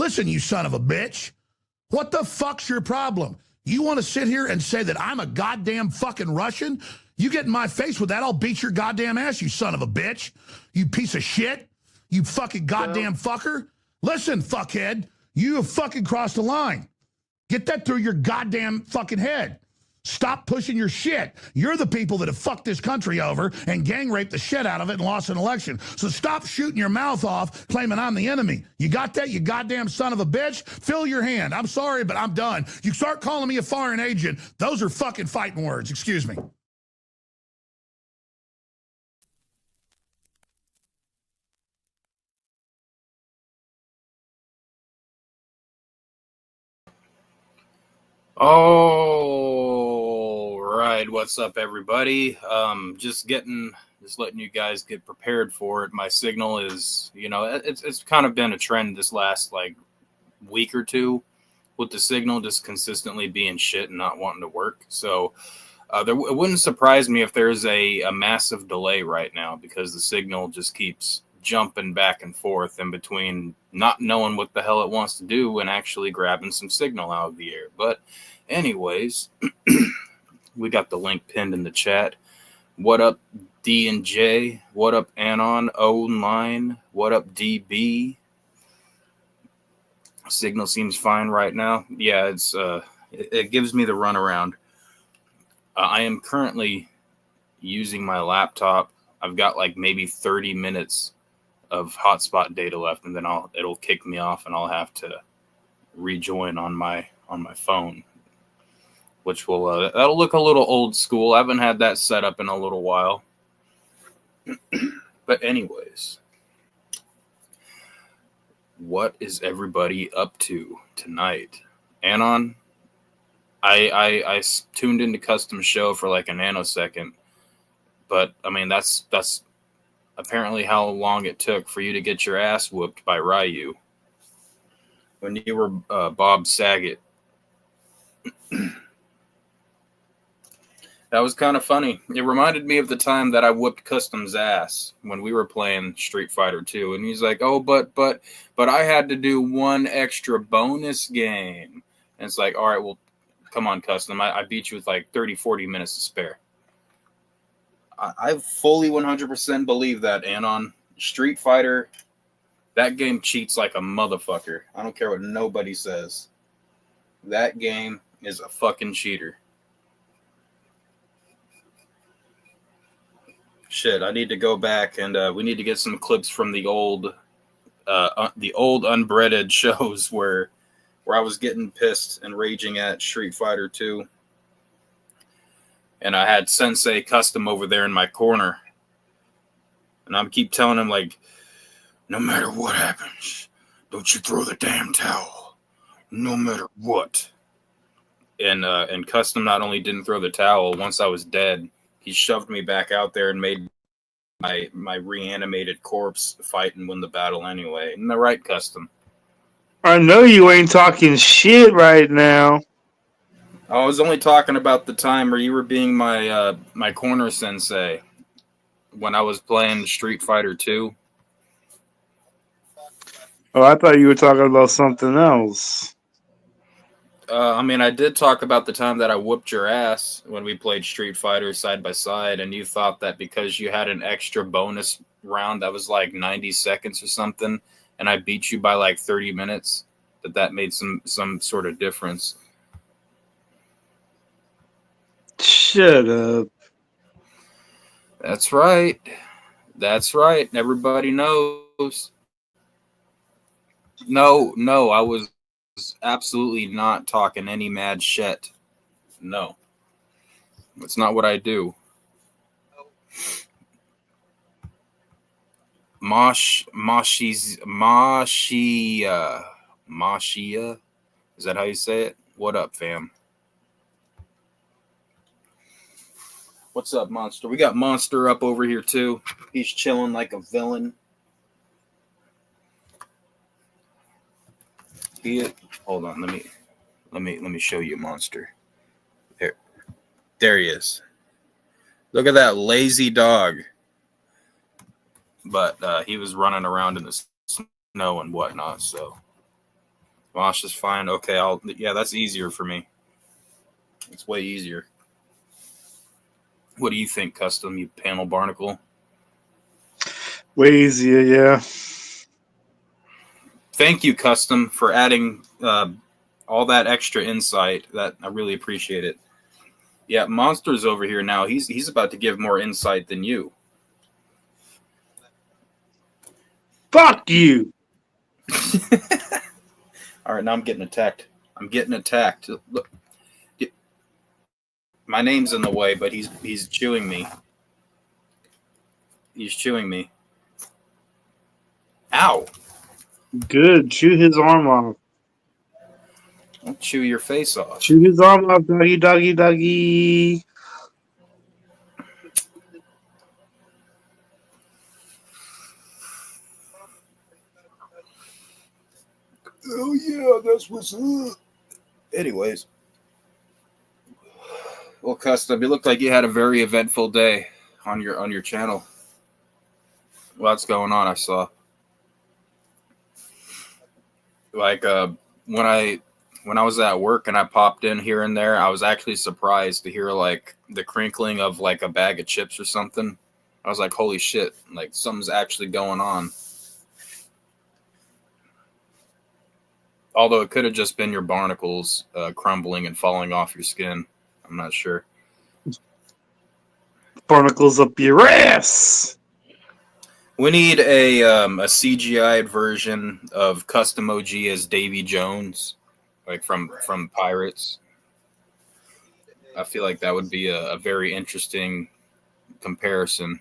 Listen, you son of a bitch. What the fuck's your problem? You want to sit here and say that I'm a goddamn fucking Russian? You get in my face with that, I'll beat your goddamn ass, you son of a bitch. You piece of shit. You fucking goddamn fucker. Listen, fuckhead, you have fucking crossed the line. Get that through your goddamn fucking head. Stop pushing your shit. You're the people that have fucked this country over and gang raped the shit out of it and lost an election. So stop shooting your mouth off claiming I'm the enemy. You got that, you goddamn son of a bitch? Fill your hand. I'm sorry, but I'm done. You start calling me a foreign agent, those are fucking fighting words. Excuse me. All right, what's up, everybody? Just letting you guys get prepared for it. My signal is, it's kind of been a trend this last like week or two with the signal just consistently being shit and not wanting to work. So it wouldn't surprise me if there's a massive delay right now because the signal just keeps jumping back and forth in between not knowing what the hell it wants to do and actually grabbing some signal out of the air. But anyways, we got the link pinned in the chat. What up, D and J? What up, Anon? Online? What up, DB? Signal seems fine right now. Yeah, it gives me the runaround. I am currently using my laptop. I've got like maybe 30 minutes of hotspot data left, and then it'll kick me off, and I'll have to rejoin on my phone, which will that'll look a little old school. I haven't had that set up in a little while. But anyways, what is everybody up to tonight? Anon, I tuned into Custom Show for like a nanosecond, but I mean that's apparently how long it took for you to get your ass whooped by Ryu when you were Bob Saget. That was kind of funny. It reminded me of the time that I whooped Custom's ass when we were playing Street Fighter 2. And he's like, oh, but I had to do one extra bonus game. And it's like, all right, well, come on, Custom. I beat you with like 30, 40 minutes to spare. I fully 100% believe that, Anon. Street Fighter, that game cheats like a motherfucker. I don't care what nobody says. That game is a fucking cheater. Shit, I need to go back and we need to get some clips from the old unbreaded shows where I was getting pissed and raging at Street Fighter 2. And I had Sensei Custom over there in my corner. And I keep telling him, like, no matter what happens, don't you throw the damn towel. No matter what. And Custom not only didn't throw the towel, once I was dead, he shoved me back out there and made my reanimated corpse fight and win the battle anyway. Isn't that right, Custom? I know you ain't talking shit right now. I was only talking about the time where you were being my corner sensei when I was playing Street Fighter 2. Oh, I thought you were talking about something else. I mean, I did talk about the time that I whooped your ass when we played Street Fighter side by side, and you thought that because you had an extra bonus round that was like 90 seconds or something, and I beat you by like 30 minutes, that made some sort of difference. Shut up. That's right. That's right. Everybody knows. No, I was absolutely not talking any mad shit. No. That's not what I do. Mashia. Is that how you say it? What up, fam? What's up, Monster? We got Monster up over here too. He's chilling like a villain. Hold on, let me show you Monster. There he is. Look at that lazy dog. But he was running around in the snow and whatnot, so Mosh is fine. Okay, yeah, that's easier for me. It's way easier. What do you think, Custom, you panel barnacle? Way easier, yeah. Thank you, Custom, for adding all that extra insight. That I really appreciate it. Yeah, Monster's over here now. He's about to give more insight than you. Fuck you! All right, now I'm getting attacked. I'm getting attacked. Look, my name's in the way, but he's chewing me. He's chewing me. Ow! Good. Chew his arm off. I'll chew your face off. Chew his arm off, doggy, doggy, doggy. Oh yeah, that's what's up. Anyways, well, Custom, it looked like you had a very eventful day on your channel. What's going on? I saw. Like when I was at work and I popped in here and there, I was actually surprised to hear like the crinkling of like a bag of chips or something. I was like, holy shit, like something's actually going on. Although it could have just been your barnacles crumbling and falling off your skin. I'm not sure. Barnacles up your ass! We need a CGI version of Custom OG as Davy Jones, like from Pirates. I feel like that would be a very interesting comparison.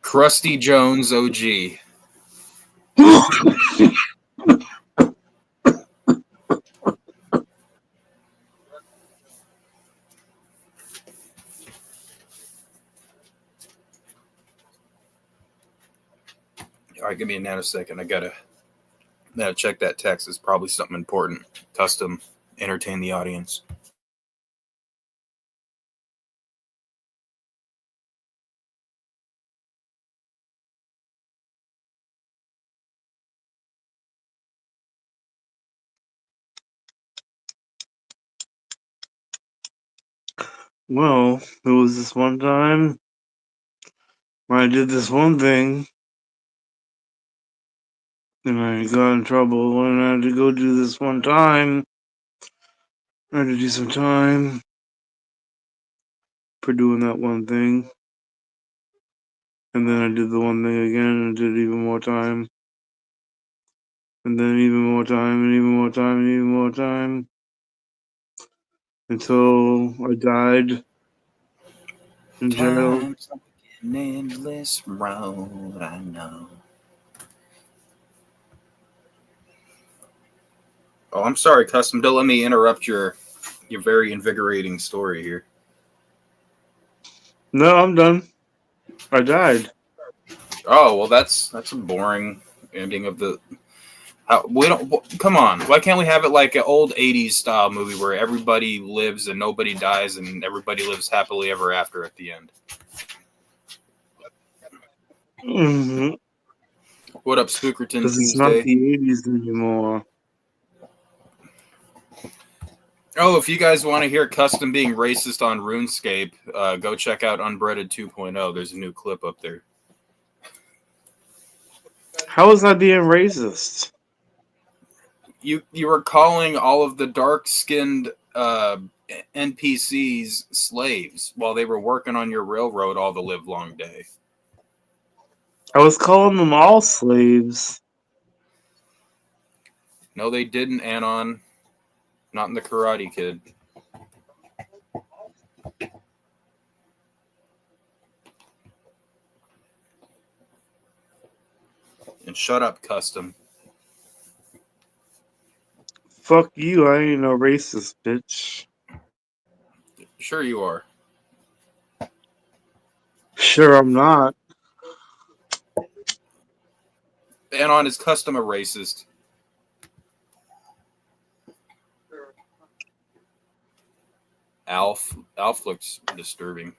Krusty Jones OG. All right, give me a nanosecond. I gotta check that text. It's probably something important. Custom, entertain the audience. Well, it was this one time when I did this one thing, and I got in trouble, and I had to go do this one time. I had to do some time for doing that one thing. And then I did the one thing again and did even more time. And then even more time and even more time and even more time. Until I died in jail. Time's like an endless road, I know. Oh, I'm sorry, Custom. Don't let me interrupt your very invigorating story here. No, I'm done. I died. Oh well, that's a boring ending of the. We don't come on. Why can't we have it like an old '80s style movie where everybody lives and nobody dies and everybody lives happily ever after at the end? Mm-hmm. What up, Spookerton Because it's not Tuesday? the 80s anymore. Oh, if you guys want to hear Custom being racist on RuneScape, go check out Unbreaded 2.0. There's a new clip up there. How is that being racist? You were calling all of the dark-skinned NPCs slaves while they were working on your railroad all the live long day. I was calling them all slaves. No, they didn't, Anon. Not in the Karate Kid. And shut up, Custom. Fuck you, I ain't no racist, bitch. Sure you are. Sure, I'm not. Anon is Custom a racist. Alf looks disturbing.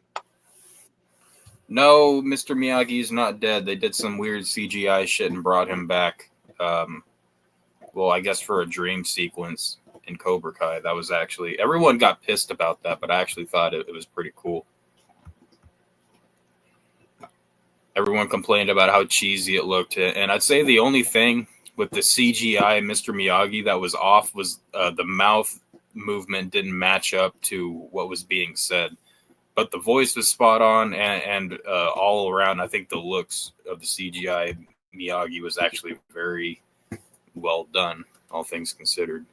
No, Mr. Miyagi is not dead. They did some weird CGI shit and brought him back. Well, I guess for a dream sequence in Cobra Kai. That was actually, everyone got pissed about that, but I actually thought it was pretty cool. Everyone complained about how cheesy it looked, and I'd say the only thing with the CGI Mr. Miyagi that was off was the mouth movement didn't match up to what was being said. But the voice was spot on, and all around, I think the looks of the CGI Miyagi was actually very well done, all things considered.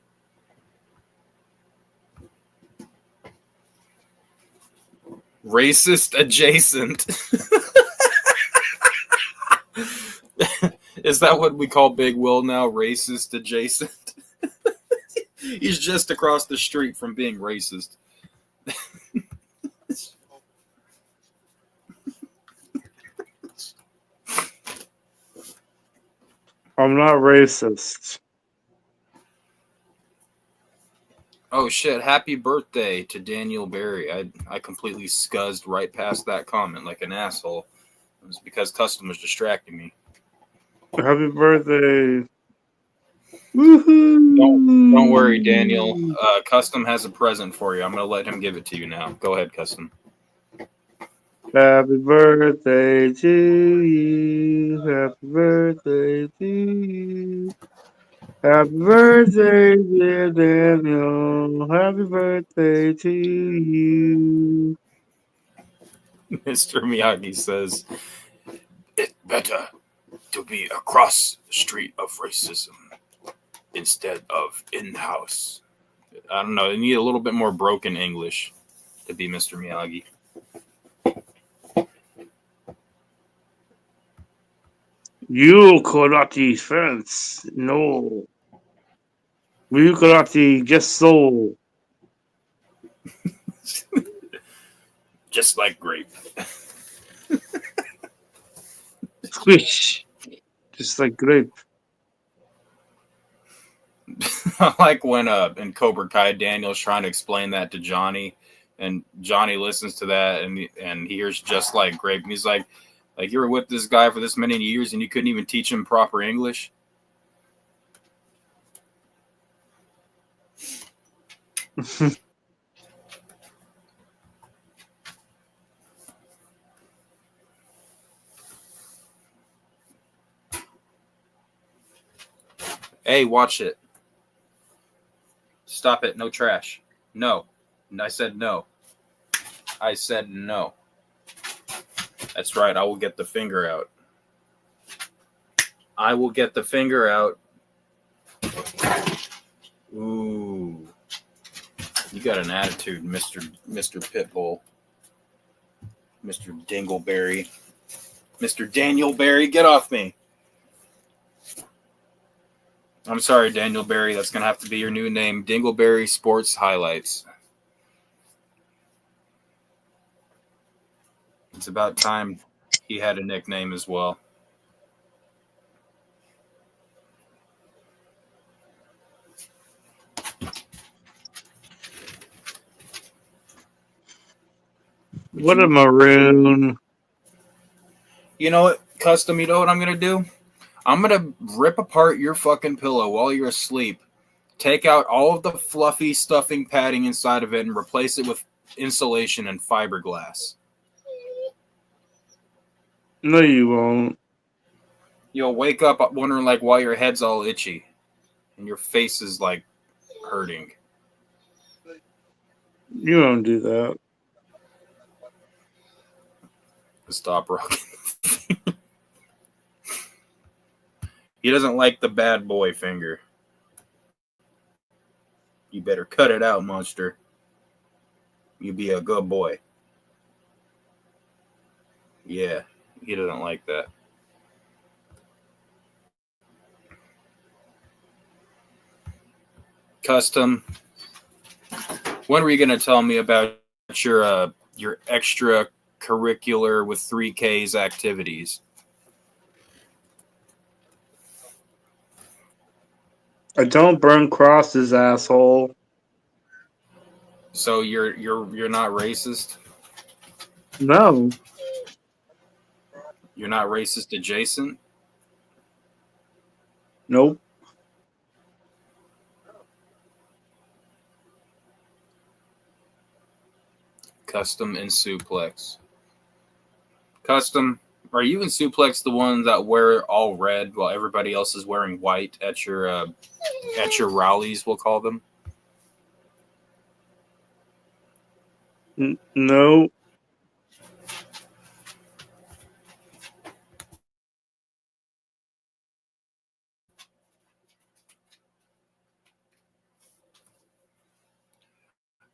Racist adjacent. Is that what we call Big Will now? Racist adjacent? He's just across the street from being racist. I'm not racist. Oh shit, happy birthday to Daniel Barry. I completely scuzzed right past that comment like an asshole. It was because Custom was distracting me. Happy birthday. Woohoo! Don't worry, Daniel. Custom has a present for you. I'm going to let him give it to you now. Go ahead, Custom. Happy birthday to you. Happy birthday to you. Happy birthday, dear Daniel. Happy birthday to you. Mr. Miyagi says, "It's better to be across the street of racism instead of in-house." I don't know. They need a little bit more broken English to be Mr. Miyagi. You karate fence. No. You karate just so. Just like grape. Squish. Just like grape. I like when in Cobra Kai, Daniel's trying to explain that to Johnny, and Johnny listens to that and he hears just like grape, and he's like you were with this guy for this many years and you couldn't even teach him proper English. Hey, watch it. Stop it. No trash. No. I said no. I said no. That's right. I will get the finger out. I will get the finger out. Ooh. You got an attitude, Mr. Pitbull. Mr. Dingleberry. Mr. Daniel Barry, get off me. I'm sorry, Daniel Barry. That's going to have to be your new name. Dingleberry Sports Highlights. It's about time he had a nickname as well. What a maroon. You know what, Custom, you know what I'm going to do? I'm going to rip apart your fucking pillow while you're asleep, take out all of the fluffy stuffing padding inside of it, and replace it with insulation and fiberglass. No, you won't. You'll wake up wondering like why your head's all itchy and your face is like hurting. You won't do that. Stop rocking. He doesn't like the bad boy finger. You better cut it out, monster. You be a good boy. Yeah, he doesn't like that. Custom, when were you going to tell me about your extracurricular with 3Ks activities? I don't burn crosses, asshole. So you're not racist? No. You're not racist adjacent? Nope. Custom and Suplex. Custom, are you and Suplex the ones that wear all red while everybody else is wearing white at your rallies, we'll call them? No.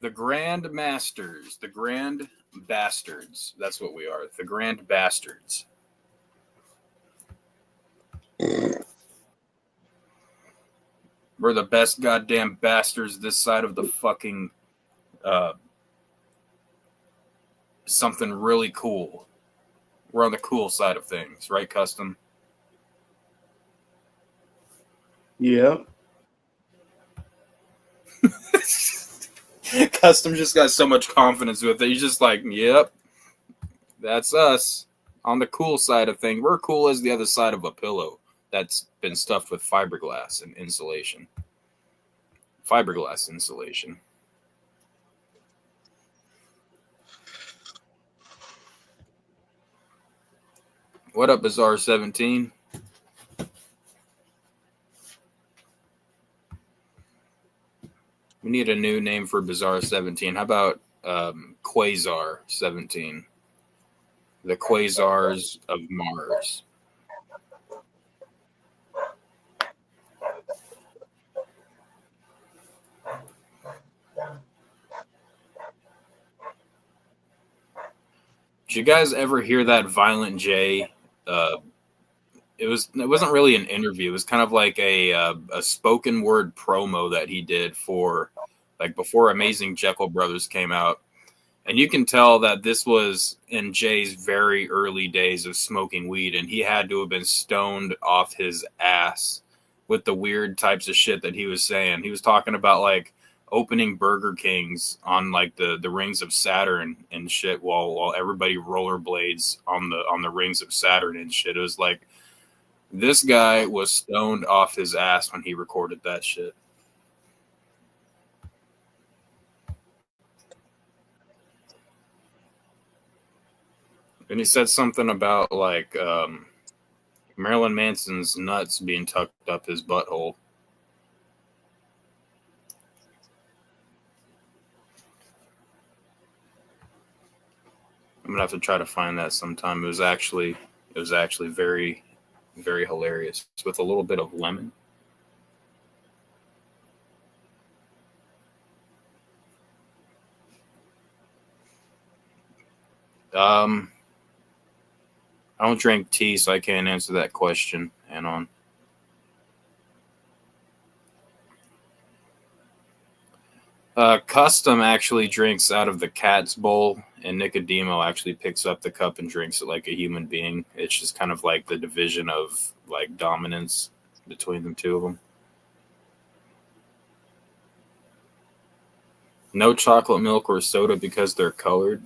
The Grand Masters, the Grand Bastards. That's what we are. The Grand Bastards. We're the best goddamn bastards this side of the fucking something really cool. We're on the cool side of things, right, Custom? Yeah. Custom just got so much confidence with it. He's just like, yep, that's us. On the cool side of things. We're cool as the other side of a pillow that's been stuffed with fiberglass and insulation. Fiberglass insulation. What up, Bizarre 17? We need a new name for Bizarre 17. How about Quasar 17? The Quasars of Mars. Did you guys ever hear that Violent J? It wasn't really an interview. It was kind of like a spoken word promo that he did for like before Amazing Jekyll Brothers came out. And you can tell that this was in Jay's very early days of smoking weed, and he had to have been stoned off his ass with the weird types of shit that he was saying. He was talking about like opening Burger Kings on like the rings of Saturn and shit while everybody rollerblades on the rings of Saturn and shit. It was like this guy was stoned off his ass when he recorded that shit. And he said something about like Marilyn Manson's nuts being tucked up his butthole. I'm gonna have to try to find that sometime. It was actually very, very hilarious with a little bit of lemon. I don't drink tea, so I can't answer that question. And on. Custom actually drinks out of the cat's bowl, and Nicodemo actually picks up the cup and drinks it like a human being. It's just kind of like the division of like dominance between the two of them. No chocolate milk or soda because they're colored.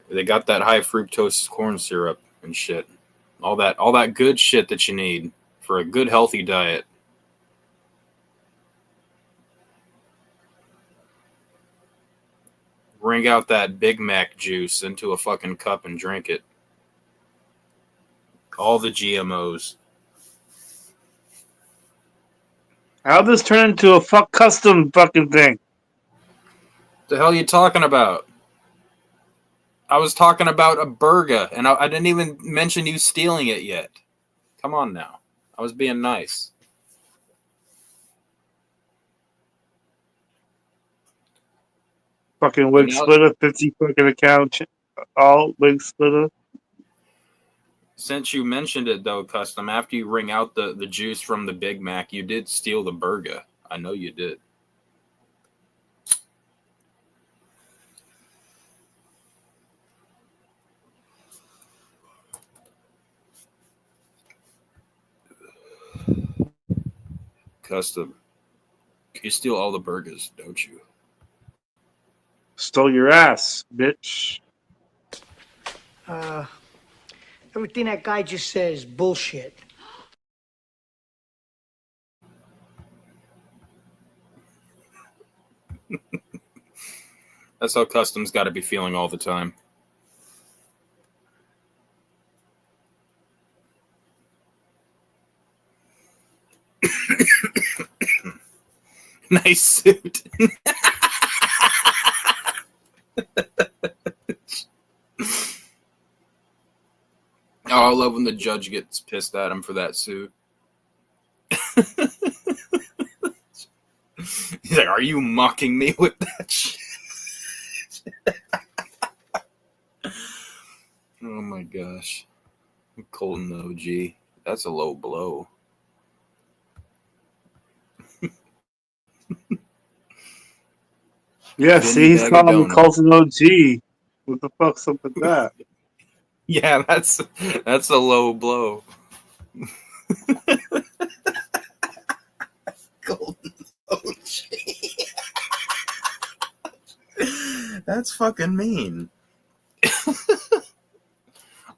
They got that high fructose corn syrup and shit. All that good shit that you need for a good healthy diet. Wring out that Big Mac juice into a fucking cup and drink it. All the GMOs. How'd this turn into a custom fucking thing? The hell are you talking about? I was talking about a burger, and I didn't even mention you stealing it yet. Come on now. I was being nice. Fucking wig splitter, 50 fucking account, all wig splitter. Since you mentioned it, though, Custom, after you wring out the juice from the Big Mac, you did steal the burger. I know you did. Custom, you steal all the burgers, don't you? Stole your ass, bitch. Everything that guy just says is bullshit. That's how Customs got to be feeling all the time. Nice suit. Oh, I love when the judge gets pissed at him for that suit. He's like, "Are you mocking me with that shit?" Oh my gosh. Colton OG. That's a low blow. Yeah, see, he's calling me Colton OG. What the fuck's up with that? Yeah, that's a low blow. Golden OG. That's fucking mean.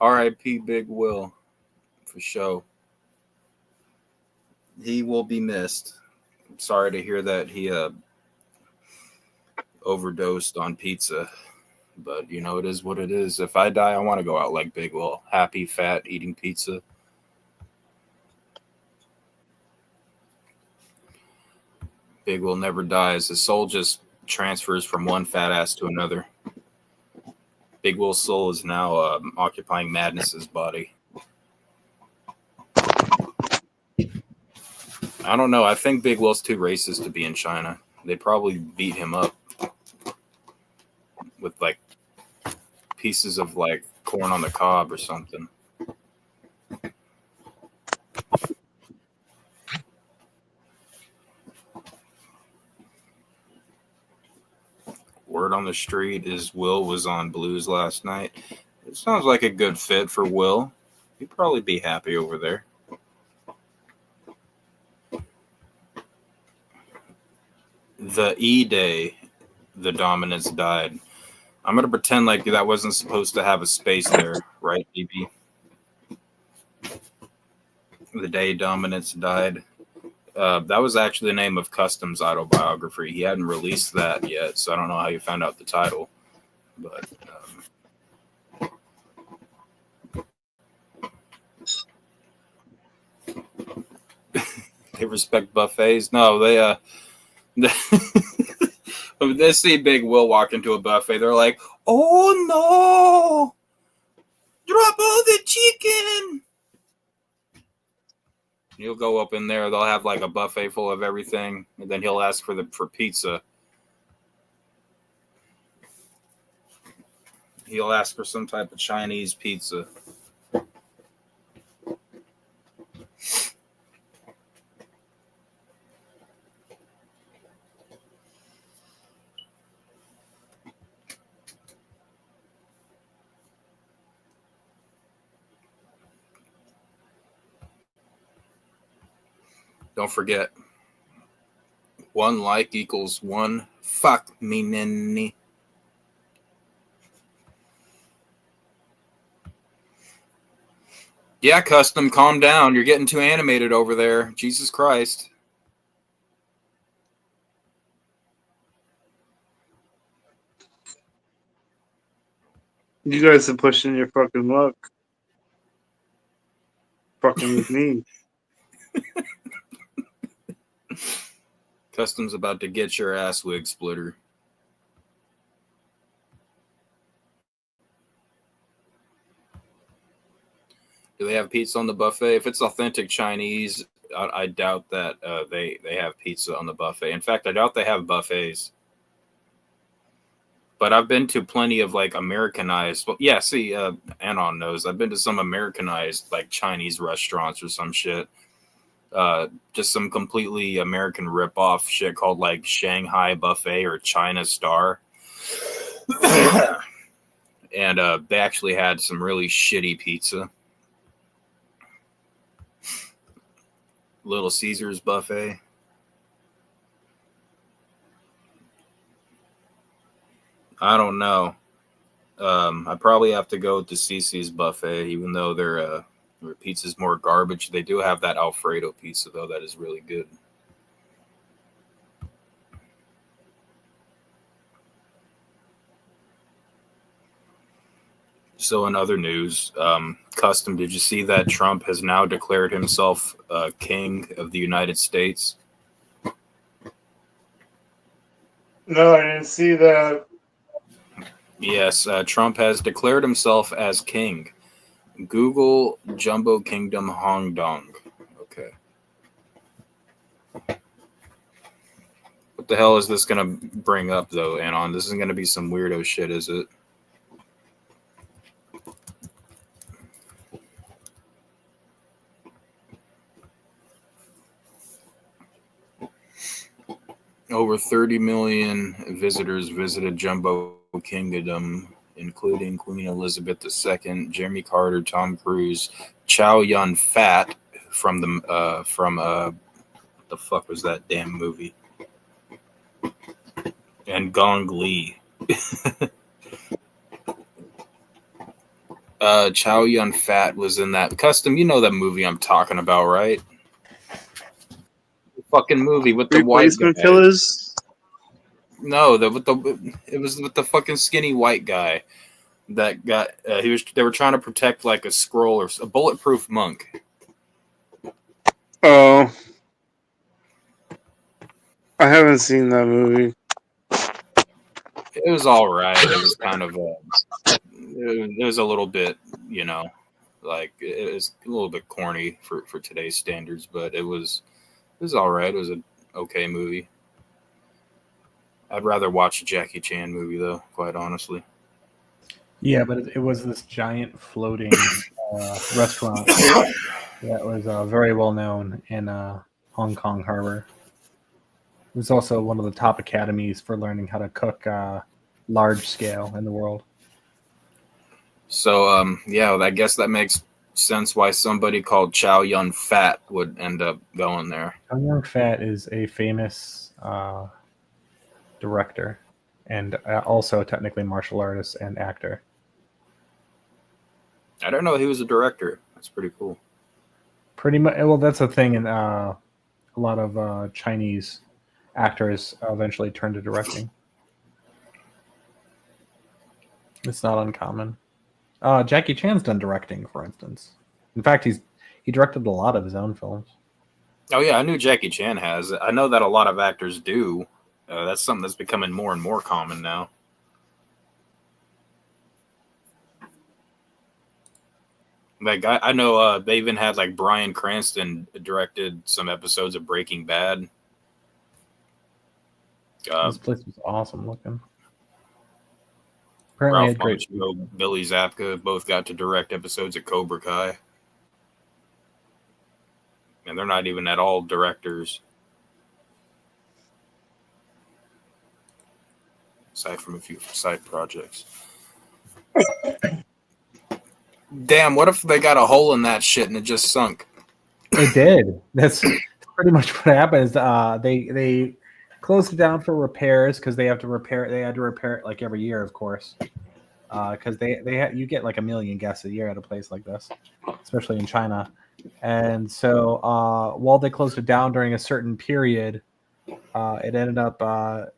R.I.P. Big Will, for sure. He will be missed. I'm sorry to hear that he overdosed on pizza. But, you know, it is what it is. If I die, I want to go out like Big Will. Happy, fat, eating pizza. Big Will never dies. His soul just transfers from one fat ass to another. Big Will's soul is now occupying Madness's body. I don't know. I think Big Will's too racist to be in China. They probably beat him up with, like, pieces of, like, corn on the cob or something. Word on the street is Will was on Blues last night. It sounds like a good fit for Will. He'd probably be happy over there. The E-Day, the Dominants died. I'm going to pretend like that wasn't supposed to have a space there, right, BB? The Day Dominants died. That was actually the name of Customs' autobiography. He hadn't released that yet, so I don't know how you found out the title. But they respect buffets. No, they they see Big Will walk into a buffet. They're like, "Oh no! Drop all the chicken!" He'll go up in there. They'll have like a buffet full of everything, and then he'll ask for pizza. He'll ask for some type of Chinese pizza. Don't forget, 1 like equals 1 fuck me nanny. Yeah, Custom, calm down. You're getting too animated over there. Jesus Christ. You guys are pushing your fucking luck. Fucking with me. Custom's about to get your ass wig splitter. Do they have pizza on the buffet? If it's authentic Chinese, I doubt that they have pizza on the buffet. In fact, I doubt they have buffets. But I've been to plenty of like Americanized. Well, yeah, see, Anon knows. I've been to some Americanized like Chinese restaurants or some shit. Just some completely American rip-off shit called like Shanghai Buffet or China Star. And they actually had some really shitty pizza. Little Caesars Buffet. I don't know. I probably have to go to Cece's buffet, even though their pizza's more garbage. They do have that Alfredo pizza though, that is really good. So in other news, Custom, did you see that Trump has now declared himself king of the United States? No, I didn't see that. Yes, Trump has declared himself as king. Google Jumbo Kingdom Hong Dong. Okay. What the hell is this going to bring up, though, Anon? This isn't going to be some weirdo shit, is it? Over 30 million visitors visited Jumbo Kingdom, including Queen Elizabeth II, Jimmy Carter, Tom Cruise, Chow Yun Fat from what the fuck was that damn movie? And Gong Li. Chow Yun Fat was in that. Custom, you know that movie I'm talking about, right? The fucking movie with the white guy. Replacement killers? No, it was with the fucking skinny white guy that got they were trying to protect like a scroll or a bulletproof monk. Oh. I haven't seen that movie. It was all right. It was kind of it was a little bit, you know, like it was a little bit corny for today's standards, but it was all right. It was an okay movie. I'd rather watch a Jackie Chan movie though, quite honestly. Yeah, but it was this giant floating restaurant that was very well known in Hong Kong Harbor. It was also one of the top academies for learning how to cook large scale in the world. So, yeah, I guess that makes sense why somebody called Chow Yun Fat would end up going there. Chow Yun Fat is a famous director and also technically martial artist and actor. I don't know he was a director. That's pretty cool. Pretty much. Well, that's a thing in a lot of Chinese actors eventually turn to directing. It's not uncommon. Jackie Chan's done directing, for instance. In fact, he directed a lot of his own films. Oh yeah, I knew Jackie Chan has. I know that a lot of actors do. That's something that's becoming more and more common now. Like I know they even had like Bryan Cranston directed some episodes of Breaking Bad. This place was awesome looking. Apparently, Ralph had great. Macchio, Billy Zabka both got to direct episodes of Cobra Kai. And they're not even at all directors. Aside from a few side projects. Damn, what if they got a hole in that shit and it just sunk? It did. That's pretty much what happened. Is they closed it down for repairs because they have to repair it. They had to repair it like every year, of course, because you get like 1 million guests a year at a place like this, especially in China. And so while they closed it down during a certain period, it ended up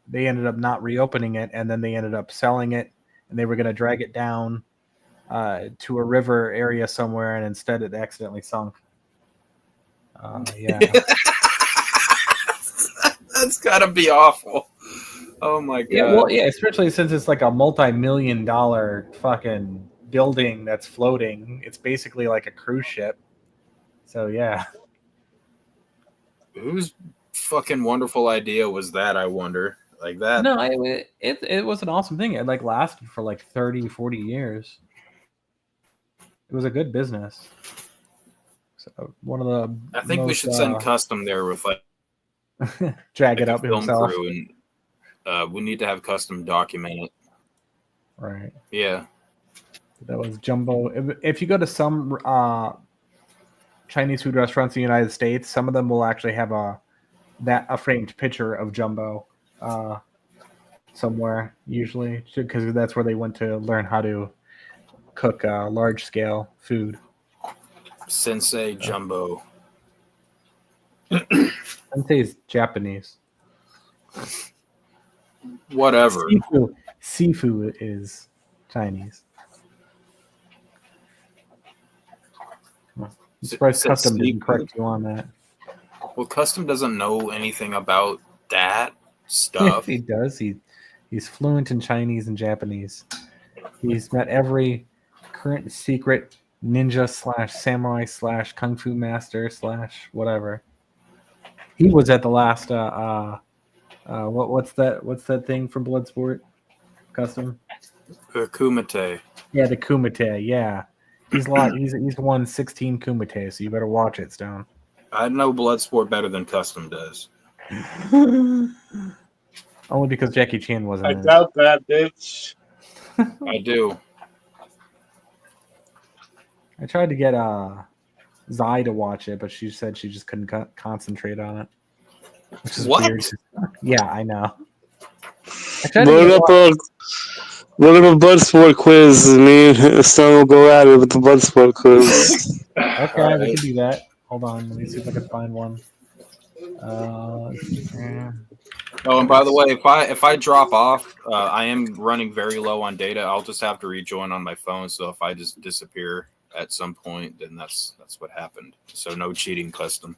they ended up not reopening it, and then they ended up selling it, and they were going to drag it down to a river area somewhere, and instead it accidentally sunk. Yeah. That's gotta be awful. Oh my god. Yeah, well, yeah, especially since it's like a multi-million-dollar fucking building that's floating. It's basically like a cruise ship. So yeah. Whose fucking wonderful idea was that, I wonder? Like that. No, it was an awesome thing. It like lasted for like 30, 40 years. It was a good business. So one of the I think we should send Custom there with like drag it up film himself. crew, and we need to have Custom document it. Right. Yeah. That was Jumbo. If you go to some Chinese food restaurants in the United States, some of them will actually have a framed picture of Jumbo. somewhere, usually, because that's where they went to learn how to cook large scale food. Sensei Jumbo. Sensei's Japanese. Whatever. Sifu is Chinese. I'm surprised Said Custom didn't seafood? correct you on that. Well, Custom doesn't know anything about that Yes, stuff. he does. He's fluent in Chinese and Japanese. He's met every current secret ninja / samurai / kung fu master / whatever. He was at the last what's that thing from Bloodsport? Custom? Kumite. Yeah, the Kumite, yeah. He's won 16 Kumite, so you better watch it, Stone. I know Bloodsport better than Custom does. Only because Jackie Chan wasn't I in it. doubt that, bitch. I do. I tried to get Zai to watch it, but she said she just couldn't concentrate on it. Which is What? weird. Yeah, I know. I tried to get Look at the Bloodsport quiz. Me and Stone will go at it with the Bloodsport quiz. Okay, All we right. can do that. Hold on, let me see if I can find one. Let's see here. Oh, and by the way, if I drop off, I am running very low on data. I'll just have to rejoin on my phone. So if I just disappear at some point, then that's what happened. So no cheating, Custom.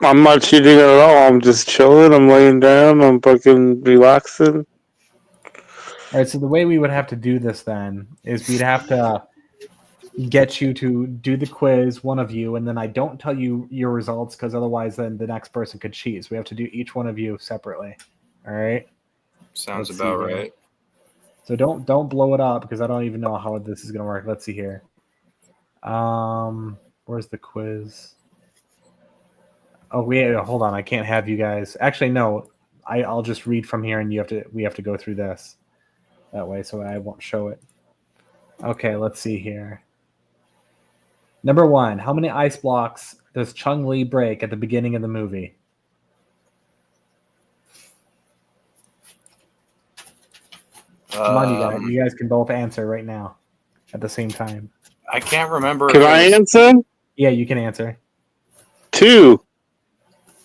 I'm not cheating at all. I'm just chilling. I'm laying down. I'm fucking relaxing. All right, so the way we would have to do this then is we'd have to get you to do the quiz, one of you, and then I don't tell you your results because otherwise then the next person could cheat. So we have to do each one of you separately. All right? Sounds Let's about see here. right. So don't blow it up because I don't even know how this is gonna work. Let's see here. Where's the quiz? Oh, hold on. I can't have you guys. Actually, no. I'll just read from here, and we have to go through this that way, so I won't show it. Okay, let's see here. Number 1, how many ice blocks does Chung Li break at the beginning of the movie? Come on, you guys can both answer right now at the same time. I can't remember. Can I answer? Yeah, you can answer. 2.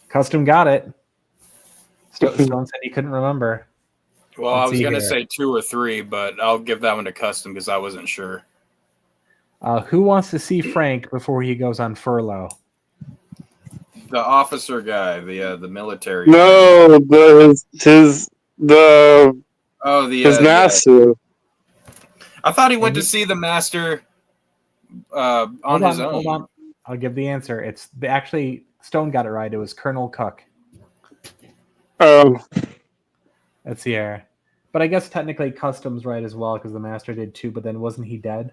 Custom got it. Stone said he couldn't remember. Well, I was going to say 2 or 3, but I'll give that one to Custom because I wasn't sure. Who wants to see Frank before he goes on furlough? The officer guy, the military. No, his master. I thought he went to see the master on his own. Hold on. I'll give the answer. It's actually Stone got it right. It was Colonel Cook. Let's see here. But I guess technically Custom's right as well because the master did too. But then wasn't he dead?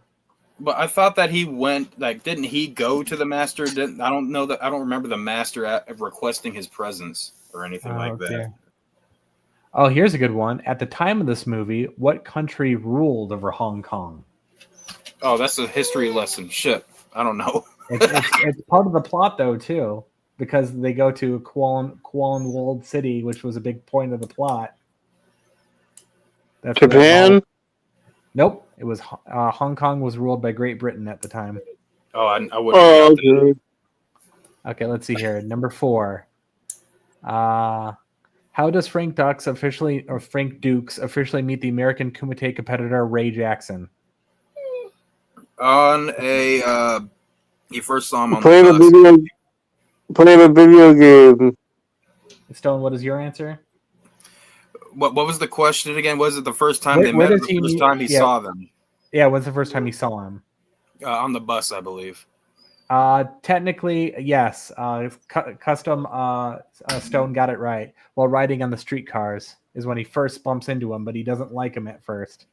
But I thought that he went. Didn't he go to the master? I don't know that. I don't remember the master requesting his presence or anything like that. Oh, here's a good one. At the time of this movie, what country ruled over Hong Kong? Oh, that's a history lesson. Shit, I don't know. It's part of the plot though too, because they go to Kuala Walled City, which was a big point of the plot. That's Japan? Nope. It was Hong Kong was ruled by Great Britain at the time. Oh, I wouldn't. Okay. Okay, let's see here. Number 4. How does Frank Dukes officially meet the American Kumite competitor Ray Jackson? On a he first saw him on playing a video game. Stone, what is your answer? What was the question again? Was it the first time they met or the first time he saw them? Yeah, when's the first time he saw him? On the bus, I believe. Technically, yes. Custom Stone got it right. While riding on the streetcars is when he first bumps into him, but he doesn't like him at first.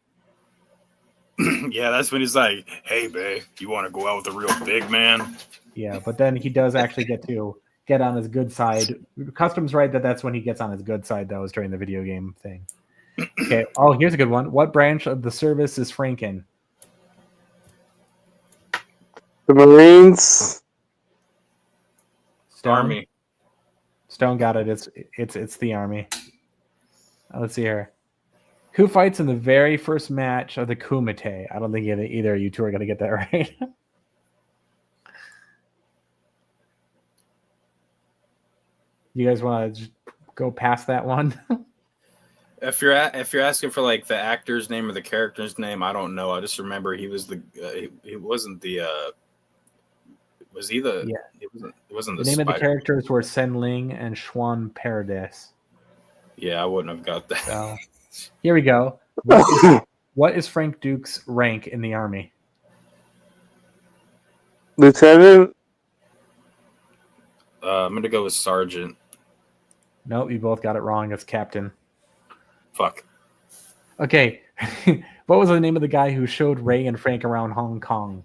Yeah, that's when he's like, "Hey, babe, you want to go out with a real big man?" Yeah, but then he does actually get on his good side. Custom's right that's when he gets on his good side, though, is during the video game thing. Okay. Oh, here's a good one. What branch of the service is Frank in? The Marines. Stone? Army. Stone got it. It's the Army. Let's see here. Who fights in the very first match of the Kumite? I don't think either of you two are going to get that right. You guys want to go past that one? If you're asking for like the actor's name or the character's name, I don't know. I just remember he was the he wasn't the was he the Yeah. it wasn't The the name of the Spider. characters were Sen Ling and Xuan Paradis. Yeah, I wouldn't have got that. So here we go. What is Frank Duke's rank in the army? Lieutenant. I'm gonna go with Sergeant. Nope, you both got it wrong. It's Captain. Fuck. Okay. What was the name of the guy who showed Ray and Frank around Hong Kong?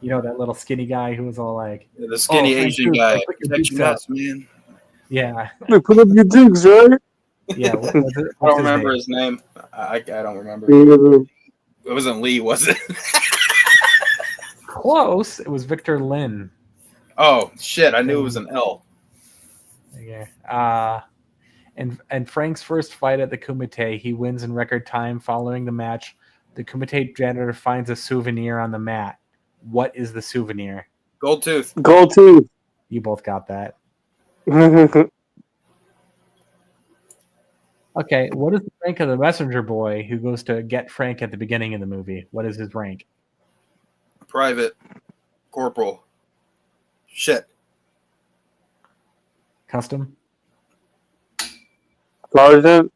You know, that little skinny guy who was all like, The skinny Frank Asian Duke, guy. put your Protect dukes your up. nuts, man. Yeah. They put up your dukes, right? Yeah. I What's don't his remember name? his name. I don't remember. Yeah. It wasn't Lee, was it? Close. It was Victor Lin. Oh shit! I knew it was an L. Yeah. And Frank's first fight at the Kumite, he wins in record time. Following the match, the Kumite janitor finds a souvenir on the mat. What is the souvenir? Gold tooth. Gold tooth. You both got that. Okay, what is the rank of the messenger boy who goes to get Frank at the beginning of the movie? What is his rank? Private. Corporal. Shit. Custom? Sergeant.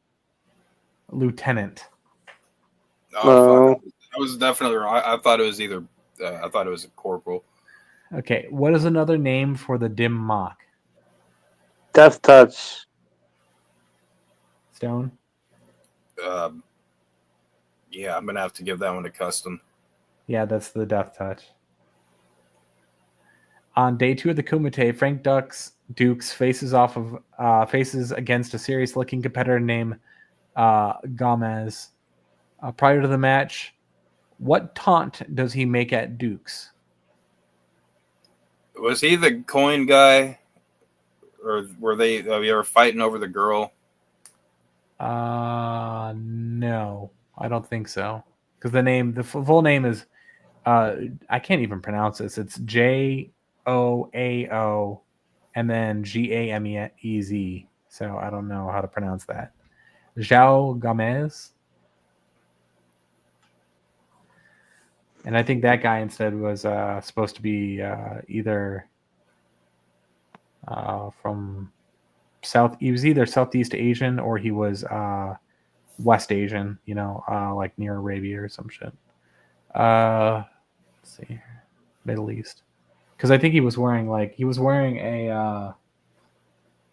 Lieutenant. Oh, fuck. I was definitely wrong. I thought it was either. I thought it was a corporal. Okay, what is another name for the dim mock? Death touch. Stone? Yeah, I'm gonna have to give that one to Custom. Yeah, that's the death touch. On day 2 of the Kumite, Frank Dukes faces against a serious-looking competitor named Gomez. Prior to the match, what taunt does he make at Dukes? Was he the coin guy, or were they fighting over the girl? No, I don't think so. Because the full name is, I can't even pronounce this. It's Joao and then Gamez. So I don't know how to pronounce that. João Gomez. And I think that guy instead was supposed to be either from he was either Southeast Asian or he was West Asian, like near Arabia or some shit. Let's see here. Middle East. Because I think he was wearing a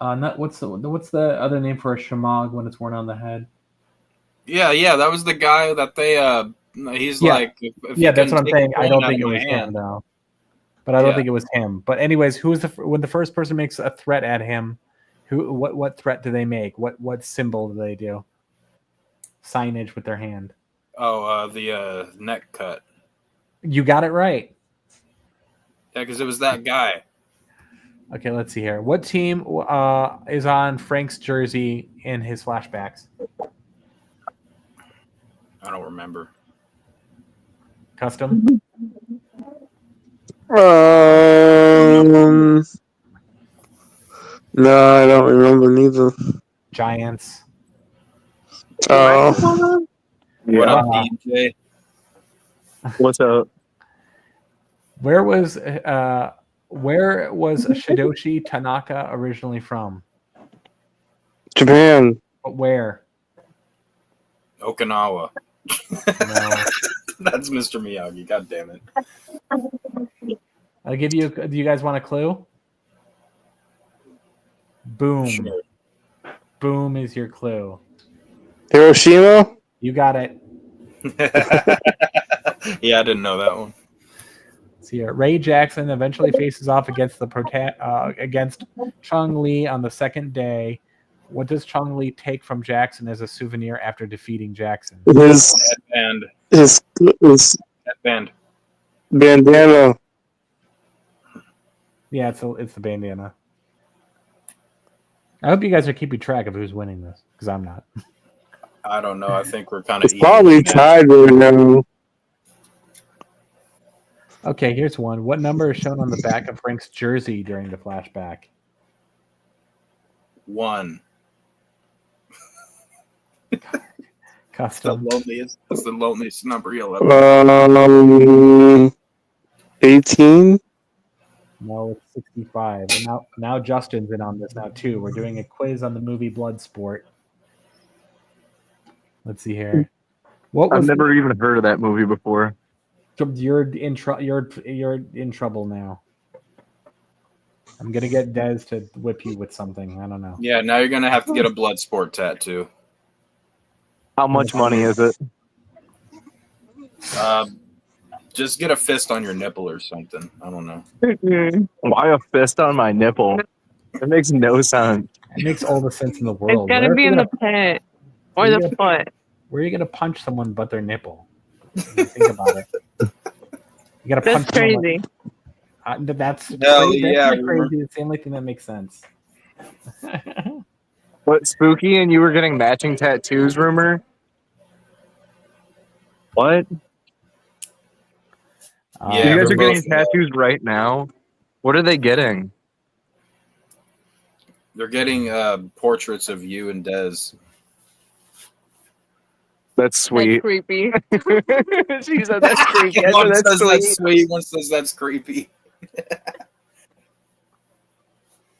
what's the other name for a shamag when it's worn on the head? Yeah, that was the guy that they he's like if that's what I'm saying. I don't think it was him though. But I don't think it was him. But anyways, when the first person makes a threat at him, what threat do they make? What symbol do they do? Signage with their hand. Oh, the neck cut. You got it right. Yeah, because it was that guy. Okay, let's see here. What team is on Frank's jersey in his flashbacks? I don't remember. Custom? No, I don't remember neither. Giants. Oh. What up, DJ? What's up? Where was Shidoshi Tanaka originally from? Japan. But where? Okinawa. No. That's Mr. Miyagi. God damn it. I'll give you. Do you guys want a clue? Boom. Sure. Boom is your clue. Hiroshima? You got it. Yeah, I didn't know that one. See here. Ray Jackson eventually faces off against against Chong Li on the second day. What does Chong Li take from Jackson as a souvenir after defeating Jackson? His Headband. Bandana. Yeah, it's the bandana. I hope you guys are keeping track of who's winning this, because I'm not. I don't know. I think we're kind of It's probably tied right now. Okay, here's one. What number is shown on the back of Frank's jersey during the flashback? 1. Custom. That's the loneliest number you'll ever. 18. No, it's 65. And now Justin's in on this now too. We're doing a quiz on the movie Bloodsport. Let's see here. What was I've never even heard of that movie before. You're in trouble now. I'm gonna get Des to whip you with something. I don't know. Yeah, now you're gonna have to get a Bloodsport tattoo. How much money is it? Just get a fist on your nipple or something. I don't know. Why a fist on my nipple? It makes no sense. It makes all the sense in the world. It's gotta be in the pit or the foot. Where are you gonna punch someone but their nipple? Think about it. You gotta punch. That's crazy. That's Hell crazy. yeah, That's crazy. It's the only thing that makes sense. What, Spooky? And you were getting matching tattoos, rumor? What? Yeah, you guys they're are getting both, tattoos right now? What are they getting? They're getting portraits of you and Des. That's sweet. That's creepy. She said that's creepy. I One said says that's that's sweet. sweet. One says that's creepy.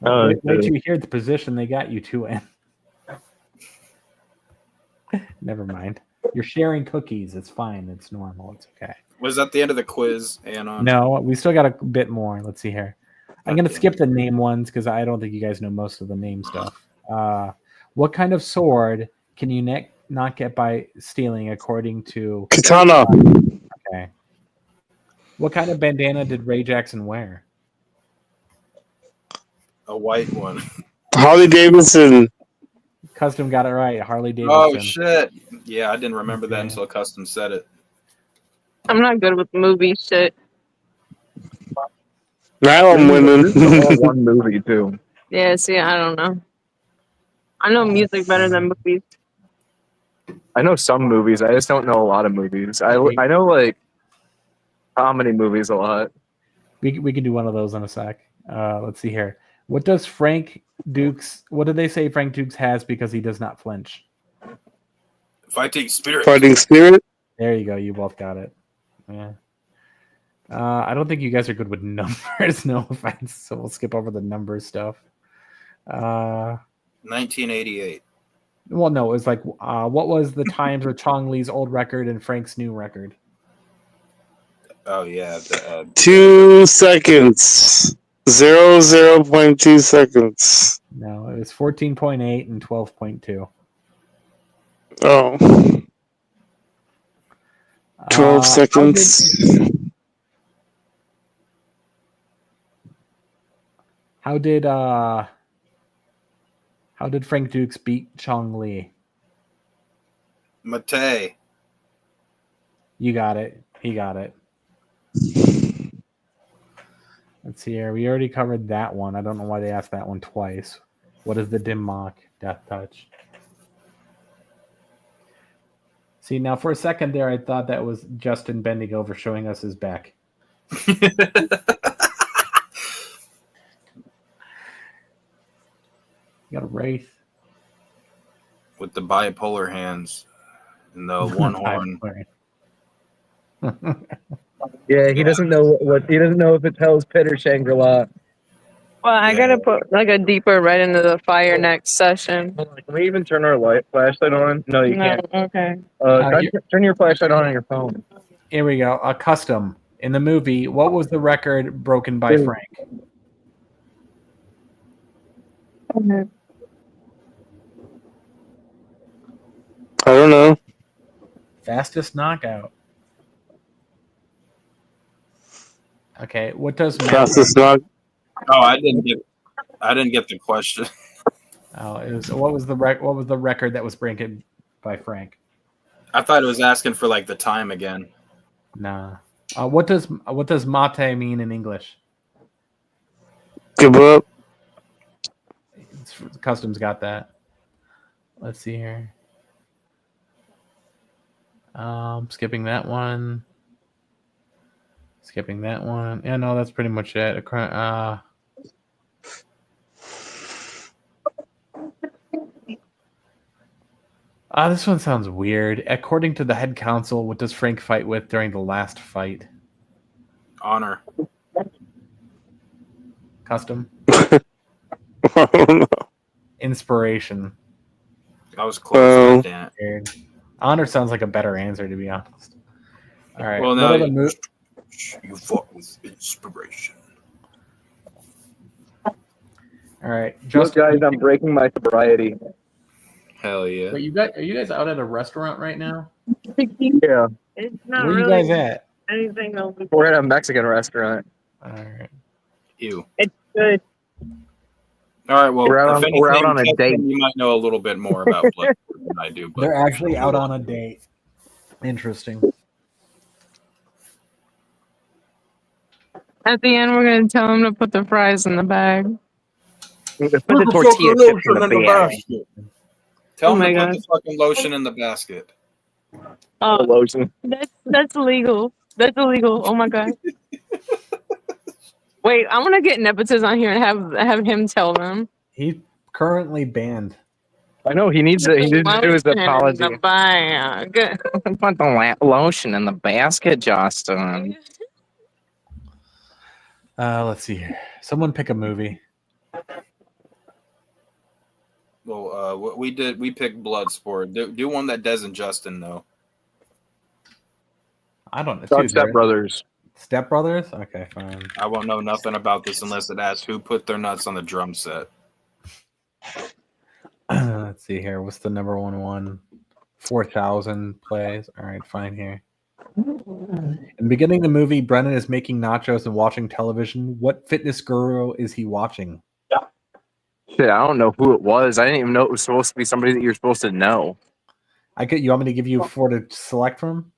Wait till you hear the position they got you two in. Never mind. You're sharing cookies. It's fine. It's normal. It's okay. Was that the end of the quiz, Anon? No, we still got a bit more. Let's see here. I'm going to skip the name ones because I don't think you guys know most of the name stuff. What kind of sword can you not get by stealing, according to... Katana. Okay. What kind of bandana did Ray Jackson wear? A white one. Harley Davidson. Custom got it right. Harley Davidson. Oh, shit. Yeah, I didn't remember that until Custom said it. I'm not good with movie shit. Now I'm winning. This is all one movie, too. Yeah, see, I don't know. I know music better than movies. I know some movies. I just don't know a lot of movies. I know, like, comedy movies a lot. We can do one of those in a sec. Let's see here. What do they say Frank Dukes has because he does not flinch? Fighting spirit. Fighting spirit. There you go. You both got it. Yeah. I don't think you guys are good with numbers. No offense. So we'll skip over the number stuff. 1988. Well, no, it was like, what was the times or Chong Lee's old record and Frank's new record? Oh, yeah. 2 seconds. 0.2 seconds. No, it was 14.8 and 12.2. Oh. 12 seconds. How did Frank Dukes beat Chong Lee? Matei. You got it. He got it. Let's see here. We already covered that one. I don't know why they asked that one twice. What is the Dim Mak Death Touch? See, now for a second there, I thought that was Justin bending over, showing us his back. You got a Wraith. With the bipolar hands and the one horn. Yeah, he doesn't know he doesn't know if it tells Pit or Shangri-La. Well, I gotta put like a deeper right into the fire next session. Can we even turn our flashlight on? No, you can't. Okay. Turn your flashlight on your phone. Here we go. A custom. In the movie, what was the record broken by Frank? Okay. I don't know. Fastest knockout. Okay, what does Fastest knock? Oh, I didn't get the question. Oh, it was what was the record that was broken by Frank? I thought it was asking for like the time again. Nah. What does mate mean in English? Give up. Customs got that. Let's see here. Skipping that one. Skipping that one. Yeah, no, that's pretty much it. This one sounds weird. According to the head council, what does Frank fight with during the last fight? Honor. Custom? I don't know. Inspiration. I was close. Damn it. Weird. Honor sounds like a better answer, to be honest. All right. Well, what no, other you fought with inspiration. All right. Just guys, I'm breaking my sobriety. Hell yeah. Wait, are you guys out at a restaurant right now? Yeah. It's not Where are you really guys at? anything else. We're at a Mexican restaurant. All right. Ew. It's good. All right, well, We're out on a Justin, date. You might know a little bit more about Bloodsport than I do. But They're actually out on a date. Interesting. At the end, we're gonna tell him to put the fries in the bag. Put the tortilla chips in the bag. Tell Oh him my to God. put the fucking lotion in the basket. Oh, Lotion. that's illegal. That's illegal. Oh my God. Wait, I want to get nepotism on here and have him tell them. He's currently banned. I know he needs to do his apology. In the bag. Put the lotion in the basket, Justin. Let's see here. Someone pick a movie. Well, what we picked Bloodsport. Do one that Des and Justin know. I don't know. Step Brothers. Step Brothers? Okay, fine. I won't know nothing about this unless it asks who put their nuts on the drum set. Let's see here. What's the number one? 4,000 plays. All right, fine here. In the beginning of the movie, Brennan is making nachos and watching television. What fitness guru is he watching? Shit, I don't know who it was. I didn't even know it was supposed to be somebody that you're supposed to know. You want me to give you 4 to select from?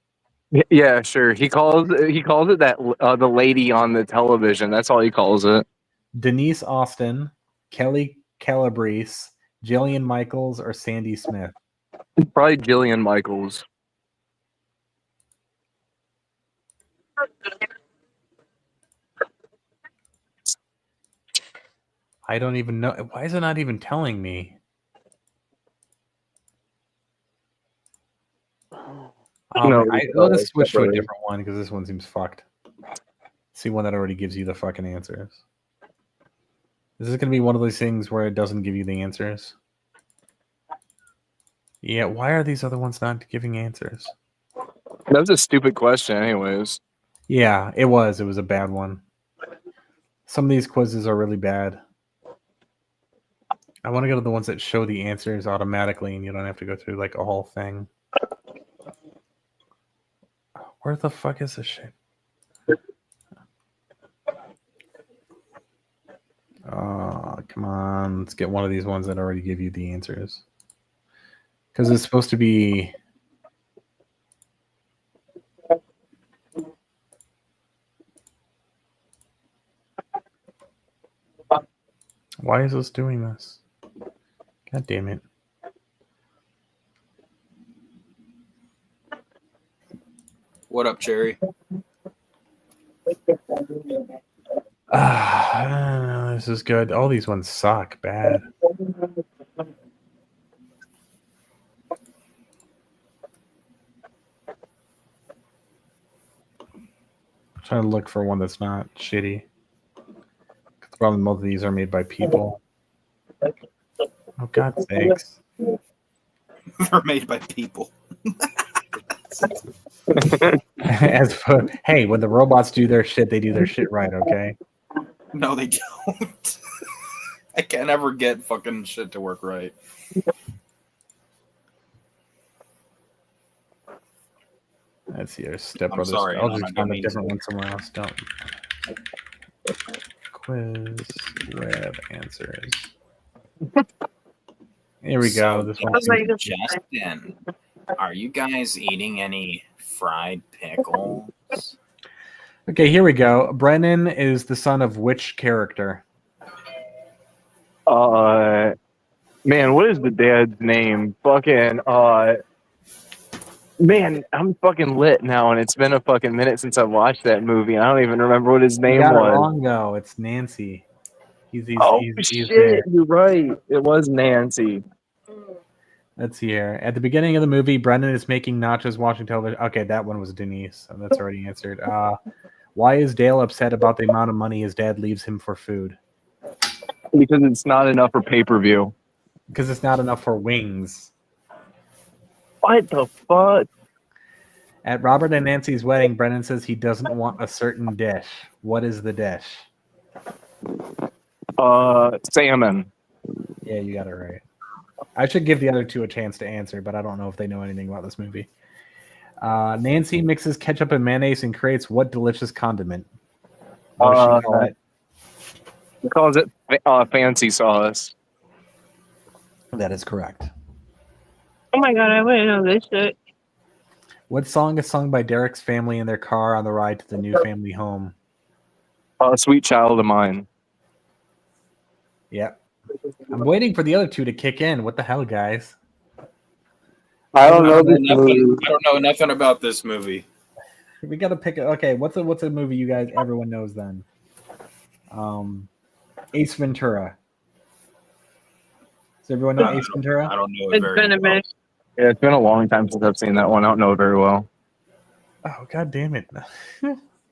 Yeah, sure. He calls it that the lady on the television. That's all he calls it. Denise Austin, Kelly Calabrese, Jillian Michaels, or Sandy Smith? Probably Jillian Michaels. I don't even know. Why is it not even telling me? Let's switch to a different one because this one seems fucked. See one that already gives you the fucking answers. This is going to be one of those things where it doesn't give you the answers. Yeah, why are these other ones not giving answers? That was a stupid question, anyways. Yeah, it was. It was a bad one. Some of these quizzes are really bad. I want to go to the ones that show the answers automatically and you don't have to go through like a whole thing. Where the fuck is this shit? Oh, come on. Let's get one of these ones that already give you the answers. Because it's supposed to be... Why is this doing this? God damn it. What up, Cherry? This is good. All these ones suck bad. I'm trying to look for one that's not shitty. The problem, most of these are made by people. Oh, God's sakes. They're made by people. Hey, when the robots do their shit, they do their shit right, okay? No, they don't. I can't ever get fucking shit to work right. Let's see our Step I'm Brothers. sorry, I'll I just don't find a mean different to. one somewhere else. Don't. Quiz web answers. Here we go. This one. Justin, are you guys eating any fried pickles? Okay, here we go. Brennan is the son of which character? Man, what is the dad's name? Fucking man, I'm fucking lit now, and it's been a fucking minute since I watched that movie, and I don't even remember what his You name got it was. wrong though. It's Nancy. He's Shit, there. you're right. It was Nancy. Let's see here. At the beginning of the movie, Brendan is making nachos, watching television. Okay, that one was Denise. So that's already answered. Why is Dale upset about the amount of money his dad leaves him for food? Because it's not enough for pay-per-view. Because it's not enough for wings. What the fuck? At Robert and Nancy's wedding, Brendan says he doesn't want a certain dish. What is the dish? Salmon. Yeah, you got it right. I should give the other two a chance to answer, but I don't know if they know anything about this movie. Nancy mixes ketchup and mayonnaise and creates what delicious condiment? What does she call it? He calls it fancy sauce. That is correct. Oh my god, I wouldn't know this shit. What song is sung by Derek's family in their car on the ride to the new family home? Sweet Child of Mine. Yep. I'm waiting for the other two to kick in. What the hell, guys? I don't know this I movie. don't know nothing about this movie. We got to pick it. Okay, what's a movie you guys everyone knows then? Ace Ventura. Does everyone know Ace Ventura? I don't know it It's very been a well. minute. Yeah, it's been a long time since I've seen that one. I don't know it very well. Oh, god damn it.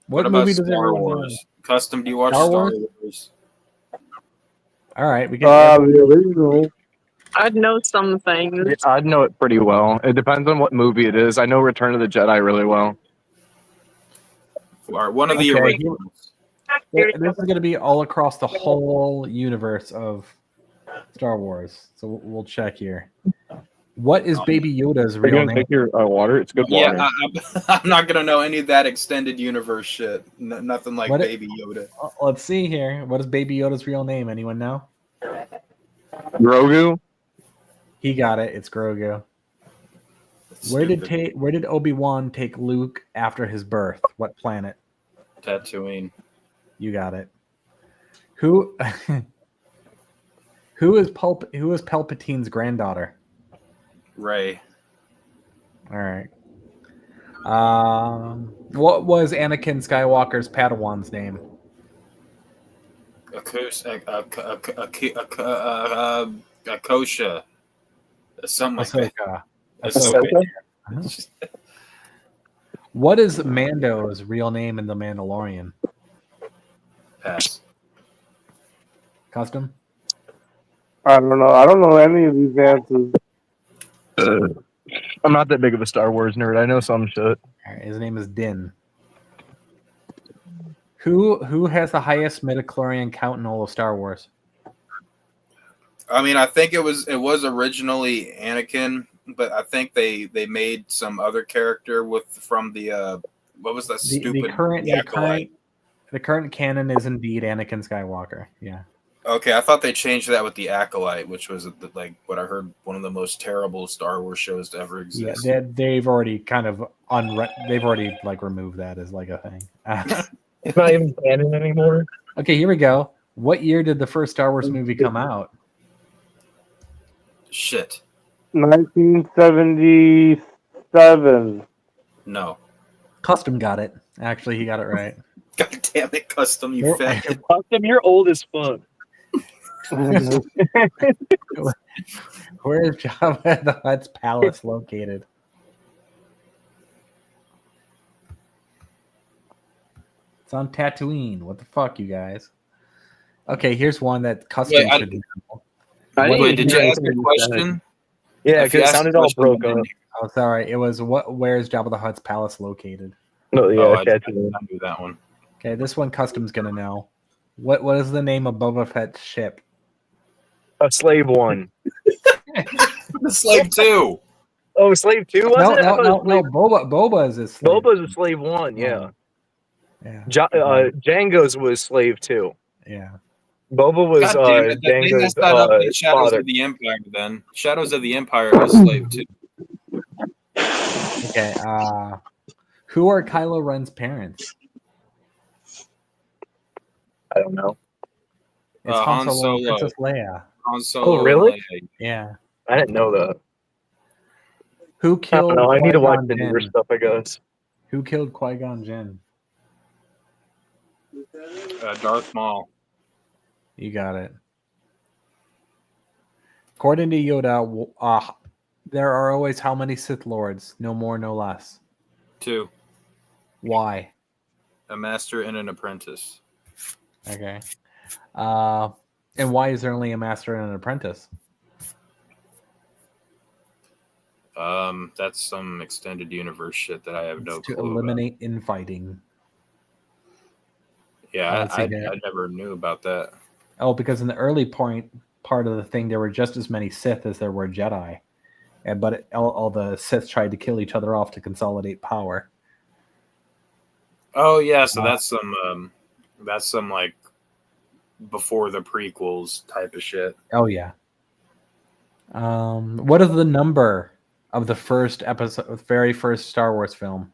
What about movie does Star everyone know? Wars? Custom, do you watch Star Star Wars? Wars? All right, we can. The original. I'd know some things. Yeah, I'd know it pretty well. It depends on what movie it is. I know Return of the Jedi really well. Or one of the Okay, originals. This is going to be all across the whole universe of Star Wars. So we'll check here. What is Baby Yoda's Are you real gonna name? take your water? It's good water. Yeah, I'm not gonna know any of that extended universe shit. Nothing like What- Baby Yoda. Let's see here. What is Baby Yoda's real name? Anyone know? Grogu? He got it. It's Grogu. Where did Obi-Wan take Luke after his birth? What planet? Tatooine? You got it. Who is Palpatine's granddaughter? Ray. All right. What was Anakin Skywalker's Padawan's name? Akosha. Something like that. Ahsoka. Ahsoka. What is Mando's real name in The Mandalorian? Pass. Custom? I don't know. I don't know any of these answers. I'm not that big of a Star Wars nerd. I know some shit. All right, his name is Din. Who has the highest midichlorian count in all of Star Wars? I mean, I think it was originally Anakin, but I think they made some other character from the what was that stupid The current canon is indeed Anakin Skywalker. Yeah. Okay, I thought they changed that with the Acolyte, which was like what I heard one of the most terrible Star Wars shows to ever exist. Yeah, they've already kind of they've already like removed that as like a thing. It's not even canon anymore. Okay, here we go. What year did the first Star Wars movie come out? Shit. 1977. No. Custom got it. Actually, he got it right. God damn it, Custom, you fat. Custom, you're old as fuck. Where is Jabba the Hutt's palace located? It's on Tatooine. What the fuck, you guys? Okay, here's one that Custom Wait, should know. Wait, did you ask a question? Yeah, If you because it asked sounded the all question, broke I up. didn't- Oh, sorry. It was where is Jabba the Hutt's palace located? No, yeah, Oh, I Tatooine. knew that one. Okay, this one Custom's gonna know. What is the name of Boba Fett's ship? A Slave 1. The Slave 2. Oh, Slave 2 was No, it? I no, thought no, it was no. Slave- Boba is a slave. Boba's a Slave 1, yeah. Yeah. Django's was Slave 2. Yeah. Boba was God damn it, they Django's messed that up in Shadows father. of the Empire then. Shadows of the Empire was Slave 2. Okay. Who are Kylo Ren's parents? I don't know. It's Han Han Solo and Solo. Princess Leia. Han Solo. Oh, really? And Leia. Yeah. I didn't know that. Who I don't killed know. I need to watch Qui-Gon the newer Jinn? stuff, I guess. Who killed Qui-Gon Jinn? Darth Maul. You got it. According to Yoda, there are always how many Sith Lords? No more, no less. 2. Why? A master and an apprentice. Okay. And why is there only a master and an apprentice? That's some extended universe shit that I have no To clue eliminate infighting. about. Yeah, Let's see I here. never knew about that. Oh, because in the early part of the thing, there were just as many Sith as there were Jedi, but all the Sith tried to kill each other off to consolidate power. Oh yeah, so that's some like before the prequels type of shit. Oh yeah. What is the number of the first episode, very first Star Wars film?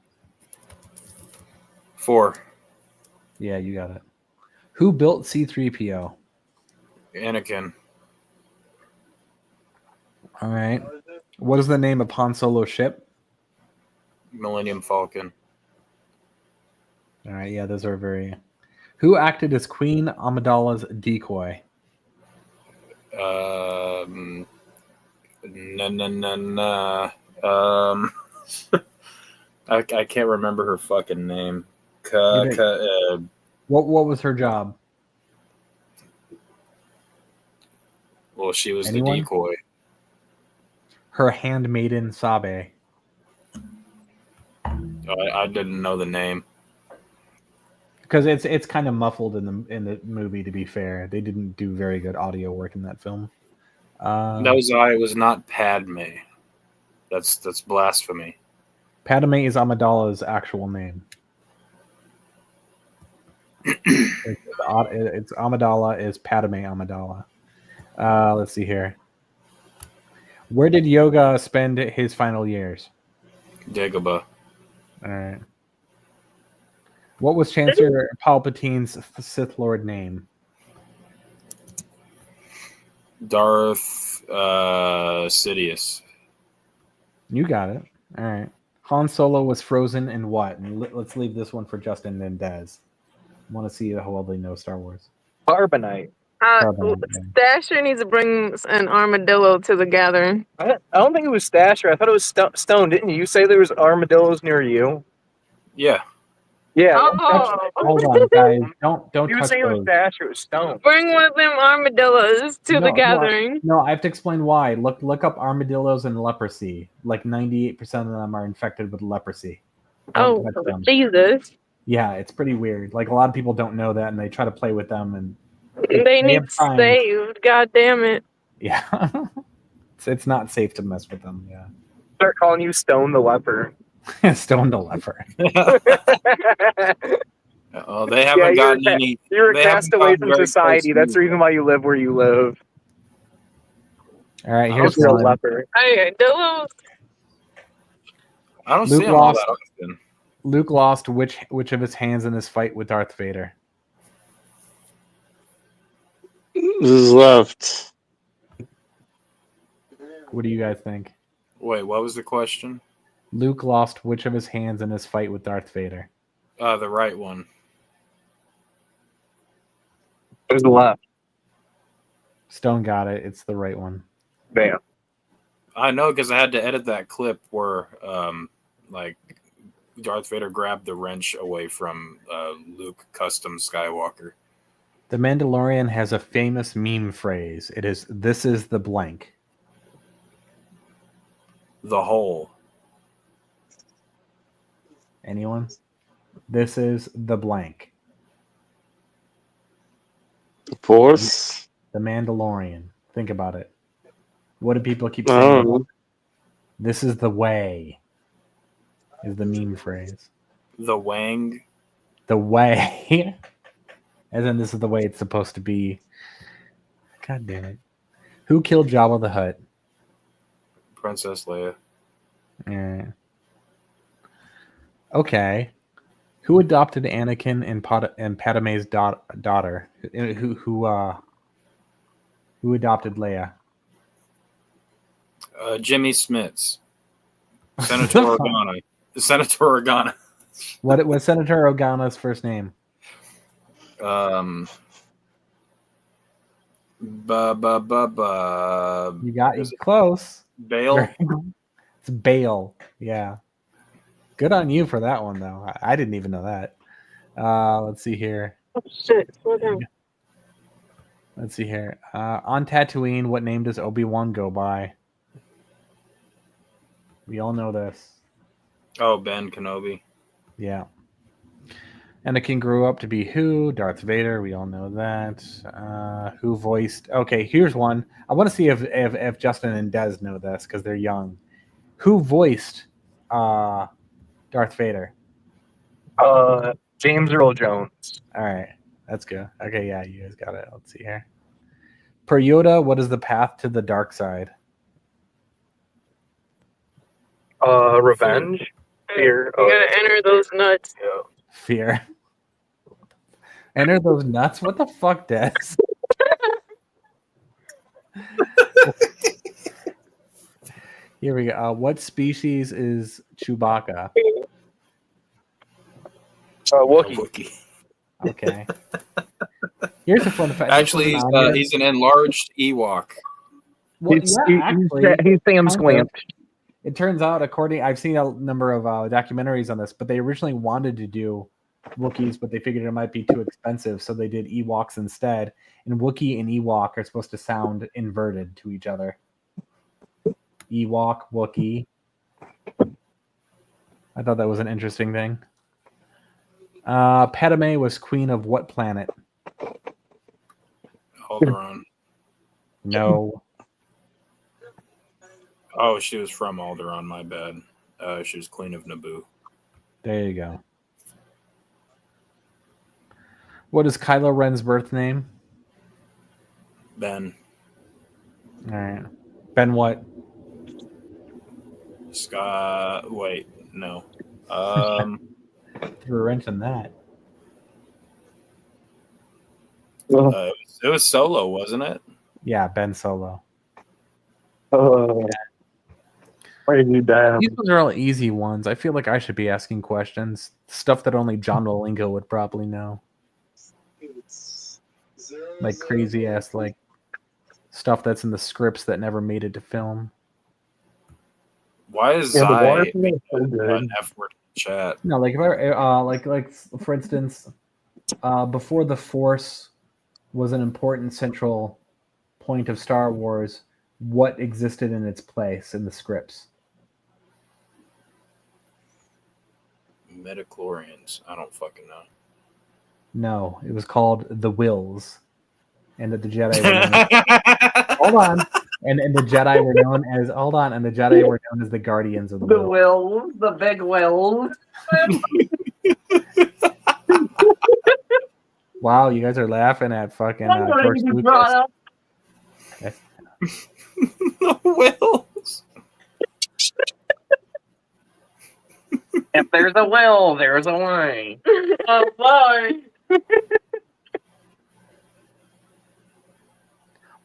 4. Yeah, you got it. Who built C-3PO? Anakin. All right. What is the name of Han Solo's ship? Millennium Falcon. All right. Yeah, those are very. Who acted as Queen Amidala's decoy? I can't remember her fucking name. What was her job? Well, she was Anyone? the decoy. Her handmaiden Sabe. I didn't know the name. Because it's kind of muffled in the movie. To be fair, they didn't do very good audio work in that film. It was not Padme. That's blasphemy. Padme is Amidala's actual name. It's Amidala is Padme Amidala. Let's see here. Where did Yoga spend his final years? Dagobah. All right. What was Chancellor Palpatine's Sith Lord name? Darth Sidious. You got it. All right. Han Solo was frozen in what? And let's leave this one for Justin and Dez. I want to see how well they know Star Wars. Carbonite. Dasher needs to bring an armadillo to the gathering. I don't think it was Stasher. I thought it was Stone. Didn't you say there was armadillos near you? Yeah. Yeah. Hold on, guys. Don't You were touch saying it was those. Dasher. It was Stone. Bring one of them armadillos to the gathering. No, I have to explain why. Look up armadillos and leprosy. Like 98% of them are infected with leprosy. Don't touch them. Jesus. Yeah, it's pretty weird. Like a lot of people don't know that, and they try to play with them, and They need saved. God damn it. yeah, it's not safe to mess with them. Yeah, Start calling you Stone the Leper. Stone the leper. Oh, they haven't gotten any. You were cast away from society. That's the reason why you live where you live. All right, here's a one. leper. Hey, Dillos. I don't see him all that often. Luke lost which of his hands in his fight with Darth Vader? His left. What do you guys think? Wait, what was the question? Luke lost which of his hands in his fight with Darth Vader? The right one. It was the left. Stone got it. It's the right one. Damn. I know because I had to edit that clip where, like, Darth Vader grabbed the wrench away from Luke Custom Skywalker. The Mandalorian has a famous meme phrase. It is, "This is the blank." The hole. Anyone? This is the blank. Force. The Mandalorian. Think about it. What do people keep saying? This is the way. Is the meme phrase. The Wang. The way. And then this is the way it's supposed to be. God damn it. Who killed Jabba the Hutt? Princess Leia. Yeah. Okay. Who adopted Anakin and Padme's daughter? Who adopted Leia? Jimmy Smits. Senator Organa. Senator Organa. What was Senator Organa's first name? You You got you close. Bale. It's Bale. Yeah. Good on you for that one, though. I didn't even know that. Let's see here. Oh shit! Slow down. Let's see here. On Tatooine, what name does Obi-Wan go by? We all know this. Oh, Ben Kenobi. Yeah. Anakin grew up to be who? Darth Vader. We all know that. Who voiced? Okay, here's one. I want to see if Justin and Des know this because they're young. Who voiced Darth Vader? James Earl Jones. All right, that's good. Okay, yeah, you guys got it. Let's see here. Per Yoda, what is the path to the dark side? Revenge. Fear. You gotta enter those nuts. Yeah. Fear. Enter those nuts. What the fuck, Des? Here we go. What species is Chewbacca? Wookiee. Okay. Here's a fun fact. Actually, he's an enlarged Ewok. Well, He's Sam kind of. Squamp. It turns out, I've seen a number of documentaries on this, but they originally wanted to do Wookiees, but they figured it might be too expensive, so they did Ewoks instead. And Wookiee and Ewok are supposed to sound inverted to each other. Ewok, Wookiee. I thought that was an interesting thing. Padme was queen of what planet? Alderaan. No. Oh, she was from Alderaan. My bad. She was queen of Naboo. There you go. What is Kylo Ren's birth name? Ben. All right. Ben what? Scott. Wait, no. Threw a wrench in that. It was Solo, wasn't it? Yeah, Ben Solo. Why did you die? These ones are all easy ones. I feel like I should be asking questions. Stuff that only John Dolingo would probably know. Like crazy ass like stuff that's in the scripts that never made it to film. Why is Yeah, the water Zai thing is so an good. F word in chat? No, like if I like for instance, before the Force was an important central point of Star Wars, what existed in its place in the scripts? Midichlorians. I don't fucking know. No, it was called the Wills, and that the Jedi were known as, hold on, and the Jedi were known as and the Jedi were known as the Guardians of the Wills. Wills, the big Wills. Wow, you guys are laughing at fucking George Lucas. The Wills. If there's a will, there's a way. Oh boy.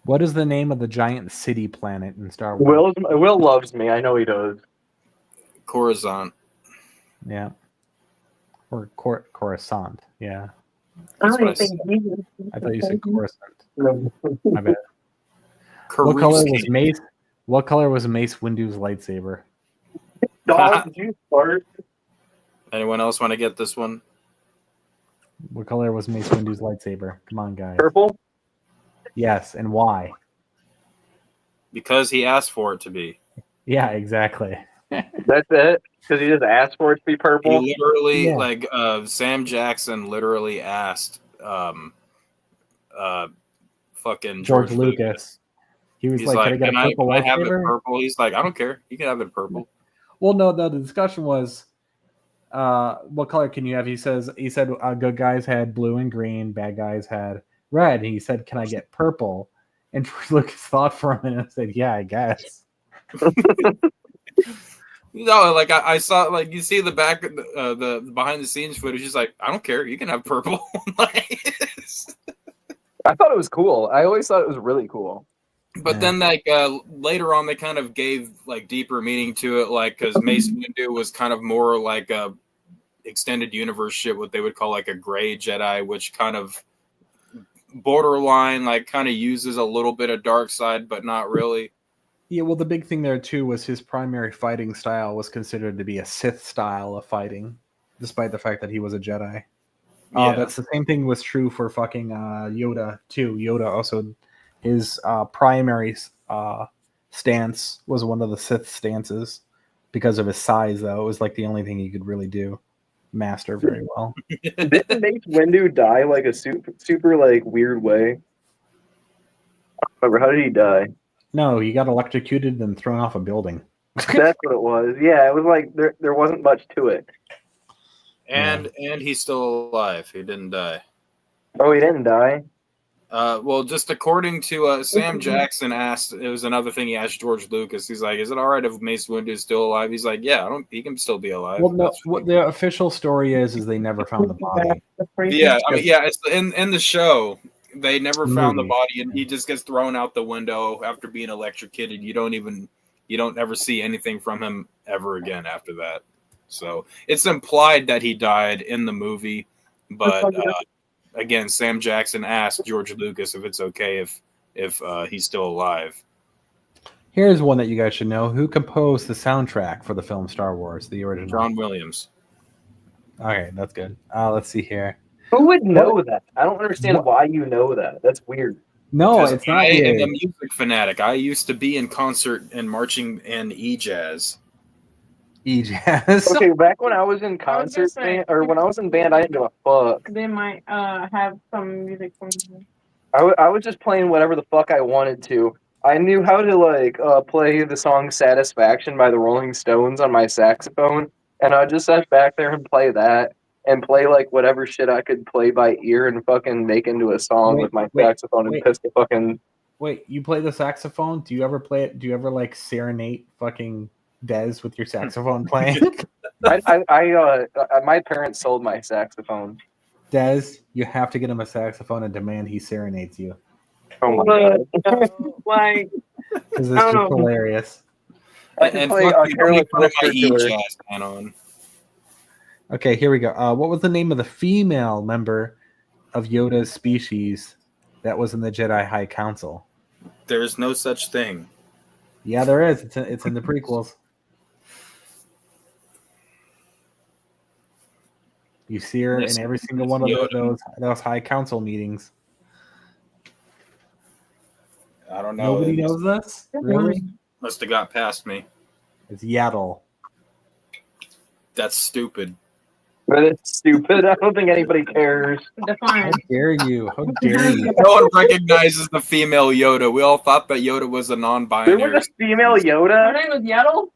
What is the name of the giant city planet in Star Wars? Will loves me. I know he does. Coruscant. Yeah. Or Coruscant. Yeah. That's what I said. I thought you said Coruscant. No. My bad. What color was Mace? What color was Mace Windu's lightsaber? Dog, did you fart? Anyone else want to get this one? What color was Mace Windu's lightsaber? Come on, guys. Purple? Yes, and why? Because he asked for it to be. Yeah, exactly. That's it? Because he just asked for it to be purple? He literally, Yeah. like, Sam Jackson literally asked fucking George Lucas. He was He's like, like, "Can I get a purple can I have it lightsaber?" purple? He's like, I don't care. You can have it purple. Well, no, the discussion was, what color can you have? He said, good guys had blue and green, bad guys had red. And he said, can I get purple? And George Lucas thought for a minute and said, yeah, I guess. No, like I saw, like you see the back, the behind the scenes footage. He's like, I don't care. You can have purple. Like, I thought it was cool. I always thought it was really cool. But then, like later on, they kind of gave like deeper meaning to it, like because Mace Windu was kind of more like a extended universe shit, what they would call like a gray Jedi, which kind of borderline, like kind of uses a little bit of dark side, but not really. Yeah, well, the big thing there too was his primary fighting style was considered to be a Sith style of fighting, despite the fact that he was a Jedi. Yeah. That's the same thing was true for fucking Yoda too. Yoda also, his primary stance was one of the Sith stances because of his size. Though it was like the only thing he could really do, master very well. Didn't Mace Windu die like a super like weird way? Remember, how did he die? No, he got electrocuted and thrown off a building. That's what it was. Yeah, it was like there wasn't much to it. And he's still alive. He didn't die. Oh, he didn't die? Well, just according to Sam Jackson asked, it was another thing he asked George Lucas. He's like, "Is it all right if Mace Windu is still alive?" He's like, "Yeah, he can still be alive." Well, no, what the official story is they never found the body. Yeah, I mean, yeah, it's in the show. They never found the Movie. body, and he just gets thrown out the window after being electrocuted. You don't ever see anything from him ever again after that. So it's implied that he died in the movie, but again, Sam Jackson asked George Lucas if it's okay if he's still alive. Here's one that you guys should know. Who composed the soundtrack for the film Star Wars, the original? John Williams. Okay, that's good. Let's see here. Who would know that? I don't understand why you know that. That's weird. No, Because it's not I am weird. a music fanatic. I used to be in concert and marching and e-jazz. E-jazz. Okay, back when I was in concert band, or when I was in band, I didn't give a fuck. They might have some music from you. I was just playing whatever the fuck I wanted to. I knew how to like play the song "Satisfaction" by the Rolling Stones on my saxophone, and I just sat back there and play that, and play like whatever shit I could play by ear and fucking make into a song with my saxophone and piss the fucking. Wait, you play the saxophone? Do you ever play it? Do you ever like serenade fucking Dez with your saxophone playing? My parents sold my saxophone. Dez, you have to get him a saxophone and demand he serenades you. Oh my god! Like, Because it's just hilarious. I can And play fuck you, don't Carolyn put my Whisper e-jazz man on. Okay, here we go. What was the name of the female member of Yoda's species that was in the Jedi High Council? There is no such thing. Yeah, there is. It's in the prequels. You see her in every single one of those High Council meetings. I don't know. Nobody knows this? Really? Must have got past me. It's Yaddle. That's stupid. But it's stupid. I don't think anybody cares. How dare you? How dare you? No one recognizes the female Yoda. We all thought that Yoda was a There non-binary. was a female her Yoda name was Yaddle?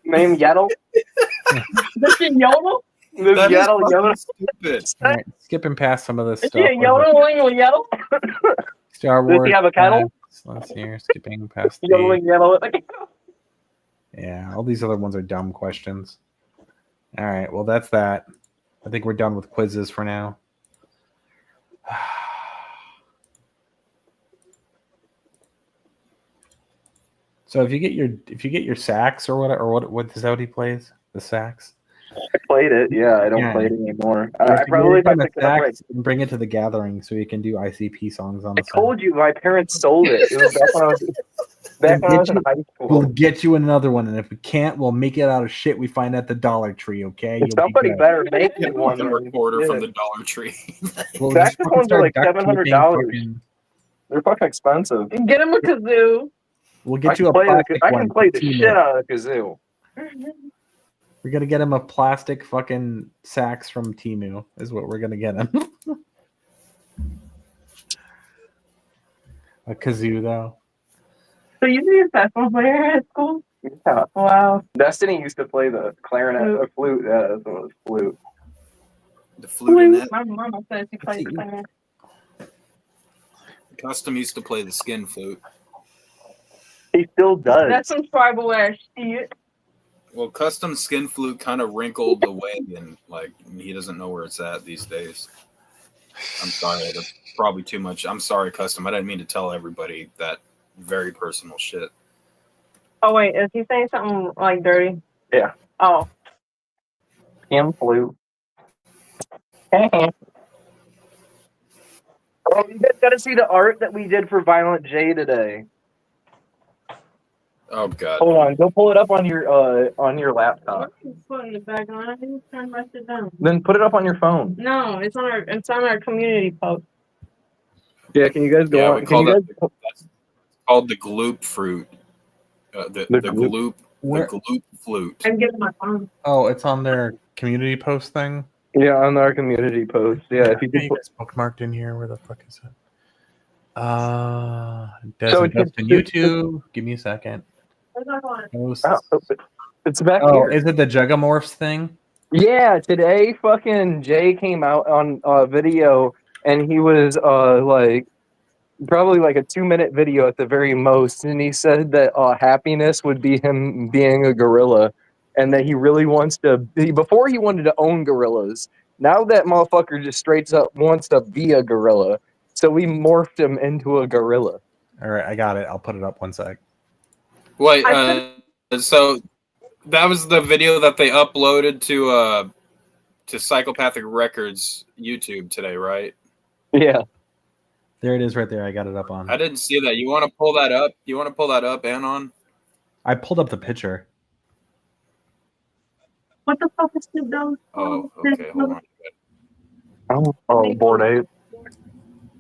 named Yaddle. Is she Yodel? There's That is Yaddle fucking Yoda. stupid. All right, skipping past some of this Is stuff. she a yodeling or Yaddle? Star Wars. Does he have a kettle? Let's see here. Skipping past the, Yodeling Yaddle. yeah, all these other ones are dumb questions. All right, well that's that. I think we're done with quizzes for now. So if you get your sax or what is that what he plays? The sax? I played it. Yeah, I don't Yeah. play it anymore. If I you probably get him a picked it up right. sax and bring it to the gathering so you can do ICP songs on I the side. told you my parents sold it. It was back when I was in high school. We'll get you another one, and if we can't, we'll make it out of shit we find at the Dollar Tree. Okay? You'll be Somebody good. better make me Get one. the recorder from the Dollar Tree. Well, Saxophones just fucking are start like duct $700. taping, They're fucking expensive. Get him a kazoo. We'll I get you a can play plastic I one. can play the Team shit it. out of the kazoo. We're gonna get him a plastic fucking sax from Temu. Is what we're gonna get him. A kazoo though. So you be a saxophone player at school? Yeah. Wow. Destiny used to play the clarinet or flute. Yeah, that's what it was, flute. The flute. My mama said she played clarinet. Custom used to play the skin flute. He still does. That's some tribal ass shit. Well, Custom skin flute kind of wrinkled away, and like he doesn't know where it's at these days. I'm sorry, probably too much. I'm sorry, Custom. I didn't mean to tell everybody that very personal shit. Oh wait, is he saying something like dirty? Yeah. Oh. Him flew. Oh, you guys got to see the art that we did for Violent J today. Oh god. Hold on, go pull it up on your laptop. Putting it back on. I didn't turn my shit down. Then put it up on your phone. No, it's on our community post. Yeah, can you guys go Yeah, on? we call Can you that that's called the gloop fruit. The gloop Where- the gloop flute. I'm getting my phone. Oh, it's on their community post thing. Yeah, on our community post. Yeah, if you Yeah, could you put, guys bookmarked in here. Where the fuck is it? So Doesn't it's- post on YouTube. Give me a second. Where's my phone? Posts. it's back Oh, here. is it the Jugamorphs thing? Yeah, today fucking Jay came out on video and he was like probably like a 2-minute video at the very most, and he said that happiness would be him being a gorilla, and that he really wants to be, before he wanted to own gorillas. Now that motherfucker just straight up wants to be a gorilla. So we morphed him into a gorilla. All right, I got it. I'll put it up one sec. Wait, so that was the video that they uploaded to Psychopathic Records YouTube today, right? Yeah. There it is, right there. I got it up on. I didn't see that. You want to pull that up? You want to pull that up, Anon? I pulled up the picture. What the fuck is Snoop Dogg? Oh, okay. Hold on. Oh, bored ape.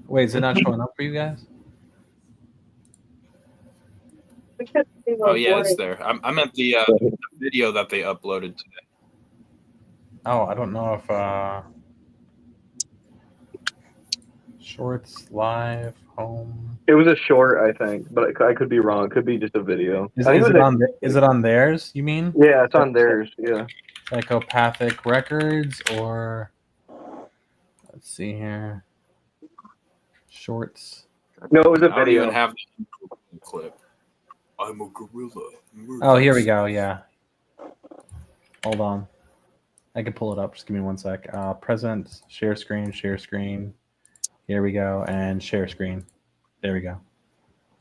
Wait, is it not showing up for you guys? Oh yeah, it's there. I meant the video that they uploaded today. Oh, I don't know if shorts live home. It was a short, I think, but I could be wrong. It could be just a video. Is I think it on theirs? You mean? Yeah, it's on theirs. Yeah. Psychopathic Records, or let's see here. Shorts. No, it was a I don't video. even have the clip. I'm a gorilla. Oh, here we go. Yeah. Hold on. I can pull it up. Just give me one sec. Present, share screen. Here we go. And share screen. There we go.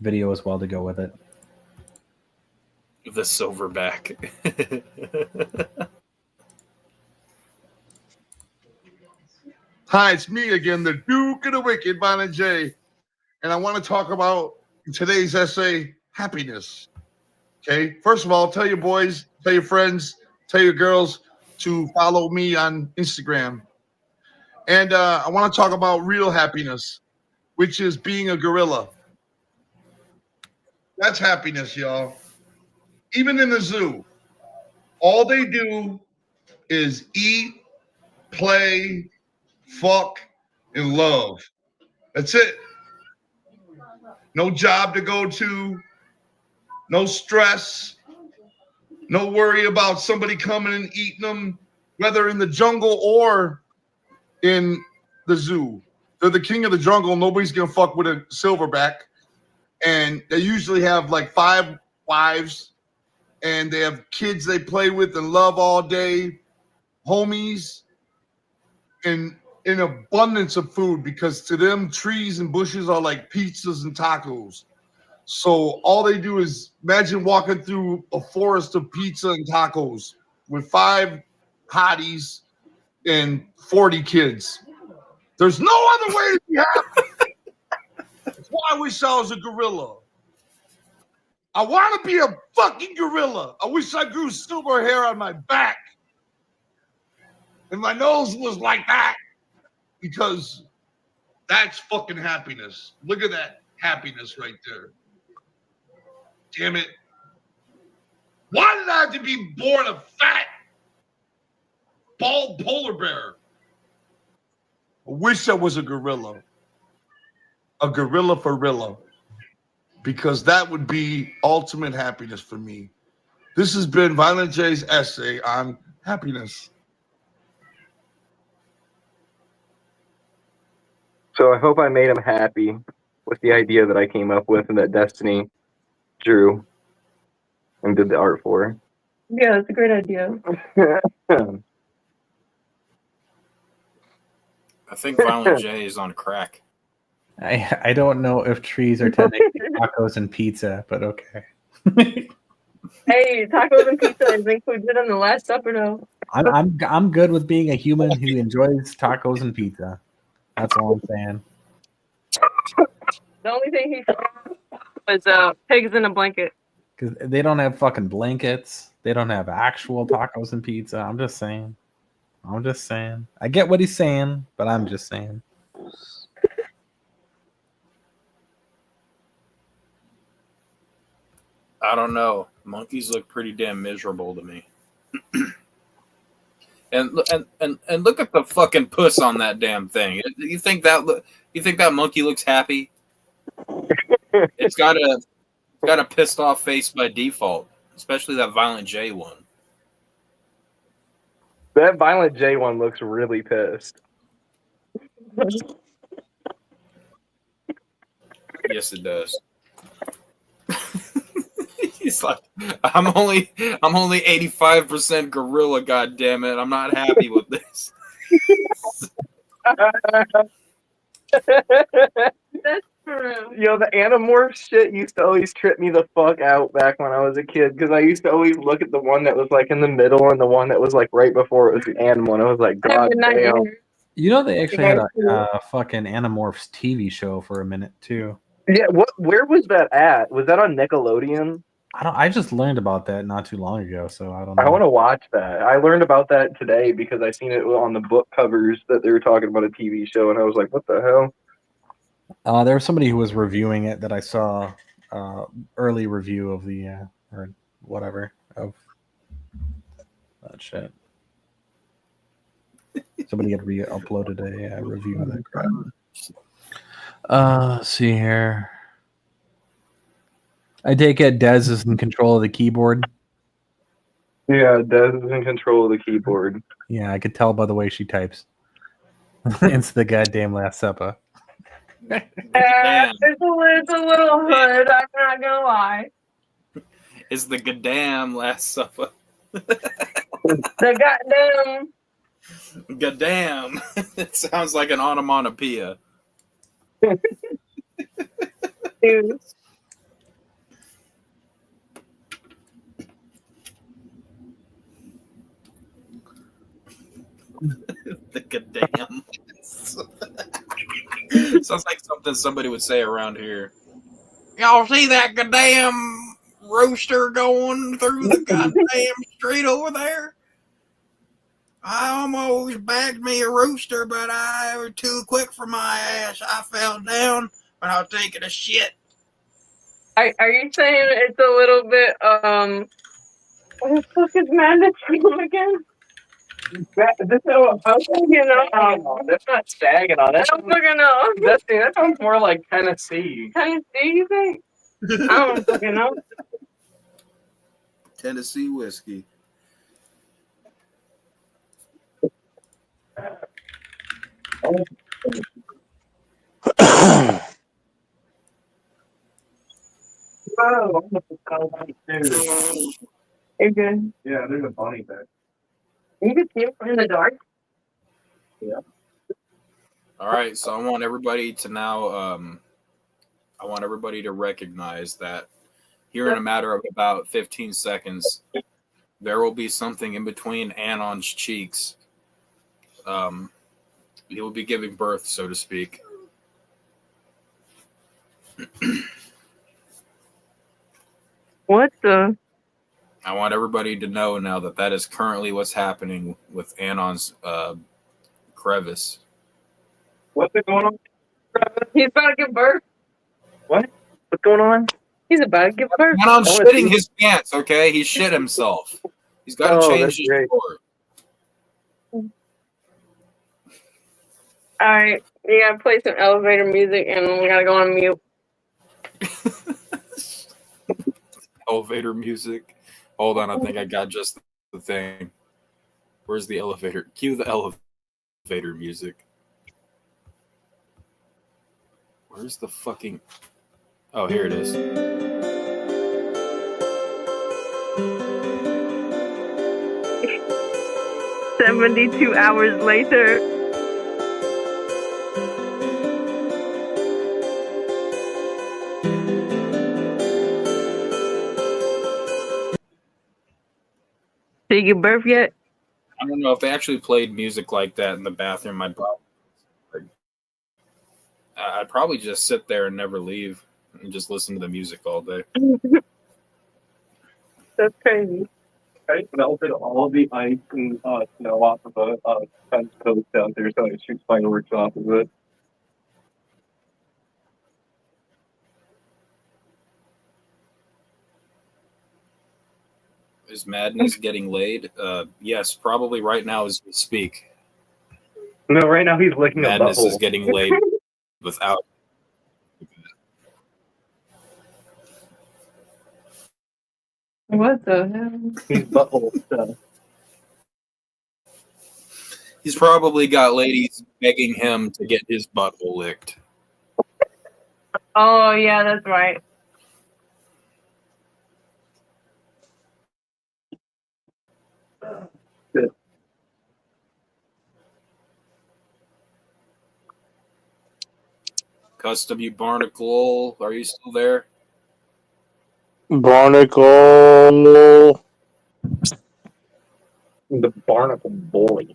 Video as well to go with it. The silverback. Hi, it's me again, the Duke of the Wicked, Violent J. And I want to talk about in today's essay, happiness. Okay, first of all, tell your boys, tell your friends, tell your girls to follow me on Instagram. And I want to talk about real happiness, which is being a gorilla. That's happiness, y'all. Even in the zoo, all they do is eat, play, fuck, and love. That's it. No job to go to, no stress, no worry about somebody coming and eating them, whether in the jungle or in the zoo. They're the king of the jungle. Nobody's gonna fuck with a silverback. And they usually have like 5 wives, and they have kids they play with and love all day, homies, and in abundance of food, because to them trees and bushes are like pizzas and tacos. So all they do is imagine walking through a forest of pizza and tacos with 5 hotties and 40 kids. There's no other way to be happy. That's why I wish I was a gorilla. I want to be a fucking gorilla. I wish I grew silver hair on my back and my nose was like that, because that's fucking happiness. Look at that happiness right there. Damn it. Why did I have to be born a fat, bald polar bear? I wish I was a gorilla. A gorilla for Rilla. Because that would be ultimate happiness for me. This has been Violent J's essay on happiness. So I hope I made him happy with the idea that I came up with and that Destiny drew and did the art for. Yeah, that's a great idea. I think Violent J is on crack. I don't know if trees are technically tacos and pizza, but okay. Hey, tacos and pizza is included in the Last Supper, though. I'm good with being a human who enjoys tacos and pizza. That's all I'm saying. The only thing he was pigs in a blanket. Because they don't have fucking blankets. They don't have actual tacos and pizza. I'm just saying. I get what he's saying, but I'm just saying. I don't know. Monkeys look pretty damn miserable to me. and look at the fucking puss on that damn thing. You think that monkey looks happy? It's got a pissed off face by default, especially that Violent J one. That Violent J one looks really pissed. Yes, it does. He's like, I'm only 85% gorilla. God damn it, I'm not happy with this. That's true. Yo, the Animorph shit used to always trip me the fuck out back when I was a kid because I used to always look at the one that was like in the middle and the one that was like right before it was the animal, and I was like, God damn. You know they actually had a fucking Animorphs TV show for a minute too. Yeah, where was that at? Was that on Nickelodeon? I just learned about that not too long ago, so I don't know. I want to watch that. I learned about that today because I seen it on the book covers that they were talking about a TV show, and I was like, what the hell? There was somebody who was reviewing it that I saw early review of the or whatever of that shit. Somebody had re-uploaded a review of that crap. Let's see here. I take it Dez is in control of the keyboard. Yeah, Dez is in control of the keyboard. Yeah, I could tell by the way she types. It's the goddamn Last Supper. It's a little hood, I'm not gonna lie. It's the goddamn Last Supper. The goddamn. Goddamn. It sounds like an onomatopoeia. Dude. The goddamn. Sounds like something somebody would say around here. Y'all see that goddamn rooster going through the goddamn street over there? I almost bagged me a rooster, but I was too quick for my ass. I fell down when I was taking a shit. Are you saying it's a little bit what the fuck is madness from again? That's not Saginaw. That's I don't fucking know. that sounds more like Tennessee. Tennessee, you think? I don't fucking know. Tennessee whiskey. You're good. Yeah, there's a bunny there. You can see it in the dark. Yeah. All right, so I want everybody to now I want everybody to recognize that here in a matter of about 15 seconds, there will be something in between Anon's cheeks. He will be giving birth, so to speak. What the? I want everybody to know now that that is currently what's happening with Anon's crevice. What's going on? He's about to give birth. What? What's going on? He's about to give birth. Anon's shitting his pants, okay? He shit himself. He's got to change his sport. All right, you gotta play some elevator music, and we gotta go on mute. Elevator music. Hold on, I think I got just the thing. Where's the elevator? Cue the elevator music. Where's the fucking... Oh, here it is. 72 hours later. Did you get birth yet? I don't know if they actually played music like that in the bathroom. I'd probably just sit there and never leave and just listen to the music all day. That's crazy. I melted all the ice and snow off of a fence post out there, so I shoot fireworks off of it. Is Madness getting laid? Yes, probably right now as we speak. No, right now he's licking Madness a butthole. is getting laid without. What the hell? He's butthole stuff. He's probably got ladies begging him to get his butthole licked. Oh yeah, that's right. Custom, you barnacle, are you still there? Barnacle. The barnacle boy.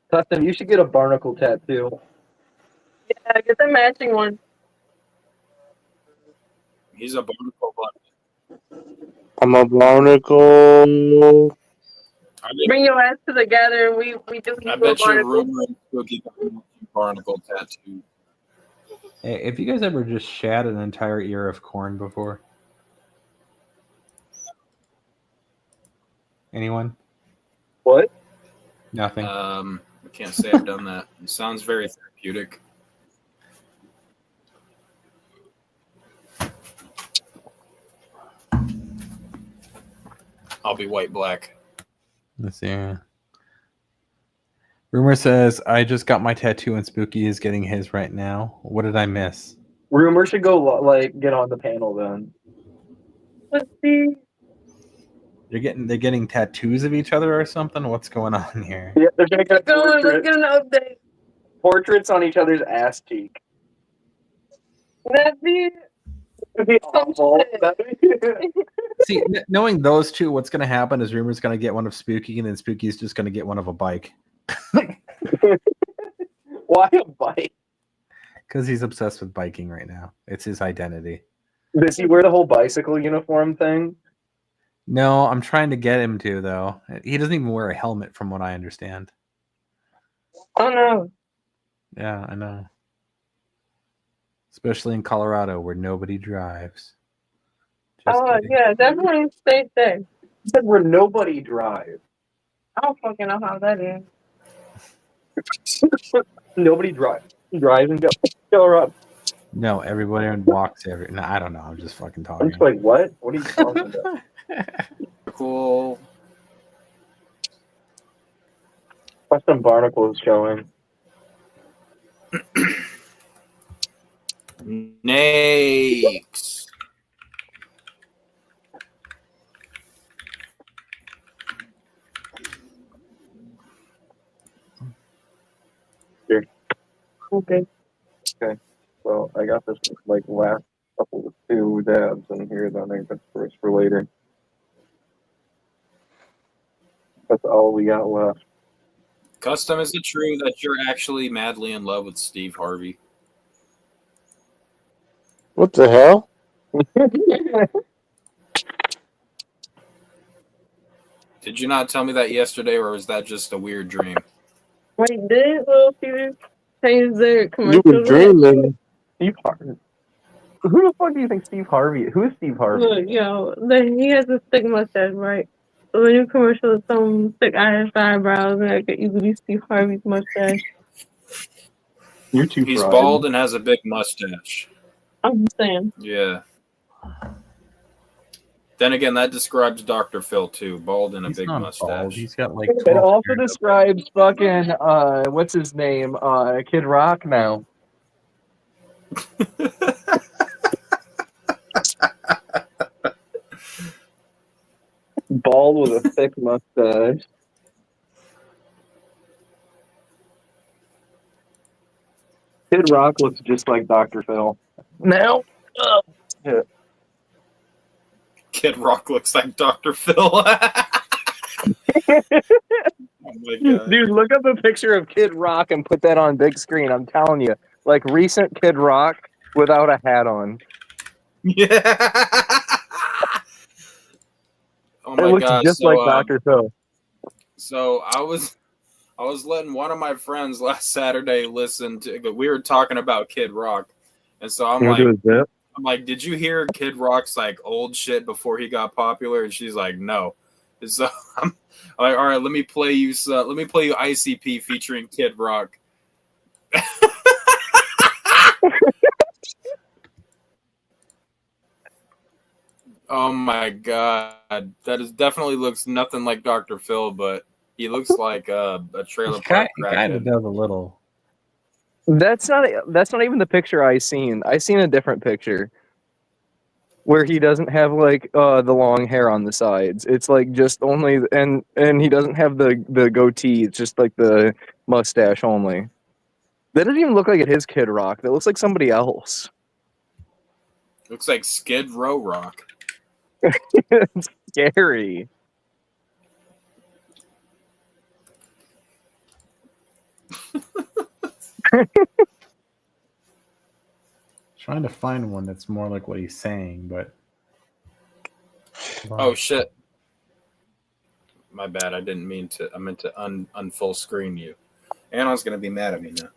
Custom, you should get a barnacle tattoo. Yeah, get the matching one. He's a barnacle butt. I'm a barnacle. Bring your ass to the gather. We do. I bet you Rumor and Spooky got a barnacle tattoo. Hey, have you guys ever just shat an entire ear of corn before? Anyone? What? Nothing. I can't say I've done that. It sounds very therapeutic. I'll be white black. Let's see. Rumor says I just got my tattoo and Spooky is getting his right now. What did I miss? Rumor should go get on the panel then. Let's see. They're getting tattoos of each other or something? What's going on here? Yeah, they're gonna get Let's get an update. portraits on each other's ass cheek. That'd be Awful. See, knowing those two, what's going to happen is Rumor's going to get one of Spooky, and then Spooky's just going to get one of a bike. Why a bike? Because he's obsessed with biking right now. It's his identity. Does he wear the whole bicycle uniform thing? No, I'm trying to get him to, though. He doesn't even wear a helmet, from what I understand. Oh no. Yeah, I know. Especially in Colorado, where nobody drives. Just kidding. Yeah, definitely stay safe. Said where nobody drives. I don't fucking know how that is. Nobody drives and go Colorado. No, everybody walks every. No, I don't know. I'm just fucking talking. I'm just like, what? What are you talking about? Cool. Custom barnacles showing. Snakes. Here. Okay. Okay. Well, I got this last couple of 2 dabs in here that I think that's for later. That's all we got left. Custom, is it true that you're actually madly in love with Steve Harvey? What the hell? Did you not tell me that yesterday, or was that just a weird dream? Wait, did Little Caesars change their You commercial? were dreaming. Steve Harvey. Who the fuck do you think Steve Harvey? Who is Steve Harvey? Look, yo, he has a thick mustache, right? So the new commercial is some thick Irish eyebrows, and I could easily see Harvey's mustache. You're too He's fried. bald and has a big mustache. I'm just saying. Yeah. Then again, that describes Dr. Phil too. Bald and a He's big not mustache. bald. He's got like. It 12 also hairs. describes fucking what's his name? Kid Rock now. Bald with a thick mustache. Kid Rock looks just like Dr. Phil. Now, yeah. Kid Rock looks like Dr. Phil. Oh my god. Dude, look up a picture of Kid Rock and put that on big screen. I'm telling you, like recent Kid Rock without a hat on. Yeah. Oh It my looks god. just like Dr. Phil. So I was letting one of my friends last Saturday listen to. We were talking about Kid Rock, and so I'm like, did you hear Kid Rock's like old shit before he got popular? And she's like, no. And so I'm like, all right, let me play you ICP featuring Kid Rock. Oh my god, definitely looks nothing like Dr. Phil, but he looks like a trailer park He kind of crackhead. does a little. That's not even the picture I seen. I seen a different picture where he doesn't have like the long hair on the sides. It's like just only and he doesn't have the goatee. It's just like the mustache only. That doesn't even look like it is Kid Rock. That looks like somebody else. Looks like Skid Row Rock. It's scary. Trying to find one that's more like what he's saying, but Oh shit. My bad. I didn't mean to. I meant to unfull screen you. Anna's gonna be mad at me now.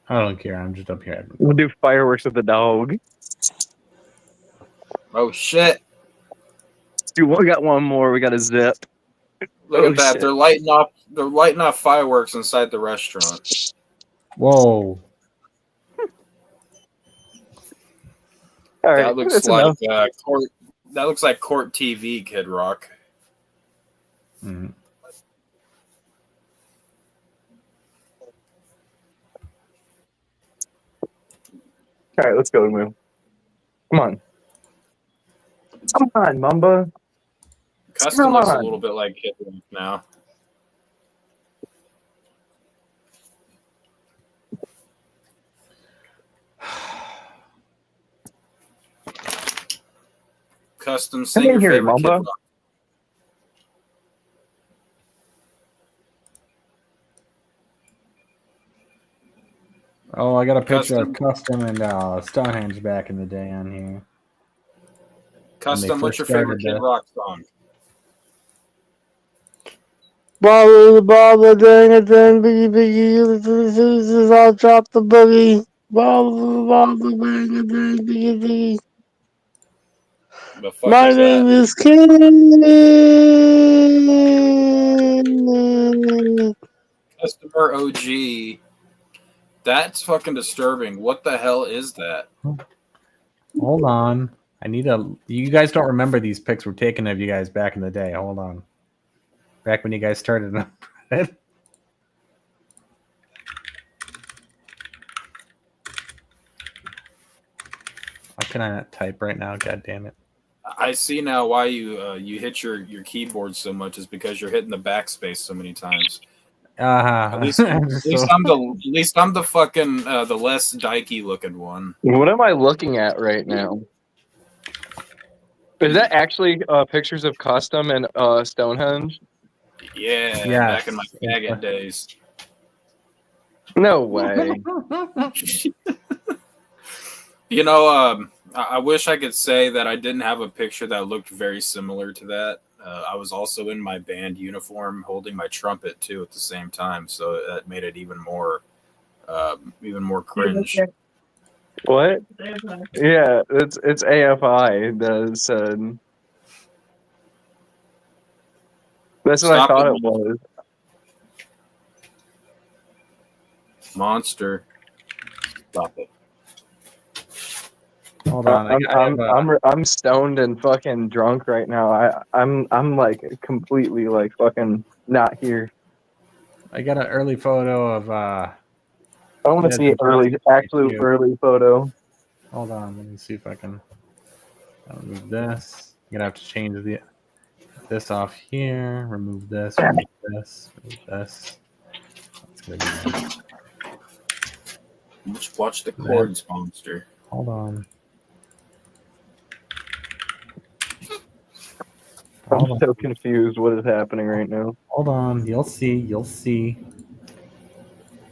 I don't care. I'm just up here. We'll do fireworks with the dog. Oh shit. Dude, we got one more. We got a zip. Look Oh, at that. shit. They're lighting off fireworks inside the restaurant. Whoa. All right, That looks that's like enough. Court TV, Kid Rock. Mm-hmm. All right, let's go, Moo. Come on, Mamba. Custom Come looks a on. little bit like Kid Rock now. Custom, sing Come in your here, favorite Kid Mamba. Rock. Oh, I got a picture of Custom and Stonehenge back in the day on here. Custom, what's your favorite Kid Rock song? Bobble, bobble, dang a dang, biggie, biggie, I'll drop the boogie. Bobble, bobble, dang a dang, biggie, biggie. The fuck My is name that? is King. Customer OG. That's fucking disturbing. What the hell is that? Hold on. You guys don't remember these pics were taken of you guys back in the day. Hold on. Back when you guys started on Reddit. Why can I not type right now? God damn it. I see now why you hit your keyboard so much is because you're hitting the backspace so many times. At least I'm the fucking the less dykey looking one. What am I looking at right now? Is that actually pictures of Custom and Stonehenge? Yeah, Yes. back in my faggot days. No way. You know, I wish I could say that I didn't have a picture that looked very similar to that. I was also in my band uniform holding my trumpet too at the same time, so that made it even more cringe. What? Yeah, it's AFI. That's what I thought it was. Monster. Stop it. Hold on. I'm stoned and fucking drunk right now. I'm like completely like fucking not here. I got an early photo of I want to see early photo. Hold on, let me see if I can remove this. I'm gonna have to change this off here. Remove this. Remove this. Remove this. That's gonna be nice. Let's watch the chords, Monster. Hold on. Hold on. so confused. What is happening right now? Hold on. You'll see. You'll see.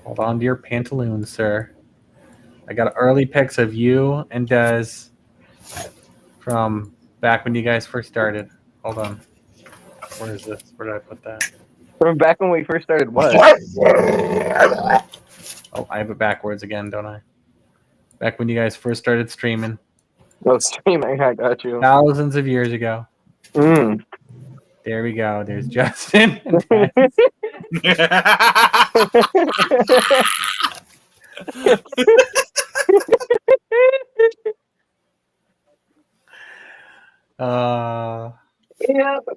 Hold on to your pantaloons, sir. I got early pics of you and Des from back when you guys first started. Hold on. Where is this? Where did I put that? From back when we first started, what? Oh, I have it backwards again, don't I? Back when you guys first started streaming. Oh, streaming. I got you. Thousands of years ago. Mm. There we go. There's Justin and Des. Yeah.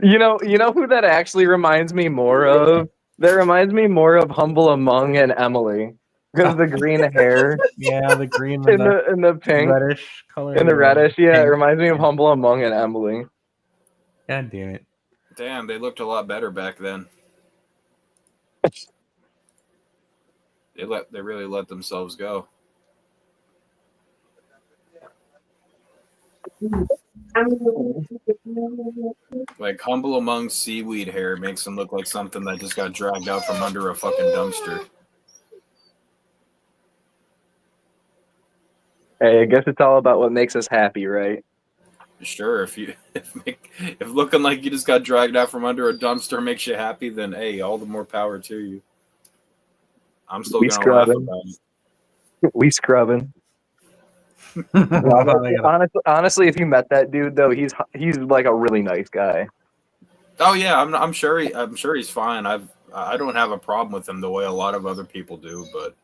You know who that actually reminds me more of? That reminds me more of Humble Among and Emily. Because the green hair Yeah, the green and and the pink reddish color. and the reddish. Yeah, it pink. reminds me of Humble Among and Emily. God damn it. Damn, they looked a lot better back then. They really let themselves go. Like Humble Among seaweed hair makes them look like something that just got dragged out from under a fucking dumpster. Hey, I guess it's all about what makes us happy, right? Sure, if looking like you just got dragged out from under a dumpster makes you happy, then hey, all the more power to you. I'm still gonna laugh about it. We scrubbing. Honestly, if you met that dude though, he's like a really nice guy. Oh yeah, I'm sure he's fine. I don't have a problem with him the way a lot of other people do, but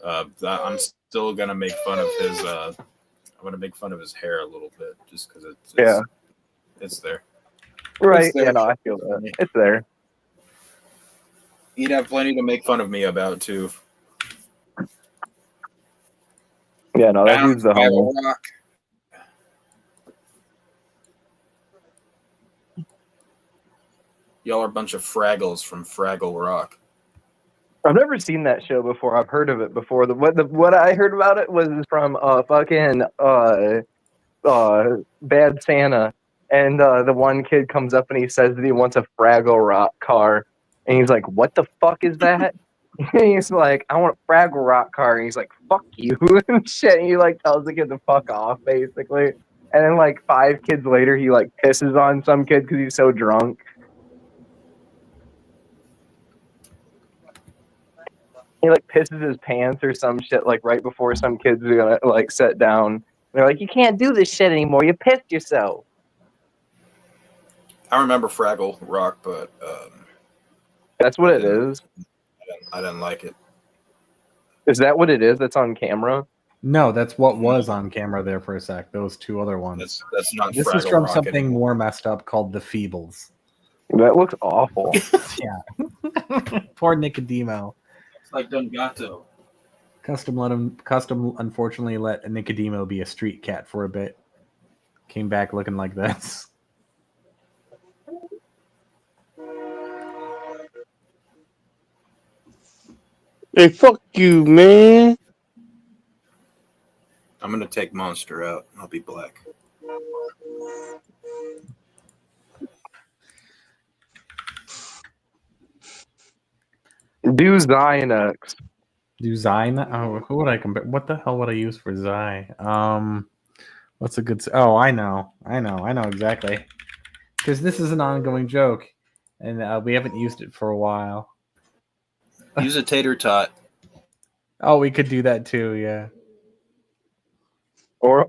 I'm still gonna make fun of his. I'm gonna make fun of his hair a little bit just because it's there. Right? It's there. Yeah, no, I feel that. It's there. He'd have plenty to make fun of me about too. Yeah, no, that dude's the homie. Rock. Y'all are a bunch of Fraggles from Fraggle Rock. I've never seen that show before. I've heard of it before. What I heard about it was from fucking Bad Santa, and the one kid comes up and he says that he wants a Fraggle Rock car, and he's like, "What the fuck is that?" And he's like, "I want a Fraggle Rock car," and he's like, "Fuck you," and shit. And he like tells the kid to fuck off, basically. And then like 5 kids later, he like pisses on some kid because he's so drunk. He like pisses his pants or some shit like right before some kids are gonna like sit down. And they're like, "You can't do this shit anymore. You pissed yourself." I remember Fraggle Rock, but That's what it is. I didn't like it. Is that what it is? That's on camera. No, that's what was on camera there for a sec. Those 2 other ones. That's not. This Fraggle is from Rock something anymore. more messed up called the Feebles. That looks awful. Yeah. Poor Nicodemo. It's like Dungato. Custom unfortunately let Nicodemo be a street cat for a bit. Came back looking like this. Hey, fuck you, man. I'm gonna take Monster out. I'll be black. Do Zynex. Do Zyne? Oh, who would I compare? What the hell would I use for Zy? What's a good? Oh, I know exactly. Because this is an ongoing joke, and we haven't used it for a while. Use a tater tot. Oh, we could do that too. Yeah. Or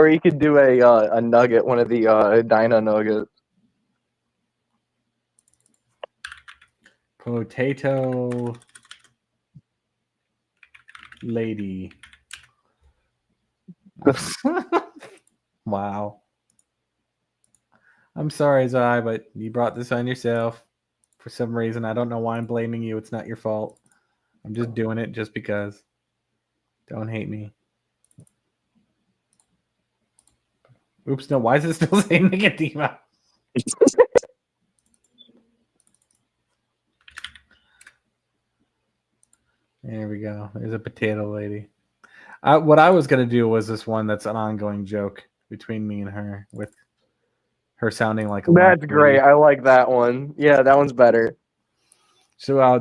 you could do a nugget, one of the Dino nuggets. Potato lady. Wow. I'm sorry, Zai, but you brought this on yourself for some reason. I don't know why I'm blaming you. It's not your fault. I'm just doing it just because. Don't hate me. Oops, no. Why is it still saying Nicodemo? There we go. There's a potato lady. What I was going to do was this one that's an ongoing joke between me and her with her sounding like a That's black great. lady. I like that one. Yeah, that one's better. So I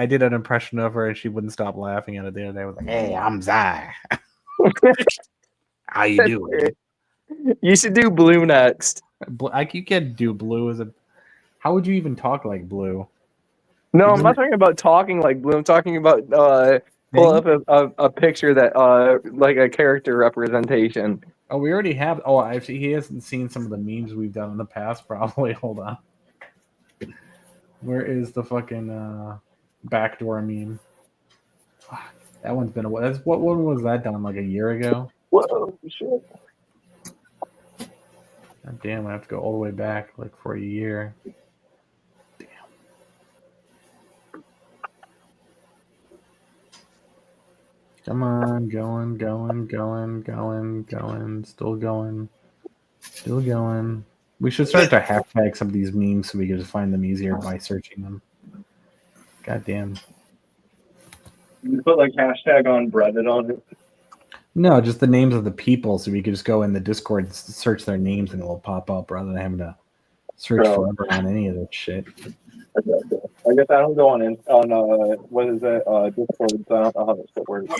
did an impression of her, and she wouldn't stop laughing at it. The other day, I was like, "Hey, I'm Zai. How you doing?" You should do Blue next. You can't do Blue as a. How would you even talk like Blue? No, I'm not talking about talking like Blue. I'm talking about pull up a picture that like a character representation. Oh, we already have. Oh, actually, he hasn't seen some of the memes we've done in the past. Probably. Hold on. Where is the fucking backdoor meme? Fuck, that one's been a while. What one was that done? Like a year ago? Whoa, shit. God damn, I have to go all the way back like for a year. Come on, going, still going. We should start to hashtag some of these memes so we can just find them easier by searching them. God damn. You put like hashtag on Reddit on it. No, just the names of the people so we could just go in the Discord and search their names and it will pop up rather than having to search forever on any of that shit. I guess I don't go on what is it, Discord, so I don't know how this shit works.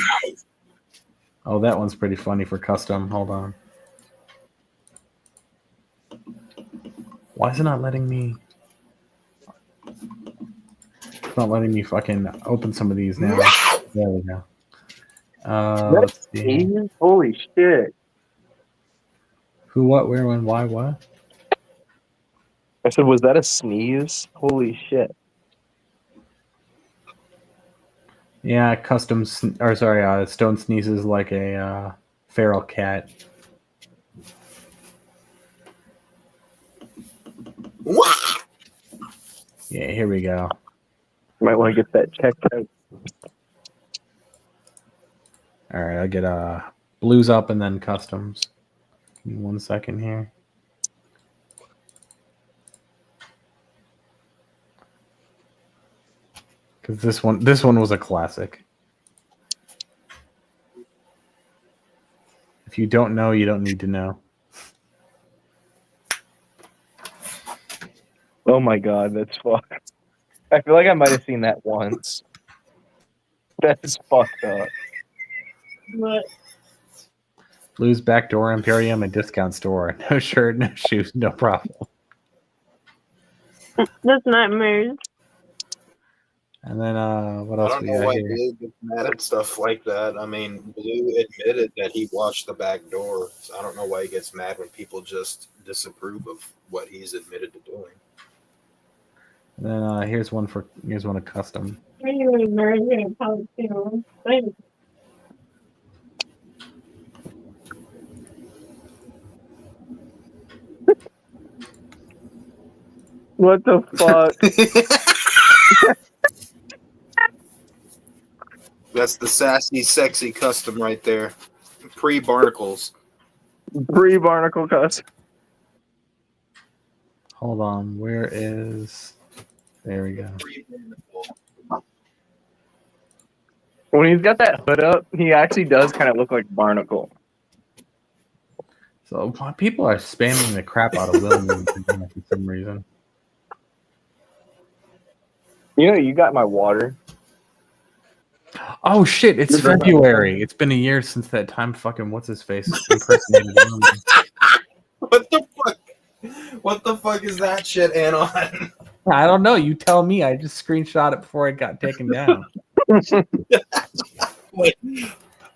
Oh, that one's pretty funny for custom. Hold on. Why is it not letting me? It's not letting me fucking open some of these now. There we go. Let's see. Holy shit. Who, what, where, when, why, what? I said, was that a sneeze? Holy shit. Yeah, Stone sneezes like a feral cat. What? Yeah, here we go. Might want to get that checked out. All right, I'll get Blues up and then customs. Give me 1 second here. Because this one was a classic. If you don't know, you don't need to know. Oh my god, that's fucked. I feel like I might have seen that once. That's fucked up. What? Blues Backdoor Imperium, a discount store. No shirt, no shoes, no problem. That's nightmares. And then what I else don't we know got why here? Blue gets mad at stuff like that. I mean, Blue admitted that he watched the back door. So I don't know why he gets mad when people just disapprove of what he's admitted to doing. And then here's one of custom. What the fuck? That's the sassy, sexy custom right there. Pre-barnacles. Pre-barnacle cuss. Hold on, where is? There we go. When he's got that hood up, he actually does kind of look like Barnacle. So people are spamming the crap out of William for some reason. You know, you got my water. Oh shit! It's February. It's been a year since that time. Fucking what's his face impersonated him. What the fuck? What the fuck is that shit, Anon? I don't know. You tell me. I just screenshot it before it got taken down. Wait.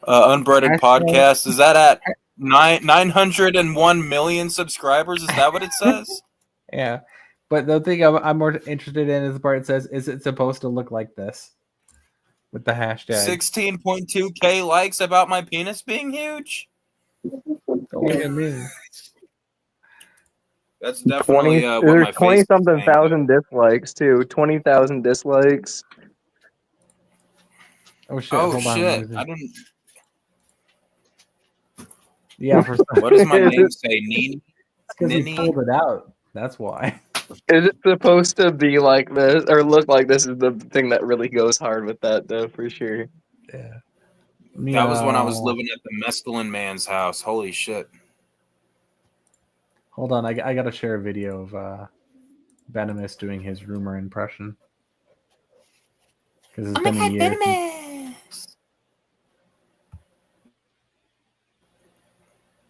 Unbreaded podcast. Is that at 901 million subscribers? Is that what it says? Yeah, but the thing I'm more interested in is the part that says, "Is it supposed to look like this?" With the hashtag 16.2K likes about my penis being huge. Don't look at me. That's definitely what my face 20-something thousand dislikes too. 20,000 dislikes. Oh shit! Oh Hold shit! on. I didn't. Yeah, for some. What does my name say? Nini? Because we pulled it out. That's why. Is it supposed to be like this or look like this? Is the thing that really goes hard with that, though, for sure. Yeah. That was when I was living at the Mescaline man's house. Holy shit! Hold on, I got to share a video of Venomous doing his rumor impression. Because it's been a year. Venomous.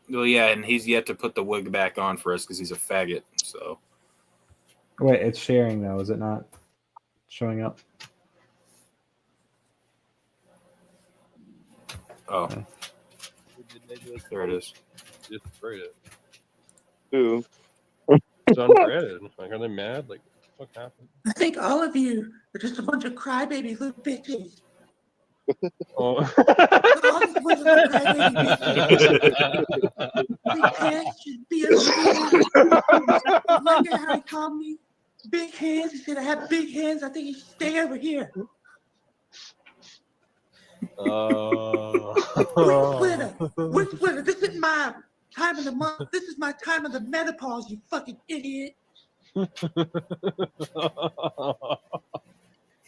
Well, yeah, and he's yet to put the wig back on for us because he's a faggot. So. Wait, it's sharing though, is it not showing up? Oh. Okay. There it is. Just sprayed it. Who? It's unbranded. Like, are they mad? Like, what happened? I think all of you are just a bunch of crybaby little bitches. Oh. All just a bunch of little crybaby bitches. Big hands should be over here. Like how he called me. Big hands. He said I have big hands. I think he should stay over here. We're Twitter. This isn't my time of the month. This is my time of the menopause, you fucking idiot.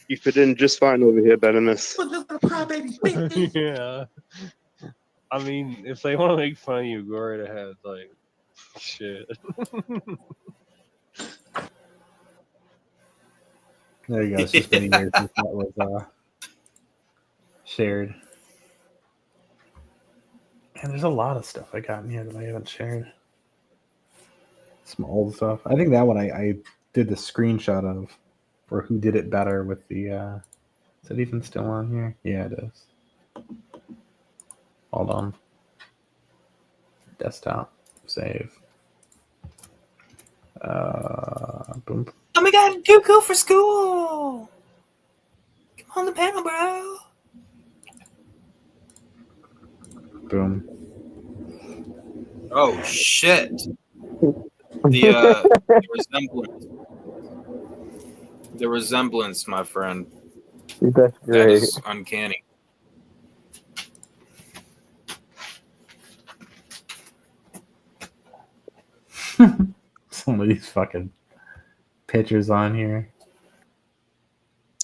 You fit in just fine over here, Venomous. Yeah. I mean, if they want to make fun of you, go right ahead. Like, shit. There you go. It's just been a year since that was shared. And there's a lot of stuff I got in here that I haven't shared. Some old stuff. I think that one I did the screenshot of for who did it better with the is it even still on here? Yeah, it is. Hold on. Desktop. Save. Boom. Oh my god, too cool for school! Come on the panel, bro! Boom. Oh shit! The resemblance. The resemblance, my friend. That's That great. is uncanny. Some of these fucking pictures on here.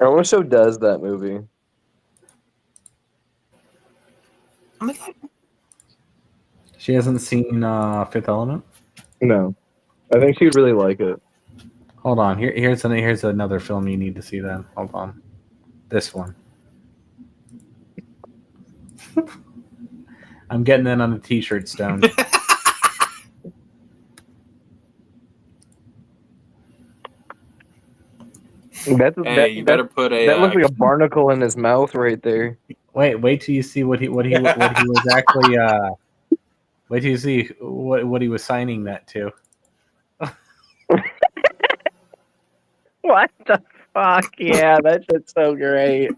I want to show Des that movie. Oh my god. She hasn't seen Fifth Element? No. I think she'd really like it. Hold on. Here's another film you need to see then. Hold on. This one. I'm getting in on the t-shirt, Stone. You better put a. That looks like a barnacle in his mouth right there. Wait till you see what he was actually. Wait till you see what he was signing that to. What the fuck? Yeah, that shit's so great.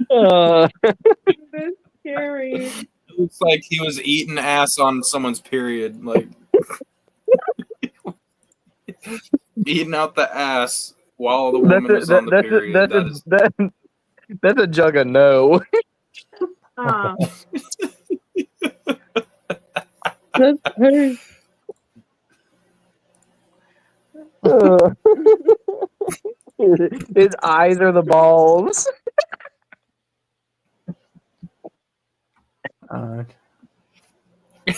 That's scary. It looks like he was eating ass on someone's period, like eating out the ass while the woman was on the period. That's a jug of no. That's crazy. His eyes are the balls. Yeah,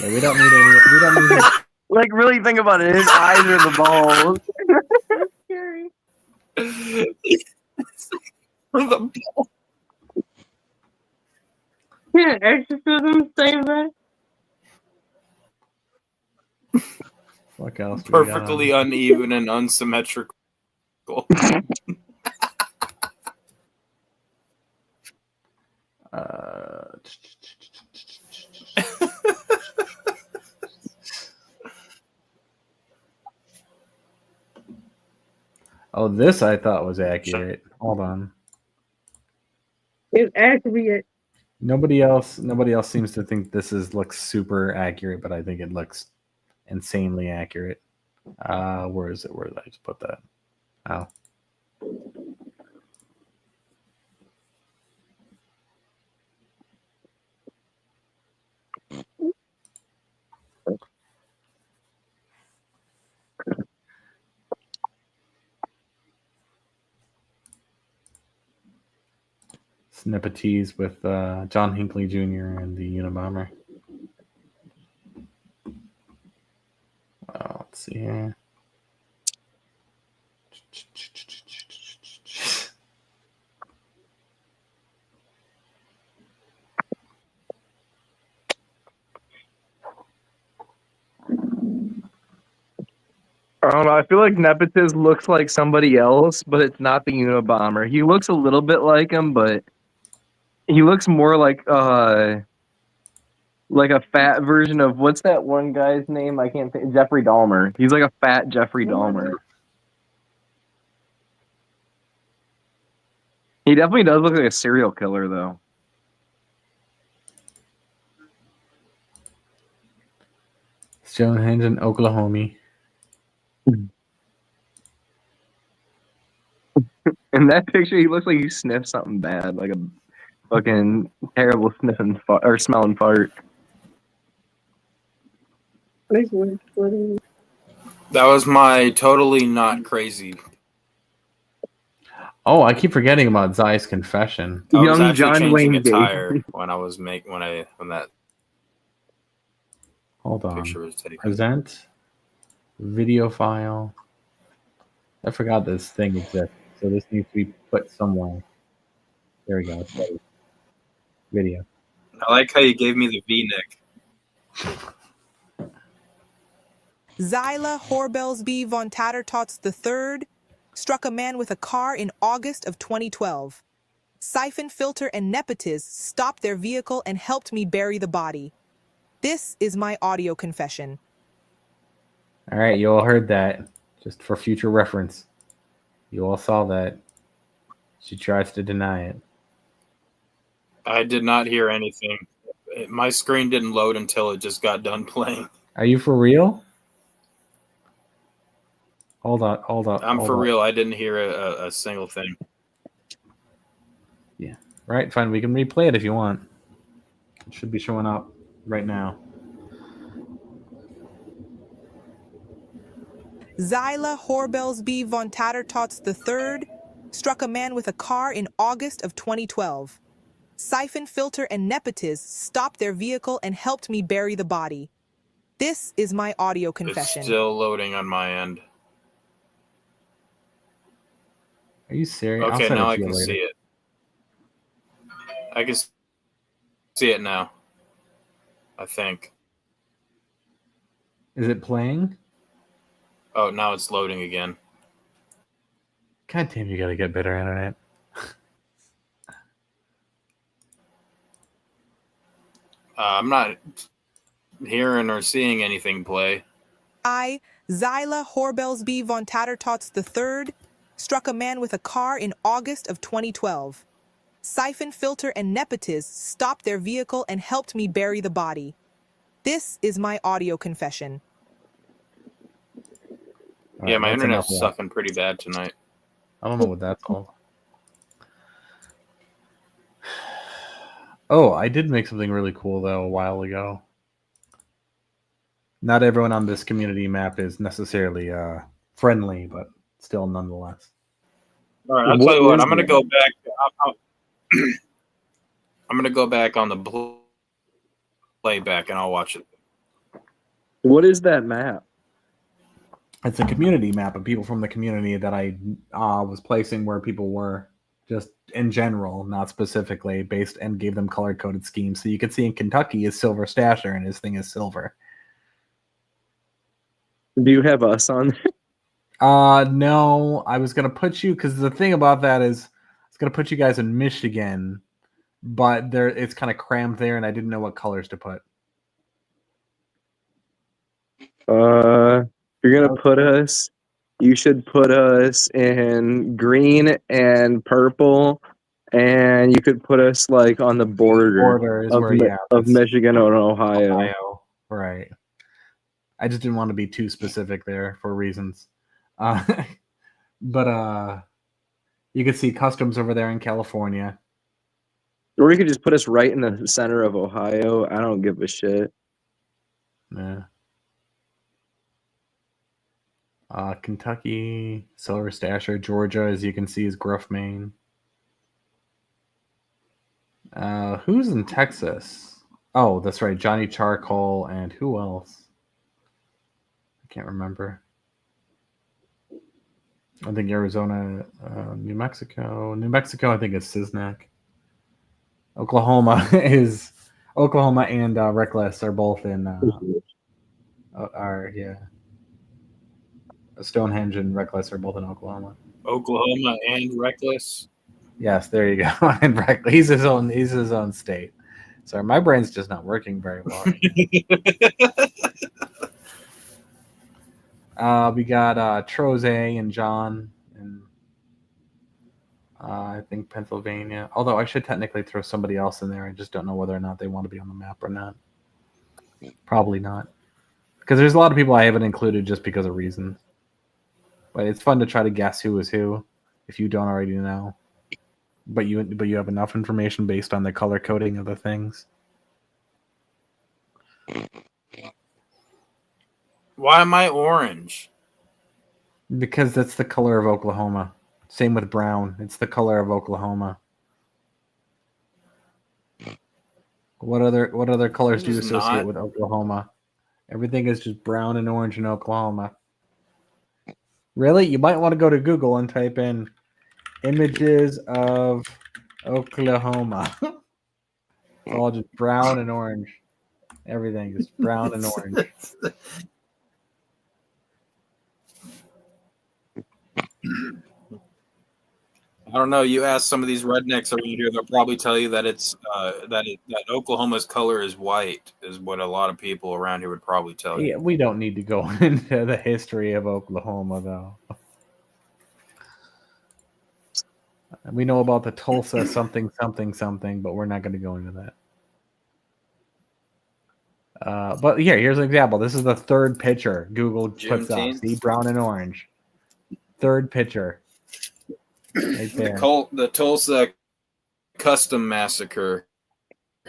we don't need any. Like, really think about it. His eyes are the balls. That's scary. Can't exorcism save that? What else? Perfectly uneven and unsymmetrical. Oh, this I thought was accurate. Hold on. It's accurate. Nobody else seems to think this looks super accurate, but I think it looks insanely accurate. Where is it? Where did I just put that? Oh. Snippetease with John Hinckley Jr. and the Unabomber. Wow, Let's see here. I don't know. I feel like Nepotis looks like somebody else, but it's not the Unabomber. He looks a little bit like him, but he looks more like a fat version of what's that one guy's name? I can't think. Jeffrey Dahmer. He's like a fat Jeffrey Dahmer. He definitely does look like a serial killer, though. Stonehenge in Oklahoma. In that picture, he looks like he sniffed something bad, like a fucking terrible sniffing or smelling fart. That was my totally not crazy. Oh, I keep forgetting about Zai's confession. I was Young actually John changing Wayne a tire when I was when that Hold on. picture was taken. Present video file. I forgot this thing exists, so this needs to be put somewhere. There we go. It's ready. Video. I like how you gave me the V-neck. Zyla Horbelsby von Tattertots III struck a man with a car in August of 2012. Siphon Filter and Nepotiz stopped their vehicle and helped me bury the body. This is my audio confession. All right, you all heard that. Just for future reference. You all saw that. She tries to deny it. I did not hear anything. My screen didn't load until it just got done playing. Are you for real? Hold on. I'm for real. I didn't hear a single thing. Yeah. Right, fine. We can replay it if you want. It should be showing up right now. Zyla Horbelsby von Tattertots III struck a man with a car in August of 2012. Siphon Filter and Nepotiz stopped their vehicle and helped me bury the body. This is my audio confession. It's still loading on my end. Are you serious? Okay, now I can see it. I can see it now. I think. Is it playing? Oh, now it's loading again. God damn, you gotta get better internet. I'm not hearing or seeing anything play. I, Zyla Horbelsby von Tattertots III, struck a man with a car in August of 2012. Siphon Filter and Nepotiz stopped their vehicle and helped me bury the body. This is my audio confession. Yeah, my internet's sucking pretty bad tonight. I don't know what that's called. Oh, I did make something really cool, though, a while ago. Not everyone on this community map is necessarily friendly, but still nonetheless. All right, I'll tell you what. I'm going to go back. I'm going to go back on the playback, and I'll watch it. What is that map? It's a community map of people from the community that I was placing where people were, just in general, not specifically, based, and gave them color-coded schemes. So you can see in Kentucky is Silver Stasher, and his thing is silver. Do you have us on? No, I was going to put you, because the thing about that is, I was going to put you guys in Michigan, but it's kind of crammed there, and I didn't know what colors to put. You're gonna put us. You should put us in green and purple, and you could put us like on the border of Michigan and Ohio. Right. I just didn't want to be too specific there for reasons. But you could see customs over there in California. Or you could just put us right in the center of Ohio. I don't give a shit. Yeah. Kentucky, Silver Stasher, Georgia, as you can see, is Gruff, Maine. Who's in Texas? Oh, that's right, Johnny Charcoal, and who else? I can't remember. I think Arizona, New Mexico. New Mexico, I think is Siznak. Oklahoma is Oklahoma and Reckless are both in Stonehenge and Reckless are both in Oklahoma. Oklahoma and Reckless. Yes, there you go. And Reckless, he's his own state. Sorry, my brain's just not working very well. We got Troze and John in I think Pennsylvania. Although I should technically throw somebody else in there. I just don't know whether or not they want to be on the map or not. Probably not. Because there's a lot of people I haven't included just because of reasons. But it's fun to try to guess who is who if you don't already know. But you have enough information based on the color coding of the things. Why am I orange? Because that's the color of Oklahoma. Same with brown. It's the color of Oklahoma. What other colors do you associate with Oklahoma? Everything is just brown and orange in Oklahoma. Really? You might want to go to Google and type in images of Oklahoma. It's all just brown and orange. Everything is brown and orange. I don't know. You ask some of these rednecks around here, they'll probably tell you that it's that Oklahoma's color is white, is what a lot of people around here would probably tell you. Yeah, we don't need to go into the history of Oklahoma, though. We know about the Tulsa something, but we're not going to go into that. But here's an example. This is the third picture Google puts up. See, brown and orange. Third picture. Right there. The Tulsa Custom Massacre.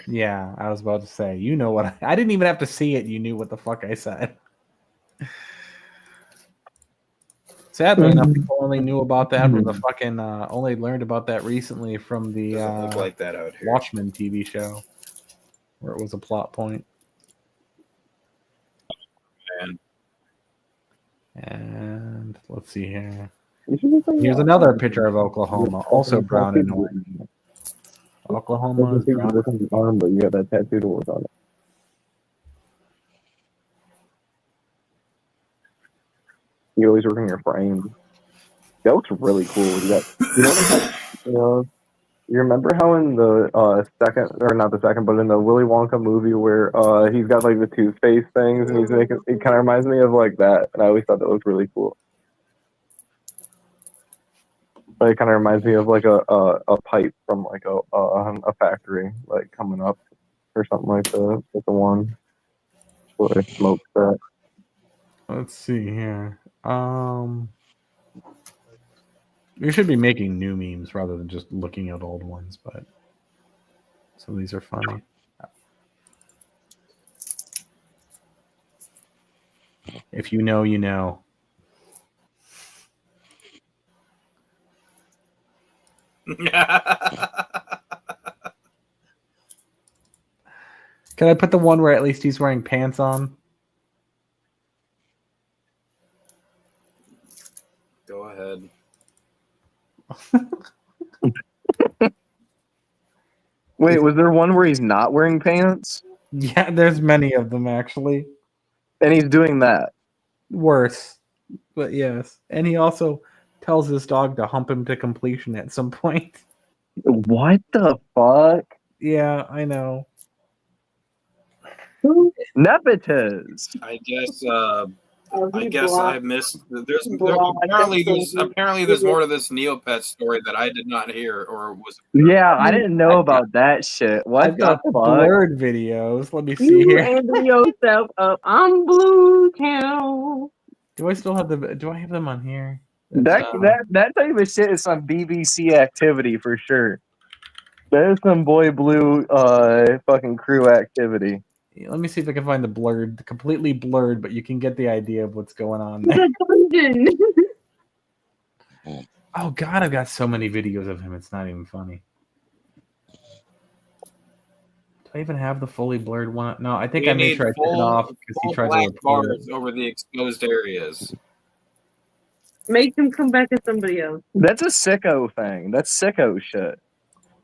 Yeah, I was about to say. You know what? I didn't even have to see it. You knew what the fuck I said. Sadly enough, people only knew about that from the fucking only learned about that recently from the Doesn't look like that out here. Watchmen TV show, where it was a plot point. And let's see here. Here's another picture of Oklahoma, also brown and orange. Oklahoma is brown. Arm, but you got that tattoo to work on it. You always work on your frame. That looks really cool. You remember how in the second, or not the second, but in the Willy Wonka movie where he's got like the toothpaste things and he's making, it kind of reminds me of like that, and I always thought that was really cool. But it kind of reminds me of like a pipe from like a factory like coming up or something like that. Like the one where they smoke that. Let's see here. We should be making new memes rather than just looking at old ones, but some of these are funny. If you know, you know. Can I put the one where at least he's wearing pants on? Go ahead. Wait, was there one where he's not wearing pants? Yeah, there's many of them actually. And he's doing that. Worse, but yes. And he also tells his dog to hump him to completion at some point. What the fuck? Yeah, I know. Nepotism. I guess I missed. Apparently there's more to this Neopet story that I did not hear or was. Yeah, I didn't know about that shit. What I've got the fuck? blurred videos. Let me see You here. amping yourself up. I'm Blue Town. Do I still have Do I have them on here? That type of shit is some BBC activity for sure. That is some Boy Blue fucking crew activity. Let me see if I can find the completely blurred, but you can get the idea of what's going on there. Oh God, I've got so many videos of him. It's not even funny. Do I even have the fully blurred one? No, I think We I made need sure I took it off because he full tried to black report it. bars over the exposed areas. Make him come back as somebody else. That's a sicko thing. That's sicko shit.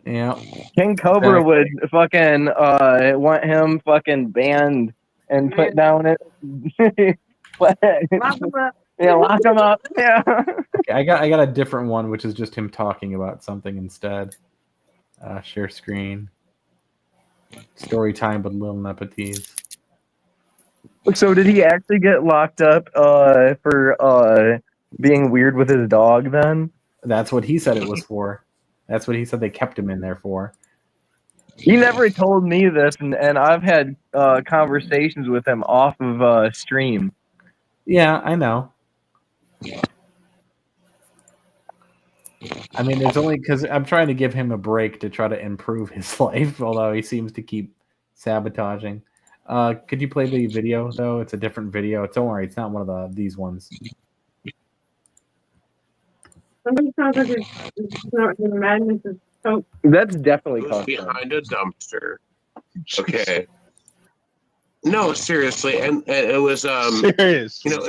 Yeah. King Cobra would fucking want him fucking banned and put down it. Lock him up. Yeah, lock him up. Yeah. Okay, I got a different one, which is just him talking about something instead. Share screen. Story time with Lil Nepotes. So did he actually get locked up for being weird with his dog then? That's what he said it was for. That's what he said they kept him in there for. He never told me this, and I've had conversations with him off of stream. Yeah, I know. I mean, it's only because I'm trying to give him a break to try to improve his life, although he seems to keep sabotaging. Could you play the video, though? It's a different video. Don't worry, it's not one of these ones. Somebody sounds like it's not the madness is so. That's definitely It was behind a dumpster. Okay. No, seriously, and it was Serious. you know,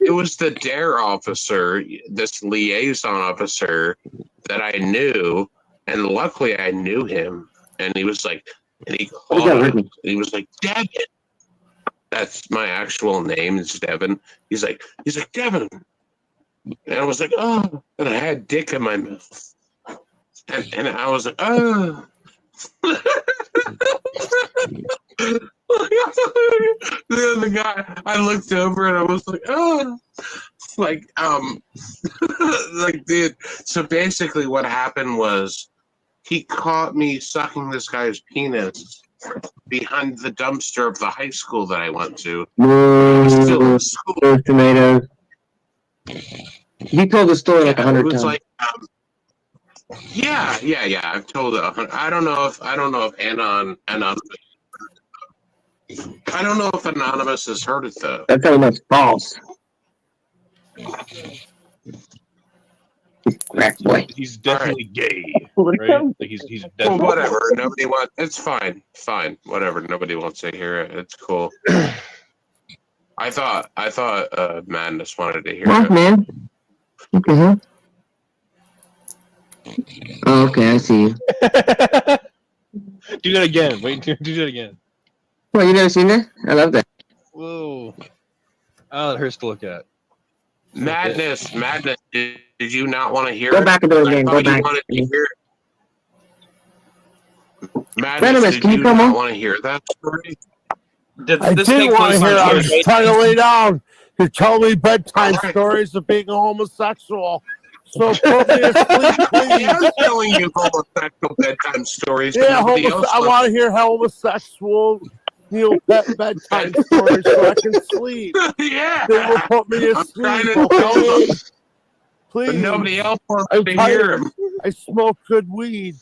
it was the DARE officer, this liaison officer that I knew, and luckily I knew him, and he was like, and he called him, and he was like, Devin. That's my actual name, is Devin. He's like, Devin. And I was like, oh, and I had dick in my mouth. And I was like, oh. The other guy, I looked over and I was like, oh. Like, like, dude. So basically what happened was he caught me sucking this guy's penis behind the dumpster of the high school that I went to. I was still in school. Tomatoes. He told the story like 100 times. Like, yeah. I've told it. I don't know if Anonymous. I don't know if Anonymous has heard it though. That's how much false. Crack boy. He's definitely gay, right? Like he's Well, definitely. whatever. Nobody wants. It's fine. Fine. Whatever. Nobody wants to hear it. It's cool. I thought Madness wanted to hear What, it. man? Okay. Oh, okay, I see you. Do that again. Wait, do that again. Well, you never seen that? I love that. Whoa. Oh, it hurts to look at. Madness. Did you not want to hear Go it? back and do it again. I Go thought you back. wanted to hear it. Venomous, Madness, can you did you come not on? want to hear that story? I didn't want to hear. I was trying to lay down. You tell me bedtime stories of being a homosexual. So put me asleep, please. I'm telling you homosexual bedtime stories. Yeah, Nobody else I want to hear homosexual Neopet bedtime stories so I can sleep. Yeah. They will put me I'm asleep. trying to tell Okay? them. Please. But nobody else wants I'm to hear tired. him. I smoke good weed.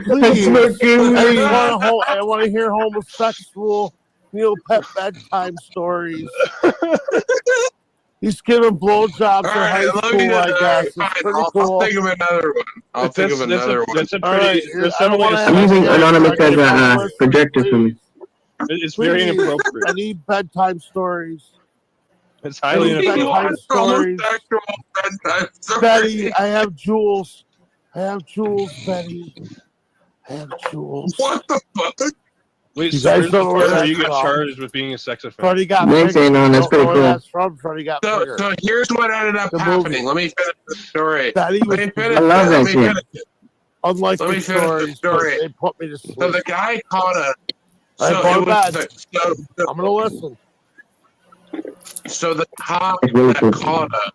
Please. I want to hear homosexual Neopet bedtime stories. He's giving blowjobs in high school, I guess. It's pretty cool. I'll think of another one. I'll think of another one. That's a All pretty. right, That's I don't wanna I'm have using a- Anonymous as a Listen, projector for me. It's very Please, inappropriate. I need bedtime stories. It's highly I need bedtime stories. Betty, I have jewels. Betty. I have jewels. What the fuck? Wait, You so guys where's the don't know where part where you that's get from. charged with being a sex offender? Freddie got Thanks, bigger. Anon, that's Don't pretty know where cool. that's from. Freddie got bigger. So here's what ended up The happening. movie. Let me finish the story. Betty was Let me finish I love it. that Let me shit. finish it. unlike Let the me finish the stories, but story. they put me to sleep. So the guy caught a. All right, So go it to was bed. the, I'm gonna listen. so the cop really that cool. caught her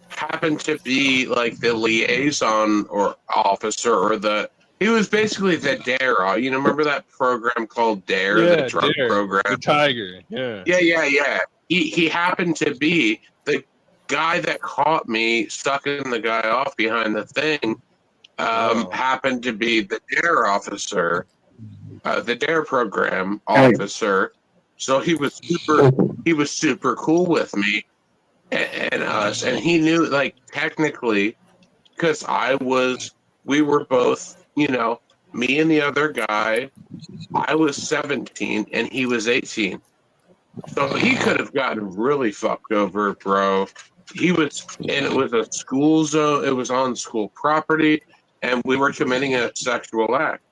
happened to be like the liaison or officer or the. He was basically the DARE. You know, remember that program called DARE, the Yeah, drug Dare, program? the tiger. Yeah. Yeah. He happened to be the guy that caught me sucking the guy off behind the thing. Happened to be the DARE officer, the DARE program officer. So he was super cool with me and us, and he knew, like, technically, because we were both you know, me and the other guy, I was 17 and he was 18. So he could have gotten really fucked over, bro. And it was a school zone, it was on school property, and we were committing a sexual act.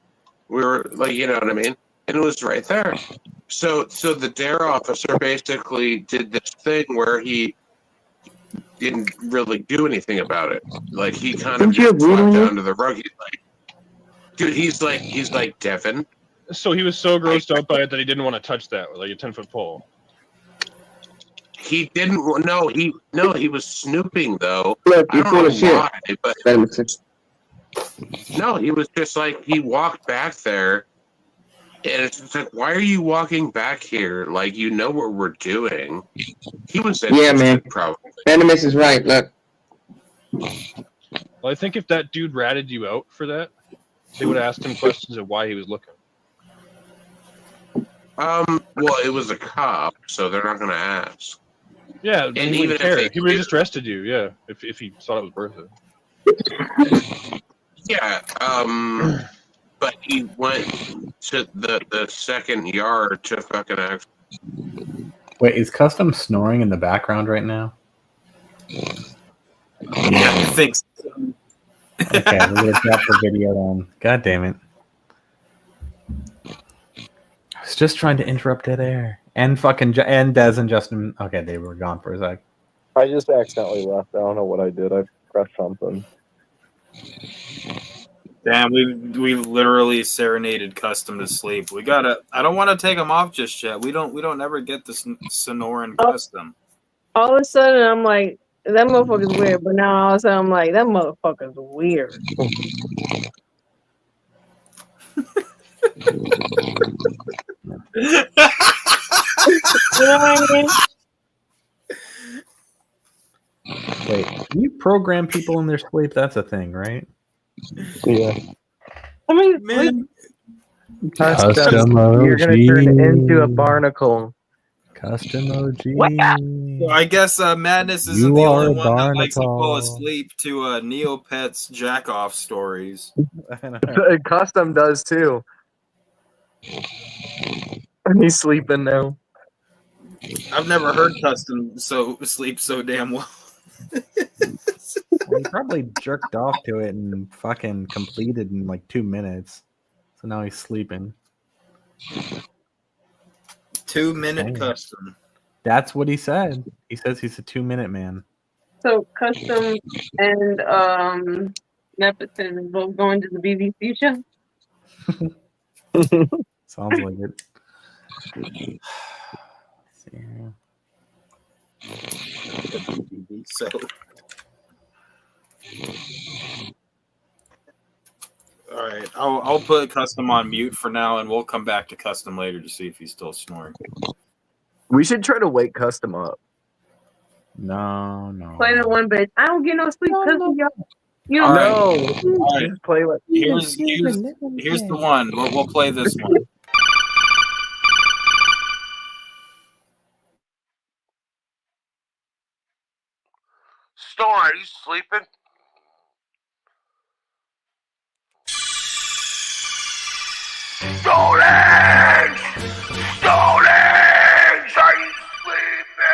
We were like, you know what I mean? And it was right there. So the dare officer basically did this thing where he didn't really do anything about it. Like he kind of just swept it under the rug. He's like, dude, he's like Devin. So he was so grossed out by it that he didn't want to touch that with like a 10-foot pole. He didn't. No, he was snooping though. Look, I you don't full know of shit. why, but no, he was just like he walked back there, and it's just like, why are you walking back here? Like you know what we're doing. He was Yeah, man. probably. Venomous is right. Look. Well, I think if that dude ratted you out for that, they would have asked him questions of why he was looking. Well, it was a cop, so they're not going to ask. Yeah, and he even wouldn't if care. they He would have just arrested you. Yeah, if he thought it was worth it. Yeah, but he went to the second yard to fucking act. Wait, is Custom snoring in the background right now? Yeah, I think so. Okay, we're gonna drop the video then. God damn it. I was just trying to interrupt dead air. And fucking and Des and Justin. Okay, they were gone for a sec. I just accidentally left. I don't know what I did. I pressed something. Damn, we literally serenaded Custom to sleep. I don't want to take him off just yet. We don't ever get this Sonoran Custom. All of a sudden, I'm like, that motherfucker's weird. But now all of a sudden, I'm like, that motherfucker's weird. You know what I mean? Wait, can you program people in their sleep? That's a thing, right? Yeah. I mean, Man, Custom You're gonna OG. turn into a barnacle. Custom OG. well, I guess Madness isn't You the are only a one that likes to fall barnacle. asleep to Neopets jack-off stories. Custom does too. He's sleeping now. I've never heard Custom sleep so damn well. Well, he probably jerked off to it and fucking completed in like 2 minutes. So now he's sleeping. 2-minute Dang. Custom. That's what he said. He says he's a 2-minute man. So Custom and Nepotism both going to the BBC show. Sounds like it. Let's see here. So, all right, I'll put Custom on mute for now, and we'll come back to Custom later to see if he's still snoring. We should try to wake Custom up. No. Play that one bitch. I don't get no sleep because of y'all. You All know, right. No. All right. Just play like Here's the one. We'll play this one. Storm, are you sleeping? Stonings! Stonings! Are you sleeping?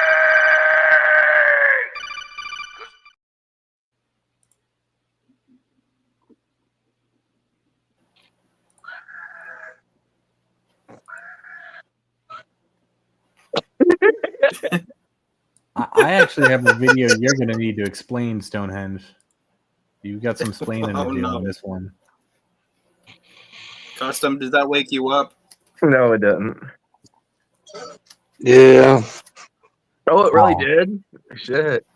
I actually have a video you're going to need to explain, Stonehenge. You've got some explaining to do on this one. Custom, did that wake you up? No, it didn't. Yeah. Oh, it really did? Shit.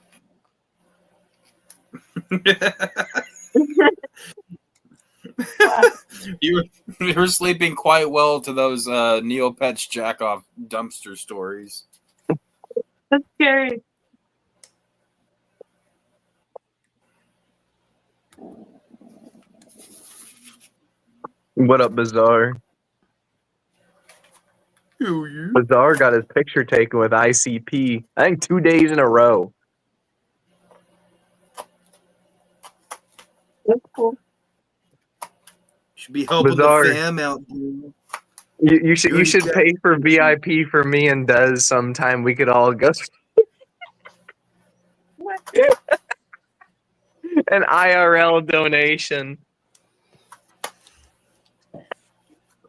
You were sleeping quite well to those Neopets jack-off dumpster stories. that's scary. What up, Bizarre? Bizarre got his picture taken with ICP, I think 2 days in a row. That's cool. Should be helping Bizarre. the fam out, dude. You should pay for VIP for me and Des sometime. We could all go. An IRL donation.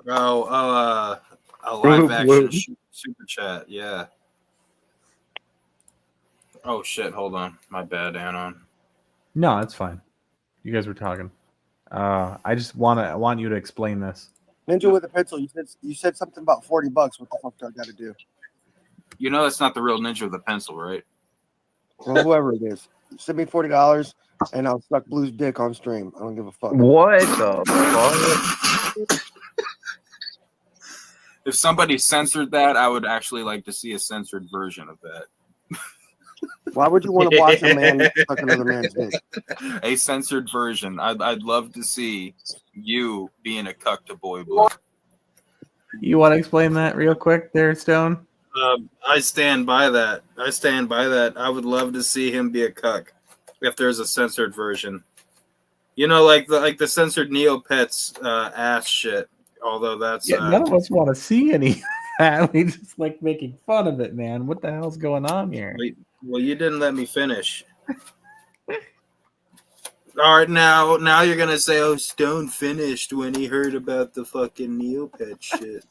Oh, a live action super chat. Yeah. Oh shit! Hold on, my bad, Anon. No, it's fine. You guys were talking. I just want you to explain this. Ninja with a pencil. You said something about $40. What the fuck do I got to do? You know that's not the real Ninja with a pencil, right? Well, whoever it is, send me $40 and I'll suck Blue's dick on stream. I don't give a fuck. What the fuck? If somebody censored that, I would actually like to see a censored version of that. Why would you want to watch a man suck another man's dick? A censored version. I'd love to see you being a cuck to boy boy. You want to explain that real quick there, Stone? I stand by that. I would love to see him be a cuck if there's a censored version. You know, like the censored Neopets ass shit. Although that's none of us want to see any of that. We just like making fun of it, man. What the hell's going on here? Well, you didn't let me finish. All right, now you're gonna say, "Oh, Stone finished when he heard about the fucking Neopet shit."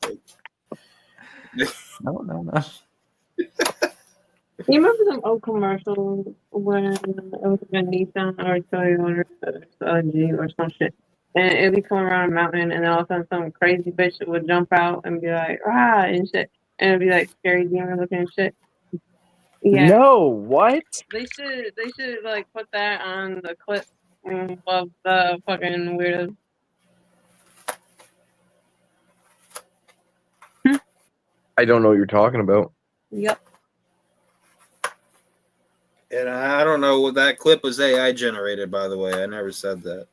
No. You remember them old commercials when it was a Nissan or Toyota or Jeep or some shit, and it'd be coming around a mountain, and then all of a sudden some crazy bitch would jump out and be like, "Rah!" and shit, and it'd be like scary demon looking and shit. Yeah. No, what? They should like put that on the clip of the fucking weirdos. I don't know what you're talking about. Yep. And I don't know what that clip was AI generated, by the way. I never said that.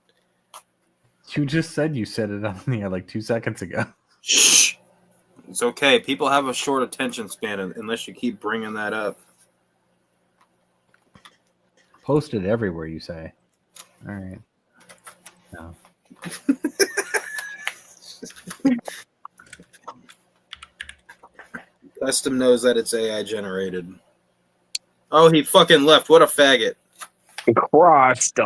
You just said you said it on the air like 2 seconds ago. Shh. It's okay. People have a short attention span unless you keep bringing that up. Post it everywhere, you say. All right. No. Custom knows that it's AI generated. Oh, he fucking left. What a faggot. Crossed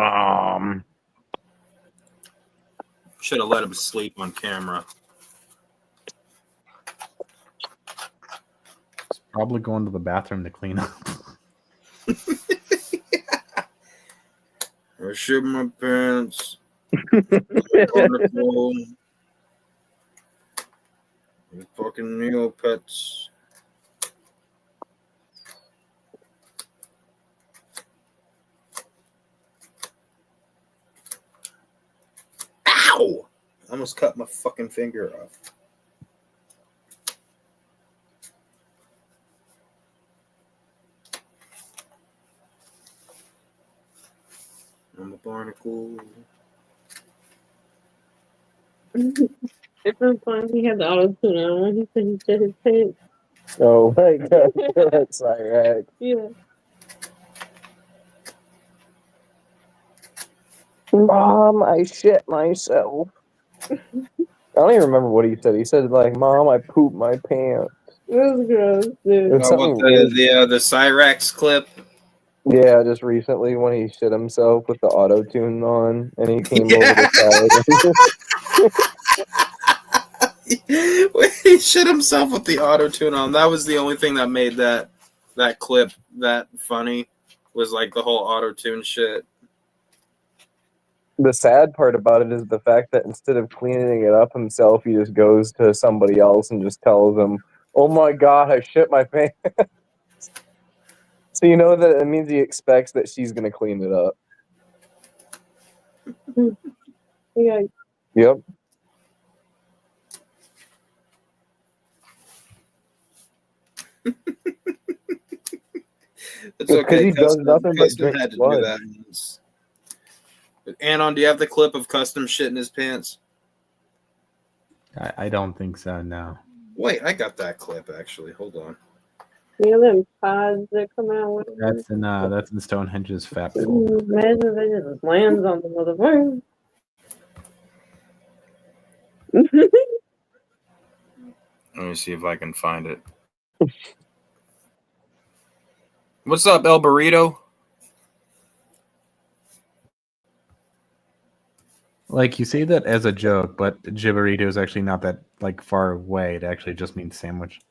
Should have let him sleep on camera. He's probably going to the bathroom to clean up. I shit my pants. Fucking Neopets. Ow! I almost cut my fucking finger off. I'm a barnacle. It's so fun. He had the auto tune on when he said he shit his pants. Oh my god, that's ironic. Yeah. Mom, I shit myself. I don't even remember what he said. He said like, "Mom, I pooped my pants." It was gross, dude. It's something weird. The Cyrax clip. Yeah, just recently when he shit himself with the auto tune on, and he came over the side. He shit himself with the auto tune on. That was the only thing that made that clip that funny. Was like the whole auto tune shit. The sad part about it is the fact that instead of cleaning it up himself, he just goes to somebody else and just tells them, "Oh my god, I shit my pants." So you know that it means he expects that she's gonna clean it up. Yeah. Yep. It's okay. He does nothing but Custom drink had to blood. do that. But Anon, do you have the clip of Custom shitting his pants? I don't think so, no. Wait, I got that clip actually. Hold on. You know them pods that come out with That's in Stonehenge's fat pool. Imagine if it just lands on the motherfucker. Let me see if I can find it. What's up, El Burrito? Like, you say that as a joke, but Gibberito is actually not that like far away. It actually just means sandwich.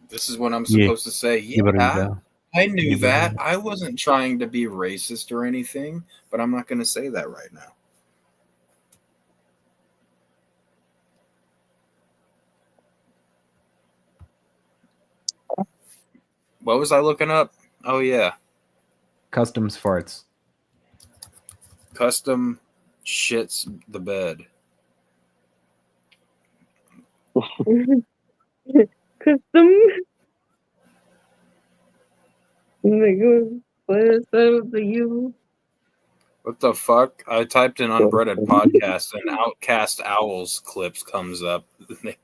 This is what I'm Yeah, supposed to say. Yeah, Gibberito. I knew Gibberito. that. I wasn't trying to be racist or anything, but I'm not going to say that right now. What was I looking up? Oh, yeah. Customs farts. Custom shits the bed. Custom. Nigga, what's up with you? What the fuck? I typed in unbreaded podcast and Outcast Owls clips comes up. They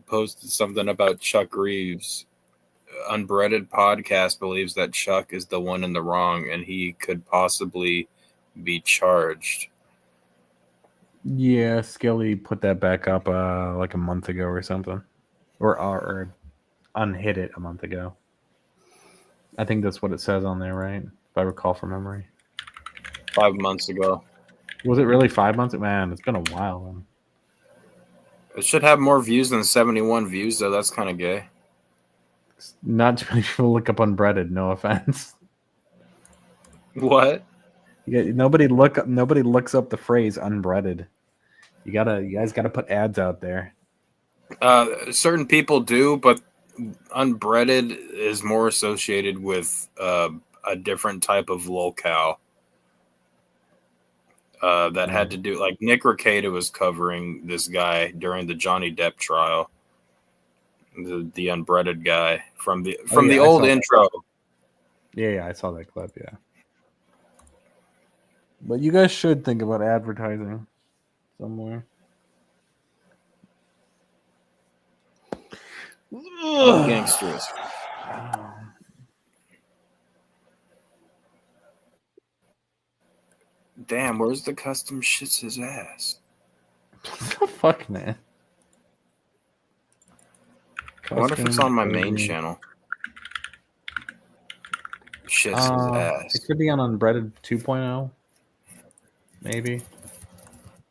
posted something about Chuck Reeves. Unbreaded podcast believes that Chuck is the one in the wrong and he could possibly be charged. Yeah, Skelly put that back up like a month ago or something, or unhit it a month ago. I think that's what it says on there, right? If I recall from memory. 5 months ago. Was it really 5 months? Man, it's been a while. Then. It should have more views than 71 views, though. That's kind of gay. Not too many people look up unbreaded. No offense. What? Nobody looks up the phrase unbreaded. You guys gotta put ads out there. Certain people do, but unbreaded is more associated with a different type of locale. That had to do, like Nick Rekieta was covering this guy during the Johnny Depp trial. The unbreaded guy from the old intro. Yeah, I saw that clip. Yeah, but you guys should think about advertising somewhere. Oh, gangsters. Damn, where's the custom shits his ass? Fuck, man. I wonder if it's on my main channel. Shits his ass. It could be on Unbreaded 2.0. Maybe.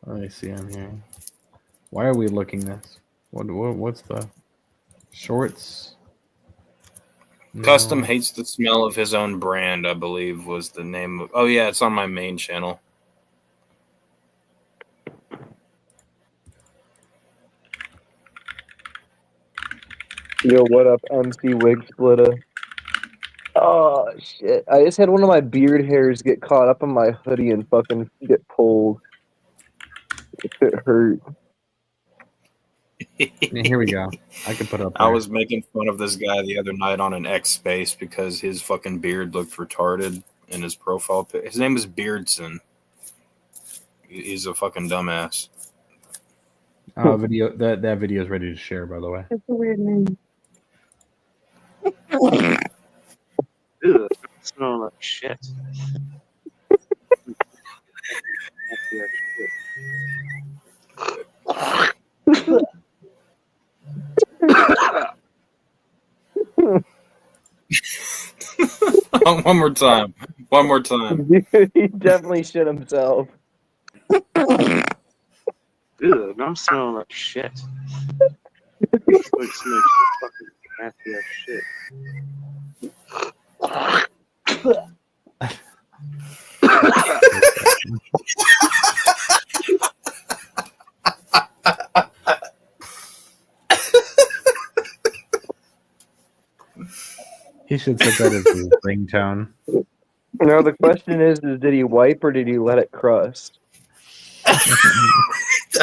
Let me see on here. Why are we looking this? What's the shorts? Custom No. hates the smell of his own brand, I believe was the name of. Oh yeah, it's on my main channel. Yo, what up, MC Wig Splitter? Oh shit! I just had one of my beard hairs get caught up in my hoodie and fucking get pulled. It hurt. Here we go. I can put up. I was making fun of this guy the other night on an X space because his fucking beard looked retarded in his profile pic. His name is Beardson. He's a fucking dumbass. Video that video is ready to share, by the way. That's a weird name. Ew, smell like shit. One more time. One more time. He definitely shit himself. Ew, I'm smelling like shit. Like some fucking nasty ass shit. He should set that as his ringtone. Now the question is did he wipe or did he let it crust? I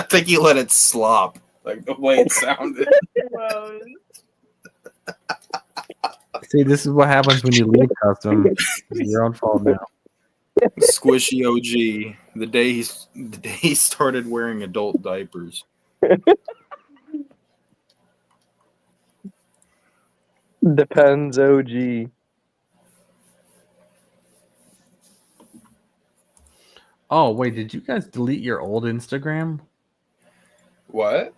think he let it slop, like the way it sounded. See, this is what happens when you leave custom. It's your own fault now. Squishy OG. The day he started wearing adult diapers. Depends, OG. Oh wait, did you guys delete your old Instagram? What?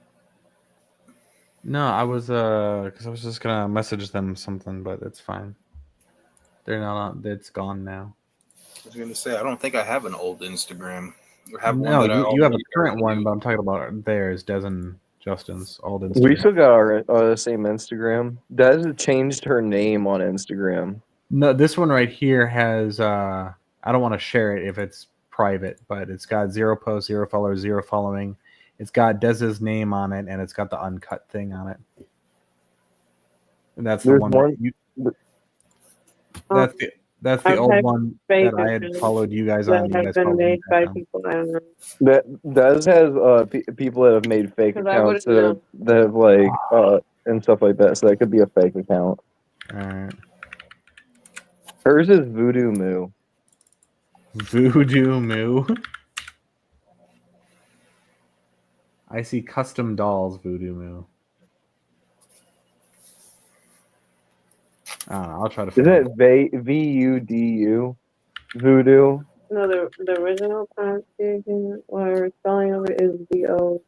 No, I was because I was just gonna message them something, but it's fine. They're not on. It's gone now. I was gonna say I don't think I have an old Instagram. I have one No, that I you have a already current one, but I'm talking about theirs, Des and Justin's old We Instagram. still got our same Instagram. Des changed her name on Instagram. No, this one right here has. I don't want to share it if it's private, but it's got 0 posts, 0 followers, 0 following. It's got Dez's name on it, and it's got the uncut thing on it. And that's the There's one one. that you. That's the I've old had one fake that I had accounts followed you guys that on. You have guys been followed me made back by on. people I don't know. That Des has people that have made fake 'Cause I accounts wouldn't that have like and stuff like that. So that could be a fake account. All right. Hers is Voodoo Moo. Voodoo Moo. I see custom dolls, Voodoo Moo. I don't know. I'll try to Isn't find it VUDU? Voodoo. No, the original pronunciation or spelling of it is VODOU.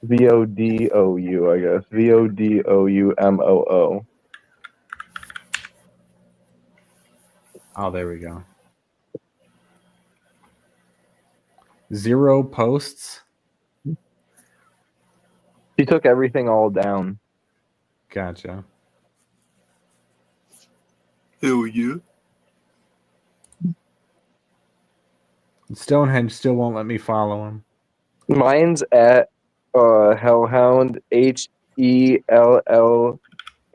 VODOU, I guess. VODOUMOO. Oh, there we go. 0 posts. She took everything all down. Gotcha. Who you? Stonehenge still won't let me follow him. Mine's at Hellhound HELLHOVND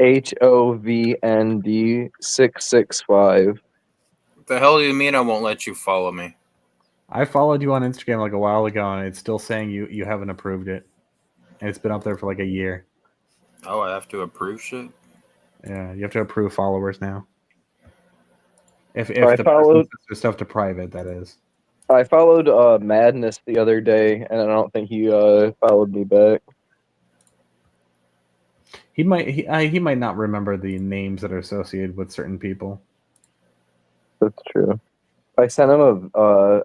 665. What the hell do you mean I won't let you follow me? I followed you on Instagram like a while ago, and it's still saying you haven't approved it. And it's been up there for like a year. Oh, I have to approve shit? Yeah, you have to approve followers now. If I the followed- person sets their stuff to private, that is. I followed Madness the other day, and I don't think he followed me back. He might not remember the names that are associated with certain people. That's true. I sent him a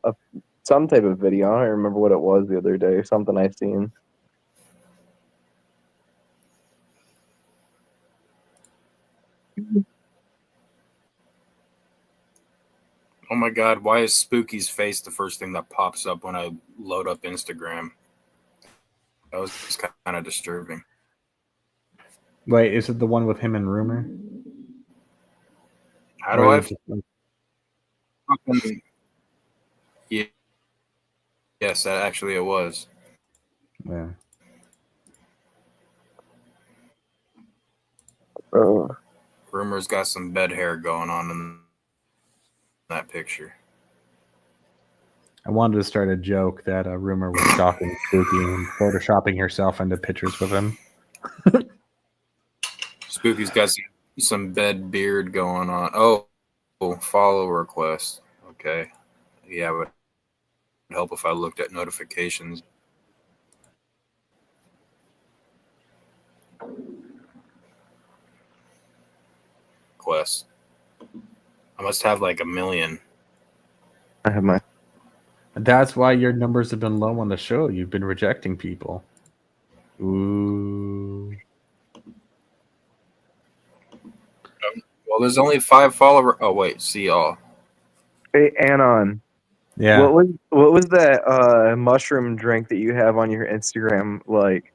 some type of video. I don't remember what it was the other day. Something I seen. Oh my god, why is Spooky's face the first thing that pops up when I load up Instagram? That was just kind of disturbing. Wait, is it the one with him and Rumor? How do Or I is it just- fucking... Yeah. Yes, that actually it was. Yeah. Rumor's got some bed hair going on in that picture. I wanted to start a joke that Rumor was stalking Spooky and photoshopping herself into pictures with him. Spooky's got some bed beard going on. Oh, follow request. Okay. Yeah, it would help if I looked at notifications. Request. I must have like 1 million. I have my. That's why your numbers have been low on the show. You've been rejecting people. Ooh. Well, there's only 5 followers. Oh wait, see all. Hey, Anon. Yeah. What was that mushroom drink that you have on your Instagram like?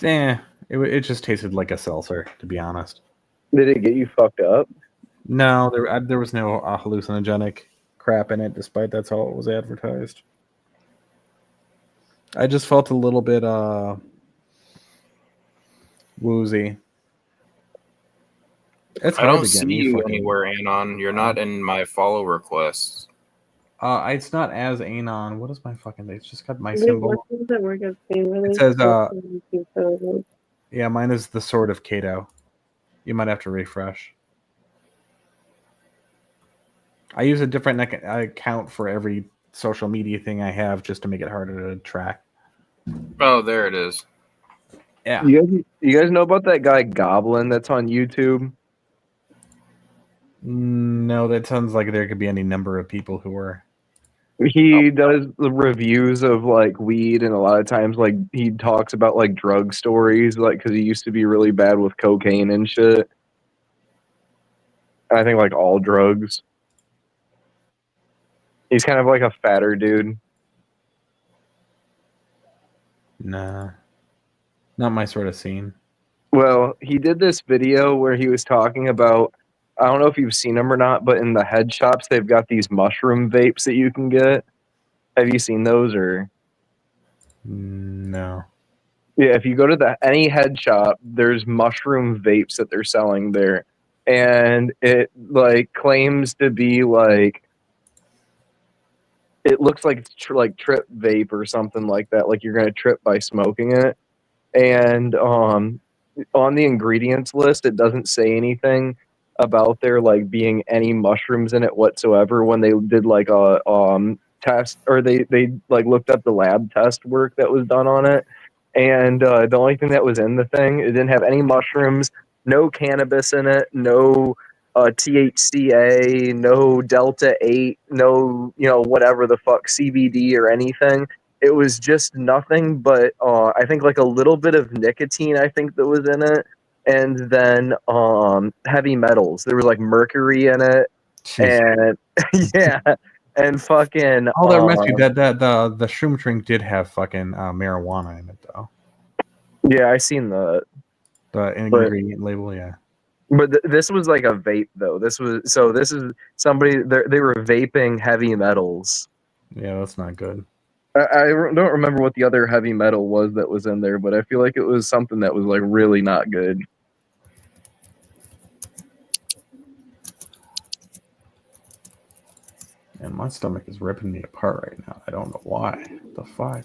It just tasted like a seltzer, to be honest. Did it get you fucked up? No, there was no hallucinogenic crap in it, despite that's how it was advertised. I just felt a little bit woozy. It's I hard don't to get see me you fucking. anywhere, Anon. You're not in my follow requests. It's not as Anon. What is my fucking thing? It's just got my There's symbol. ones that work at really It says close. yeah, mine is the Sword of Cato. You might have to refresh. I use a different account for every social media thing I have just to make it harder to track. Oh, there it is. Yeah. You guys know about that guy Goblin that's on YouTube? No, that sounds like there could be any number of people who are. He does the reviews of like weed, and a lot of times like he talks about like drug stories, like because he used to be really bad with cocaine and shit. And I think like all drugs. He's kind of like a fatter dude. Nah, not my sort of scene. Well, he did this video where he was talking about, I don't know if you've seen them or not, but in the head shops they've got these mushroom vapes that you can get. Have you seen those or? No. Yeah, if you go to any head shop, there's mushroom vapes that they're selling there, and it like claims to be like, it looks like it's like trip vape or something like that, like you're gonna trip by smoking it. And on the ingredients list, it doesn't say anything about there like being any mushrooms in it whatsoever. When they did like a test, or they like looked up the lab test work that was done on it, and the only thing that was in the thing, it didn't have any mushrooms, no cannabis in it, no THCA, no Delta 8, no whatever the fuck CBD or anything. It was just nothing but I think like a little bit of nicotine, I think, that was in it, and then heavy metals. There was like mercury in it, and yeah, and fucking. Oh, that reminds me that the shroom drink did have fucking marijuana in it though. Yeah, I seen the ingredient label. Yeah. But this was like a vape though. This is somebody they were vaping heavy metals. Yeah, that's not good. I don't remember what the other heavy metal was that was in there, but I feel like it was something that was like really not good. And my stomach is ripping me apart right now. I don't know why. The fuck?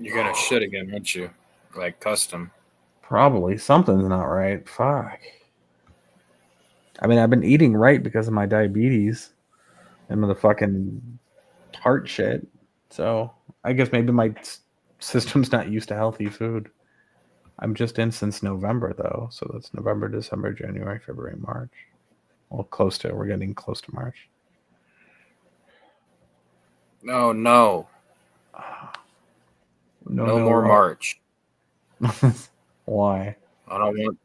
You're gonna shit again, aren't you? Like custom. Probably something's not right. Fuck. I mean, I've been eating right because of my diabetes and the fucking heart shit. So I guess maybe my system's not used to healthy food. I'm just in since November though, so that's November, December, January, February, March. Well, we're getting close to March. No. No more March. Why? I don't want.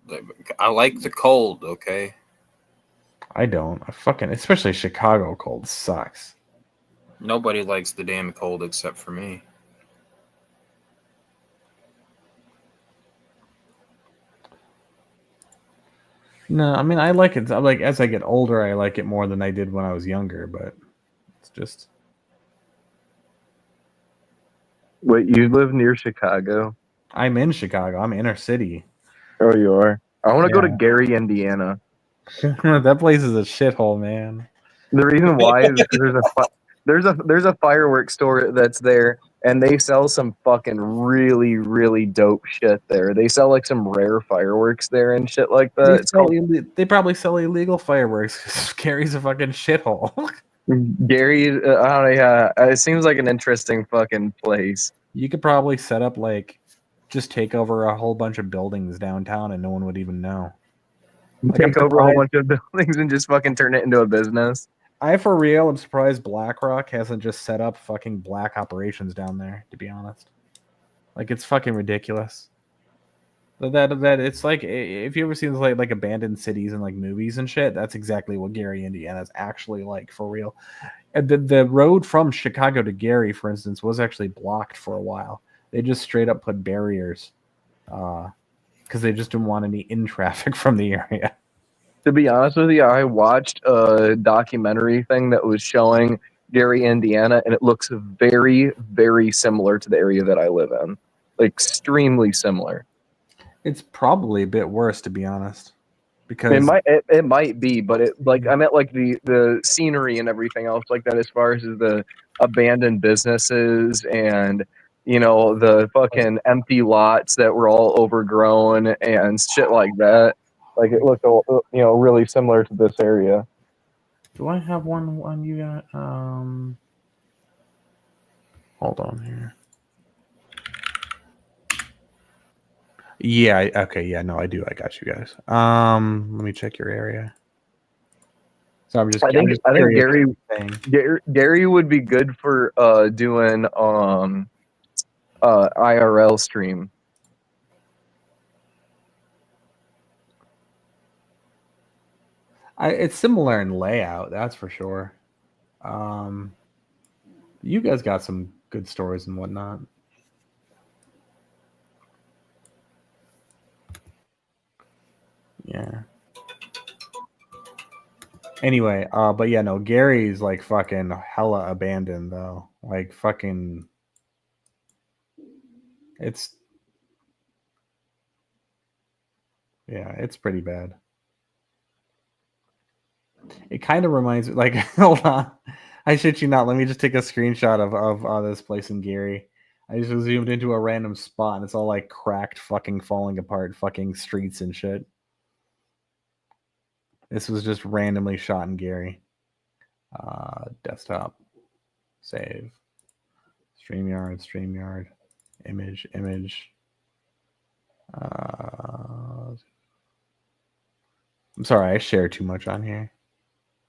I like the cold. Okay. I don't. Especially Chicago cold sucks. Nobody likes the damn cold except for me. No, I mean I like it. Like as I get older, I like it more than I did when I was younger. But it's just. Wait, you live near Chicago? I'm in Chicago. I'm inner city. Oh, you are. I want to go to Gary, Indiana. That place is a shithole, man. The reason why is because there's a fireworks store that's there, and they sell some fucking really, really dope shit there. They sell like some rare fireworks there and shit like that. They probably sell illegal fireworks. Gary's a fucking shithole. Gary, I don't know. Yeah, it seems like an interesting fucking place. You could probably set up just take over a whole bunch of buildings downtown, and no one would even know. Take over a whole bunch of buildings and just fucking turn it into a business. I'm surprised BlackRock hasn't just set up fucking black operations down there, to be honest. Like, it's fucking ridiculous. That it's like, if you ever seen like abandoned cities and like movies and shit, that's exactly what Gary, Indiana is actually like, for real. And the road from Chicago to Gary, for instance, was actually blocked for a while. They just straight up put barriers because they just didn't want any in traffic from the area. To be honest with you, I watched a documentary thing that was showing Gary, Indiana, and it looks very, very similar to the area that I live in. Like, extremely similar. It's probably a bit worse, to be honest, because it might be, but I meant like the scenery and everything else like that, as far as the abandoned businesses and the fucking empty lots that were all overgrown and shit like that. Like, it looked really similar to this area. Do I have one you got? Hold on here. Yeah. Okay. Yeah. No, I do. I got you guys. Let me check your area. So I'm just. I think curious Gary would be good for doing IRL stream. It's similar in layout, that's for sure. You guys got some good stories and whatnot. Yeah. Anyway, but yeah, no, Gary's like fucking hella abandoned though. Like fucking, it's it's pretty bad. It kind of reminds me, like, hold on, I shit you not. Let me just take a screenshot of this place in Gary. I just zoomed into a random spot and it's all like cracked, fucking falling apart, fucking streets and shit. This was just randomly shot in Gary. Desktop, save, StreamYard, image. I'm sorry, I share too much on here.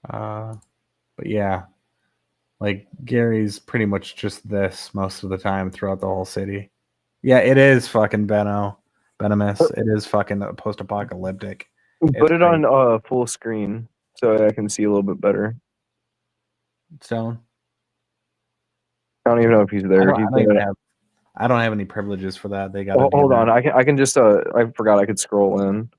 But yeah, like Gary's pretty much just this most of the time throughout the whole city. Yeah, it is fucking venomous. It is fucking post-apocalyptic. Put it on full screen so I can see a little bit better. Stone. I don't even know if he's there. I don't have any privileges for that. They got. Hold on, I can just I forgot I could scroll in.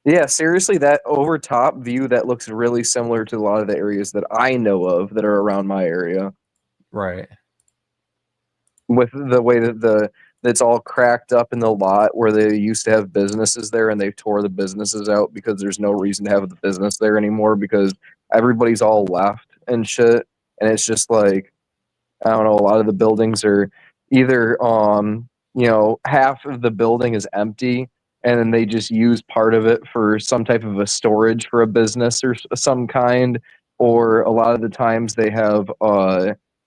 Yeah, seriously, that over top view that looks really similar to a lot of the areas that I know of that are around my area. Right. With the way that it's all cracked up in the lot where they used to have businesses there and they tore the businesses out because there's no reason to have the business there anymore because everybody's all left and shit. And it's just like, I don't know, a lot of the buildings are either half of the building is empty and then they just use part of it for some type of a storage for a business or some kind, or a lot of the times they have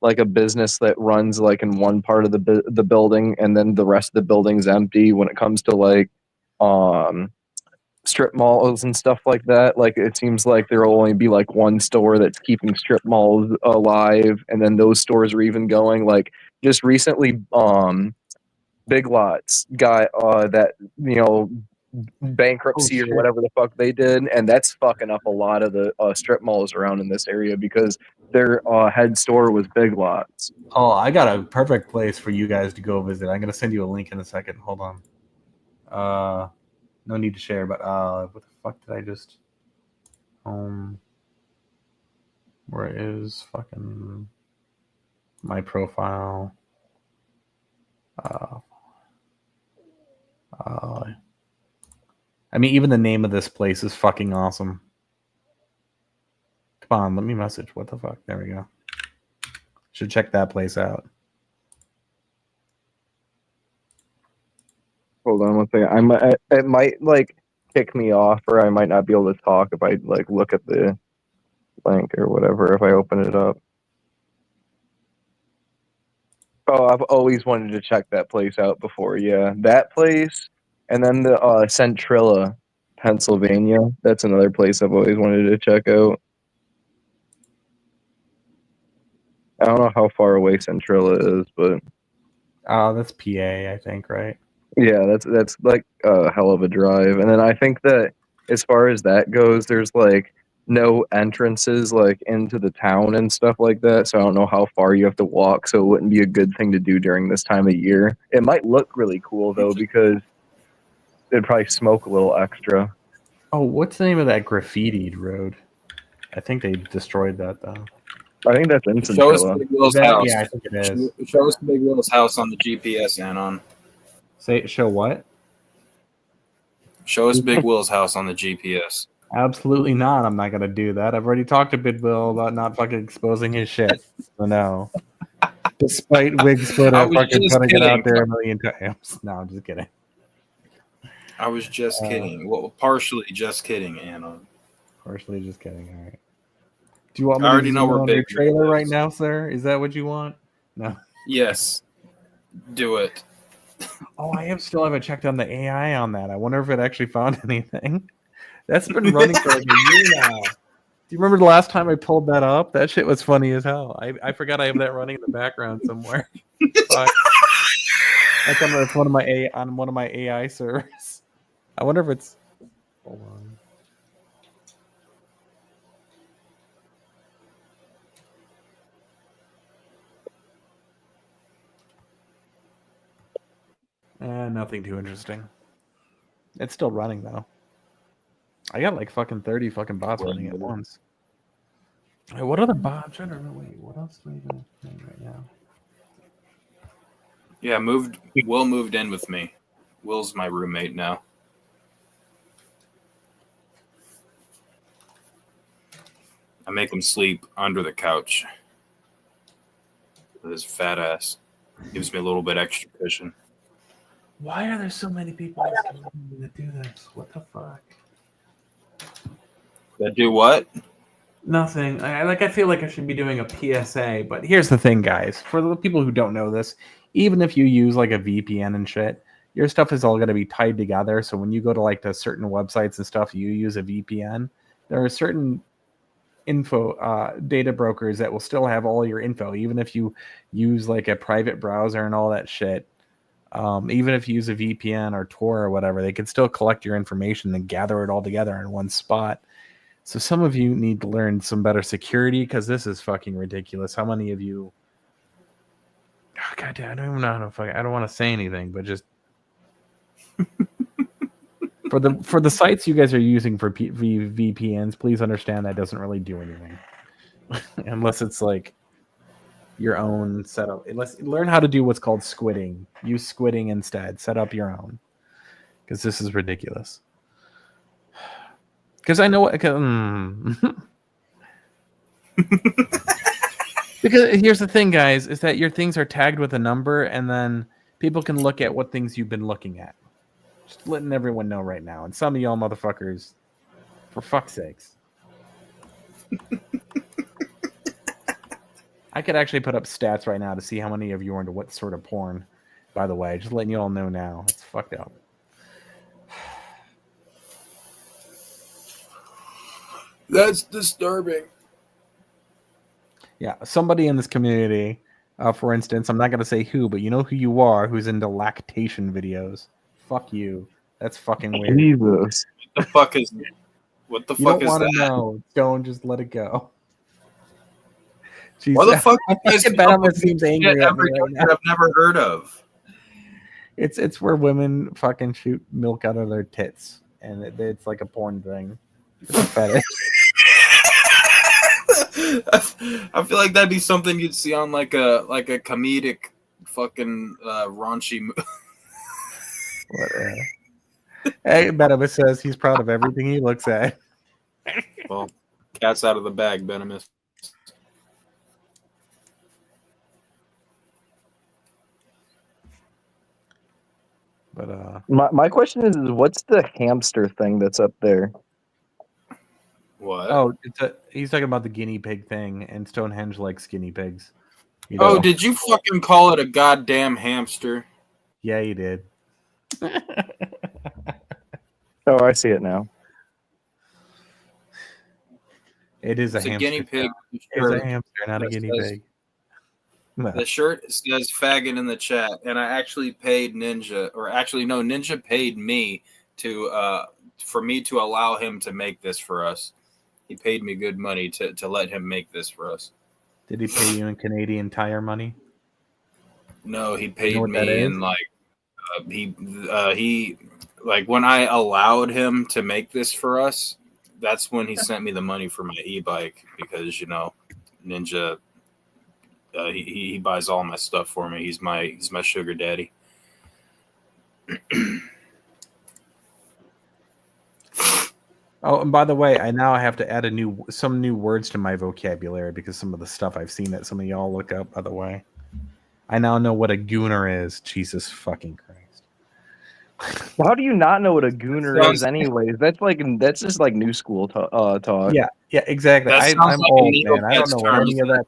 like a business that runs like in one part of the building and then the rest of the building's empty when it comes to like strip malls and stuff like that. Like it seems like there'll only be like one store that's keeping strip malls alive and then those stores are even going. Like just recently Big Lots got that bankruptcy or whatever the fuck they did, and that's fucking up a lot of the strip malls around in this area because their head store was Big Lots. Oh, I got a perfect place for you guys to go visit. I'm gonna send you a link in a second. Hold on. No need to share, but what the fuck did I just where is fucking my profile? I mean, even the name of this place is fucking awesome. Come on, let me message. What the fuck? There we go. Should check that place out. Hold on one second. It might like kick me off, or I might not be able to talk if I like look at the link or whatever if I open it up. Oh, I've always wanted to check that place out before. Yeah, that place, and then the Centrilla, Pennsylvania. That's another place I've always wanted to check out. I don't know how far away Centrilla is, but that's PA, I think, right? Yeah, that's like a hell of a drive. And then I think that as far as that goes, there's like no entrances like into the town and stuff like that. So I don't know how far you have to walk. So it wouldn't be a good thing to do during this time of year. It might look really cool though because it'd probably smoke a little extra. Oh, what's the name of that graffitied road? I think they destroyed that though. I think that's in Show us Centrilla. Big Will's house. Yeah, I think it is. Show us Big Will's house on the GPS, Anon. Show what? Show us Big Will's house on the GPS. Absolutely not. I'm not gonna do that. I've already talked to Big Will about not fucking exposing his shit. So no. Despite Wig Splitter fucking putting it out there a million times. No, I'm just kidding. I was just kidding. Well, partially just kidding, Anon. Partially just kidding. All right. Do you want me I already to know where on Big your trailer Will right is. now, sir? Is that what you want? No. Yes. Do it. Oh, still haven't checked on the AI on that. I wonder if it actually found anything. That's been running for like a year now. Do you remember the last time I pulled that up? That shit was funny as hell. I forgot I have that running in the background somewhere. Fuck. That's on one of my AI servers. I wonder if it's. Hold on. Nothing too interesting. It's still running though. I got like fucking 30 fucking bots running at once. Wait, what other bots? I don't know. Wait, what else do I even playing right now? Yeah, Will moved in with me. Will's my roommate now. I make him sleep under the couch with his fat ass. Gives me a little bit extra cushion. Why are there so many people in this community that do this? What the fuck? That do what? Nothing. I feel like I should be doing a PSA, but here's the thing, guys. For the people who don't know this, even if you use like a VPN and shit, your stuff is all going to be tied together. So when you go to like to certain websites and stuff, you use a VPN. There are certain data brokers that will still have all your info, even if you use like a private browser and all that shit. Even if you use a VPN or Tor or whatever, they can still collect your information and gather it all together in one spot. So some of you need to learn some better security because this is fucking ridiculous. How many of you? Oh, God damn, I don't even know how to fuck. I don't want to say anything, but just for the sites you guys are using for VPNs, please understand that doesn't really do anything unless it's like your own setup. Learn how to do what's called squidding. Use squidding instead. Set up your own because this is ridiculous. Because I know what. Because here's the thing, guys, is that your things are tagged with a number, and then people can look at what things you've been looking at. Just letting everyone know right now. And some of y'all motherfuckers, for fuck's sakes. I could actually put up stats right now to see how many of you are into what sort of porn. By the way, just letting you all know now. It's fucked up. That's disturbing. Yeah, somebody in this community, for instance, I'm not going to say who, but you know who you are, who's into lactation videos. Fuck you. That's fucking weird. Jesus. What the You fuck don't is want to that? know. Don't just let it go. Jeez, Why the fuck you guys fucking come up Benham with seems shit angry at me every right country now. I've never heard of? It's where women fucking shoot milk out of their tits, and it's like a porn thing. It's a fetish. I feel like that'd be something you'd see on like a comedic fucking raunchy. Whatever. Hey, Benham says he's proud of everything he looks at. Well, cat's out of the bag, Benimus. But my question is what's the hamster thing that's up there? What? Oh, he's talking about the guinea pig thing, and Stonehenge likes guinea pigs. You Oh, know? did you fucking call it a goddamn hamster? Yeah, he did. Oh, I see it now. It is It's a a hamster. guinea pig. It's a hamster, not a guinea pig. No. The shirt says faggot in the chat, and I actually paid Ninja, or actually no, Ninja paid me to for me to allow him to make this for us. He paid me good money to let him make this for us. Did he pay you in Canadian Tire money? No, he You know paid what that me is? in like he like when I allowed him to make this for us. That's when he sent me the money for my e-bike because Ninja. He buys all my stuff for me. He's my sugar daddy. Oh, and by the way, I now have to add some new words to my vocabulary because some of the stuff I've seen that some of y'all look up. By the way, I now know what a gooner is. Jesus fucking Christ! How do you not know what a gooner is, anyways? That's just like new school talk. Yeah, exactly. That I'm sounds like a old, man. I don't Neopets know term. any of that.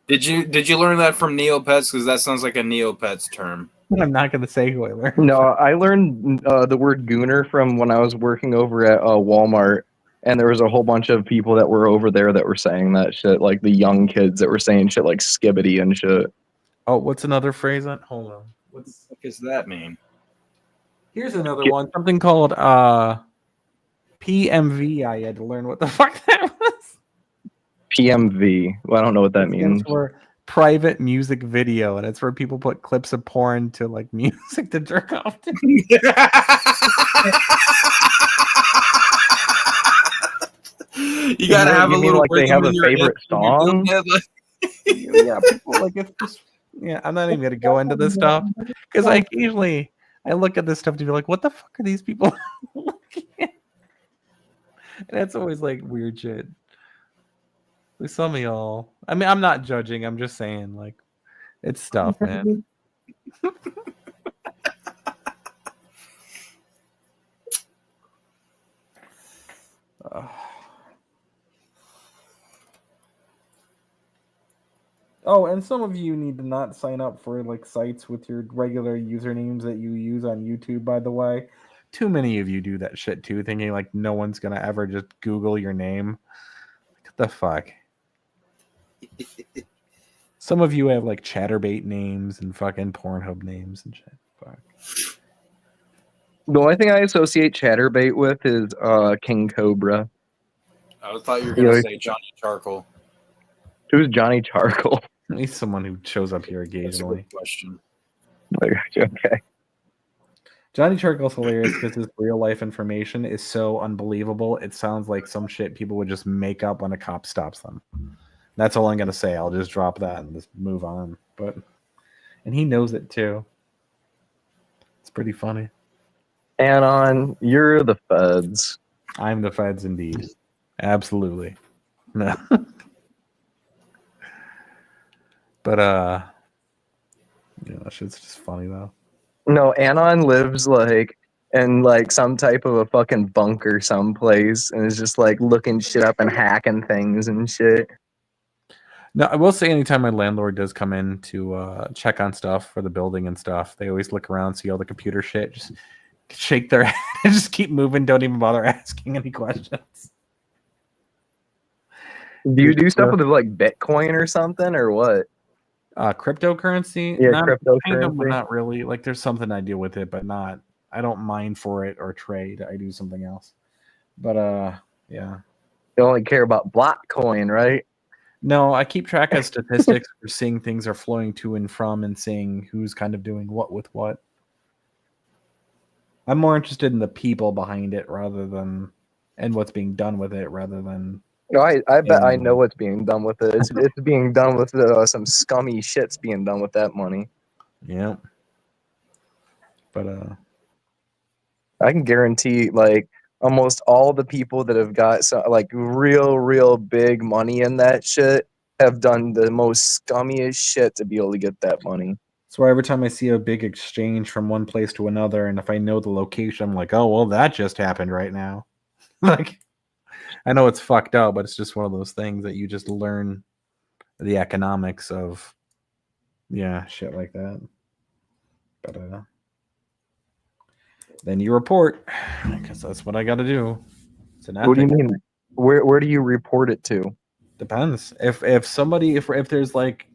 Did you learn that from Neopets? Because that sounds like a Neopets term. I'm not going to say who I learned. No, I learned the word gooner from when I was working over at Walmart, and there was a whole bunch of people that were over there that were saying that shit, like the young kids that were saying shit like skibbity and shit. Oh, what's another phrase on? Hold on. What's What does that mean? Here's another one. Something called PMV. I had to learn what the fuck that was. PMV. Well, I don't know what that It stands means. for private music video, and it's where people put clips of porn to like music to jerk off to. You gotta have You a mean little like they rhythm have a in your favorite song? Yeah, people like it's just yeah. I'm not even gonna go into this stuff because I occasionally I look at this stuff to be like, what the fuck are these people looking at? And it's always like weird shit. Like some of y'all. I mean, I'm not judging. I'm just saying, like, it's stuff, man. Oh, and some of you need to not sign up for like sites with your regular usernames that you use on YouTube, by the way. Too many of you do that shit too, thinking like no one's gonna ever just Google your name. What the fuck? Some of you have like Chatterbait names and fucking Pornhub names and shit. Fuck. The only thing I associate Chatterbait with is King Cobra. I thought you were gonna say Johnny Charcoal. Who's Johnny Charcoal? He's someone who shows up here occasionally. That's a good question. Okay. Johnny Charcoal's hilarious because his real life information is so unbelievable. It sounds like some shit people would just make up when a cop stops them. That's all I'm gonna say. I'll just drop that and just move on. And he knows it too. It's pretty funny. Anon, you're the feds. I'm the feds indeed. Absolutely. No. But that shit's just funny though. No, Anon lives like in like some type of a fucking bunker someplace and is just like looking shit up and hacking things and shit. No, I will say anytime my landlord does come in to check on stuff for the building and stuff, they always look around, see all the computer shit, just shake their head and just keep moving, don't even bother asking any questions. Do you do stuff with like Bitcoin or something or what? Cryptocurrency? Yeah, Cryptocurrency. Kind of, but cryptocurrency. not really. Like there's something I deal with it, but not I don't mine for it or trade. I do something else. But yeah. You only care about Blockcoin, right? No, I keep track of statistics for seeing things are flowing to and from and seeing who's kind of doing what with what. I'm more interested in the people behind it rather than and what's being done with it rather than. No, I bet I know what's being done with it. It's being done with some scummy shit's being done with that money. Yeah. But I can guarantee like almost all the people that have got some like real big money in that shit have done the most scummiest shit to be able to get that money. So every time I see a big exchange from one place to another, and if I know the location, I'm like, oh well, that just happened right now. Like, I know it's fucked up, but it's just one of those things that you just learn the economics of, yeah, shit like that. But then you report because that's what I got to do. It's an What do you ethic. mean? Where do you report it to? Depends. If there's like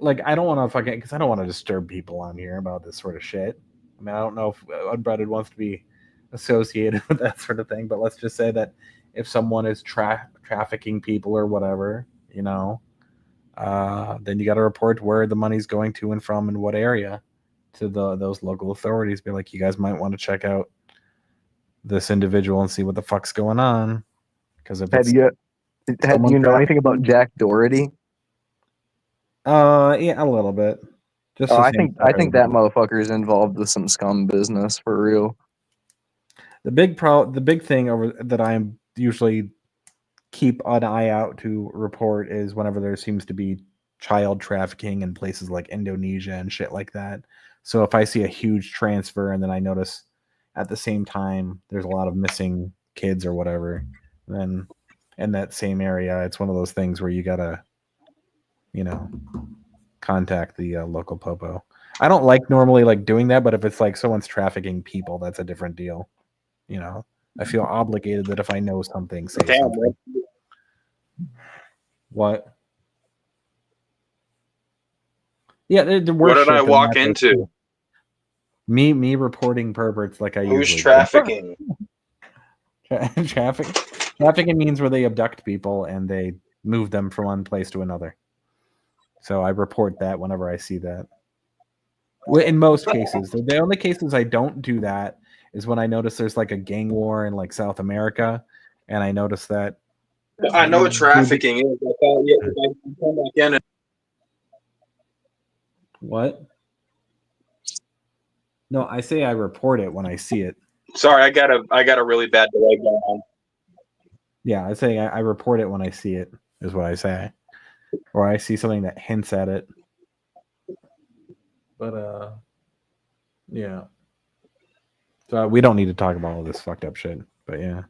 I don't want to fucking because I don't want to disturb people on here about this sort of shit. I mean, I don't know if Unbreaded wants to be associated with that sort of thing, but let's just say that if someone is trafficking people or whatever, then you got to report where the money's going to and from and what area to those local authorities. Be like, you guys might want to check out this individual and see what the fuck's going on. Because if Do you know anything about Jack Doherty? Yeah, a little bit. Just I think that motherfucker is involved with some scum business for real. The big thing that I usually keep an eye out to report is whenever there seems to be child trafficking in places like Indonesia and shit like that. So if I see a huge transfer and then I notice at the same time there's a lot of missing kids or whatever, then in that same area, it's one of those things where you gotta, contact the local popo. I don't like normally like doing that, but if it's like someone's trafficking people, that's a different deal. I feel obligated that if I know something, say Damn, something. What? Yeah, there What worse did shit I than walk that, though, into? too. Me reporting perverts like I Who's usually trafficking? do. Trafficking means where they abduct people and they move them from one place to another. So I report that whenever I see that. In most cases, the only cases I don't do that is when I notice there's like a gang war in like South America, and I notice that. I know what trafficking is. I thought I come back in and What? No, I say I report it when I see it. sorry, I got a really bad delay going on. Yeah, I say I report it when I see it, is what I say. Or I see something that hints at it. But yeah. So we don't need to talk about all this fucked up shit. But yeah.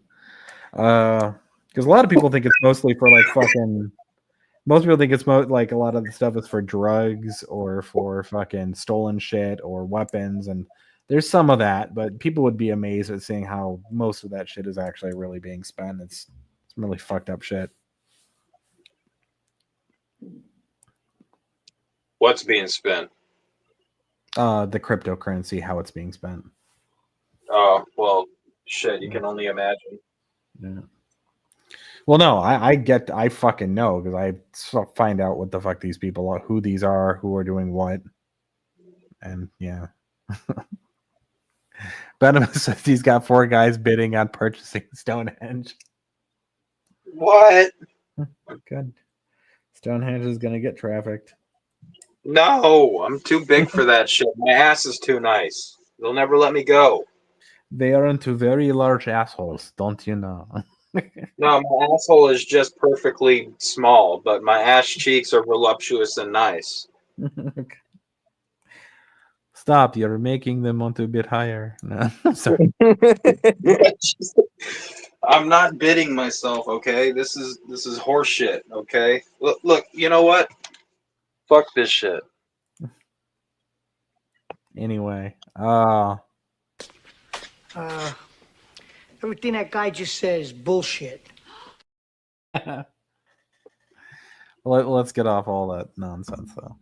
Because a lot of people think it's mostly for like fucking. Most people think it's like a lot of the stuff is for drugs or for fucking stolen shit or weapons, and there's some of that, but people would be amazed at seeing how most of that shit is actually really being spent. It's really fucked up shit. What's being spent? The cryptocurrency, how it's being spent. Oh, well, shit, you can only imagine. Yeah. Well, no, I fucking know because I find out what the fuck these people are, who these are, who are doing what, and yeah. Venomous says he's got 4 guys bidding on purchasing Stonehenge. What? Good. Stonehenge is gonna get trafficked. No, I'm too big for that shit. My ass is too nice. They'll never let me go. They are into very large assholes, don't you know? No, my asshole is just perfectly small, but my ass cheeks are voluptuous and nice. Stop! You're making them want a bit higher. No, sorry. I'm not bidding myself, okay? This is horse shit, okay? Look, you know what? Fuck this shit. Everything that guy just says bullshit. Let's get off all that nonsense, though.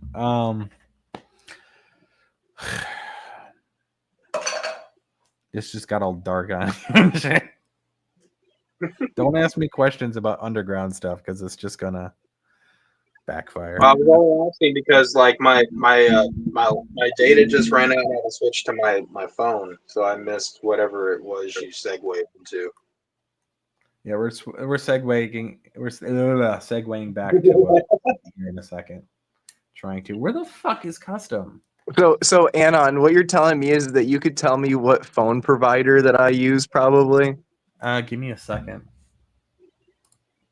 This just got all dark on you. Don't ask me questions about underground stuff because it's just gonna backfire. I was only asking because like my data just ran out and I had to switch to my phone, so I missed whatever it was you segued into. Yeah, we're segueing segueing back to here in a second. Trying to. Where the fuck is custom? So Anon, what you're telling me is that you could tell me what phone provider that I use, probably. Give me a second.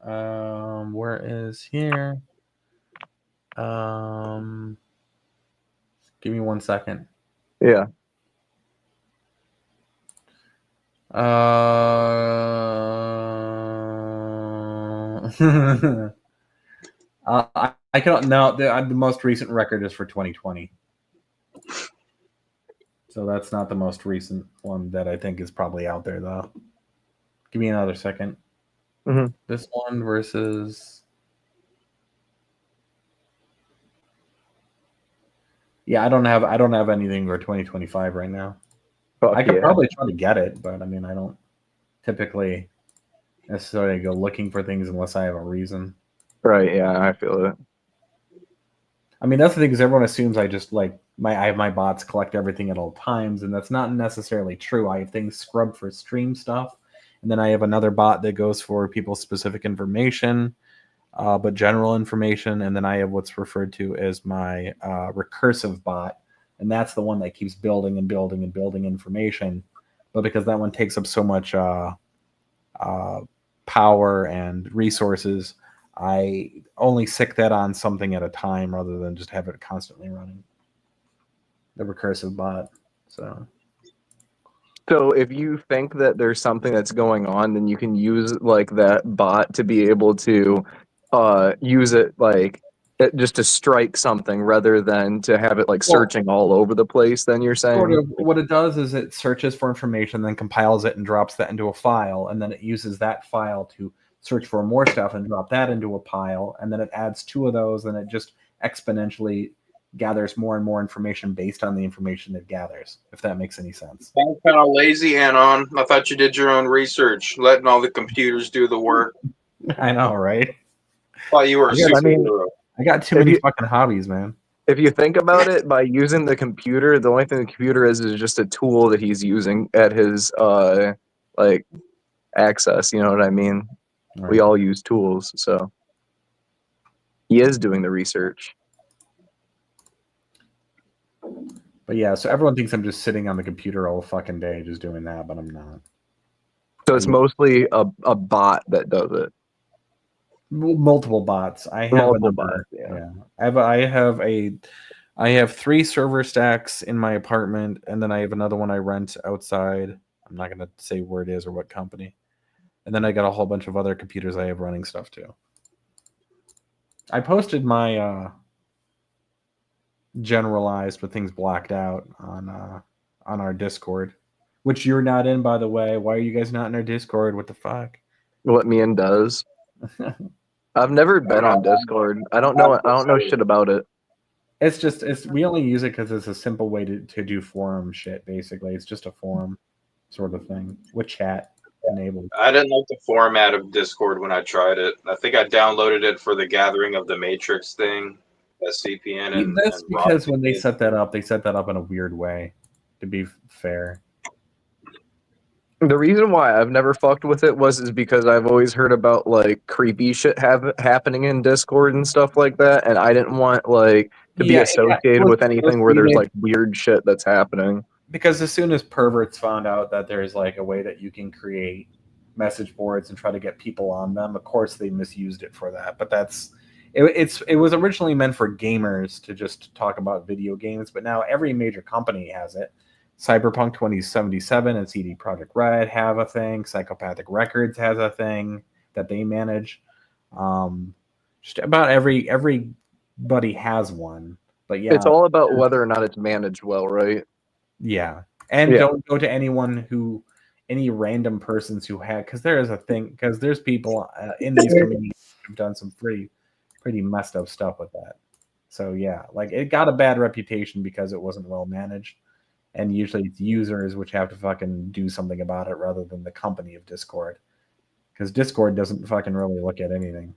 Where is here? Give me 1 second. Yeah. I cannot. No, the most recent record is for 2020. So that's not the most recent one that I think is probably out there, though. Give me another second. Mm-hmm. This one versus. Yeah, I don't have anything for 2025 right now. Fuck I could yeah. probably try to get it, but I mean, I don't typically necessarily go looking for things unless I have a reason. Right. Yeah, I feel it. I mean, that's the thing is everyone assumes I just I have my bots collect everything at all times, and that's not necessarily true. I have things scrubbed for stream stuff, and then I have another bot that goes for people's specific information, but general information, and then I have what's referred to as my recursive bot, and that's the one that keeps building and building and building information. But because that one takes up so much power and resources, I only stick that on something at a time rather than just have it constantly running. The recursive bot. So if you think that there's something that's going on, then you can use like that bot to be able to use it like just to strike something rather than to have it like searching all over the place. Then you're saying Sort of what it does is it searches for information, then compiles it and drops that into a file, and then it uses that file to search for more stuff and drop that into a pile, and then it adds 2 of those, and it just exponentially gathers more and more information based on the information it gathers, if that makes any sense. I'm kind of lazy, Anon. I thought you did your own research, letting all the computers do the work. I know, right? Thought you were a superhero. I got too many fucking hobbies, man. If you think about it, by using the computer, the only thing the computer is just a tool that he's using at his like access. You know what I mean? Right. We all use tools, so he is doing the research. But yeah, so everyone thinks I'm just sitting on the computer all fucking day just doing that, but I'm not. So it's mostly a bot that does it. Multiple bots. I have Multiple bots, yeah. I have 3 server stacks in my apartment, and then I have another one I rent outside. I'm not gonna say where it is or what company. And then I got a whole bunch of other computers I have running stuff too. I posted my generalized with things blacked out on our Discord, which you're not in, by the way. Why are you guys not in our Discord? What the fuck? What Mian does. I've never been on Discord. I don't know shit about it. We only use it because it's a simple way to do forum shit. Basically, it's just a forum sort of thing with chat enabled. I didn't like the format of Discord when I tried it. I think I downloaded it for the Gathering of the Matrix thing, SCPN, and That's because when they Rotisserie. set that up in a weird way. To be fair. The reason why I've never fucked with it is because I've always heard about like creepy shit happening in Discord and stuff like that, and I didn't want like to be associated with anything where there's like weird shit that's happening. Because as soon as perverts found out that there's like a way that you can create message boards and try to get people on them, of course they misused it for that. But it was originally meant for gamers to just talk about video games, but now every major company has it. Cyberpunk 2077 and CD Projekt Red have a thing. Psychopathic Records has a thing that they manage. Just about everybody has one. But yeah, it's all about whether or not it's managed well, right? Yeah, and don't go to any random persons who have, because there is a thing, because there's people in these communities who've done some pretty messed up stuff with that. So yeah, like it got a bad reputation because it wasn't well managed. And usually it's users which have to fucking do something about it rather than the company of Discord. Because Discord doesn't fucking really look at anything.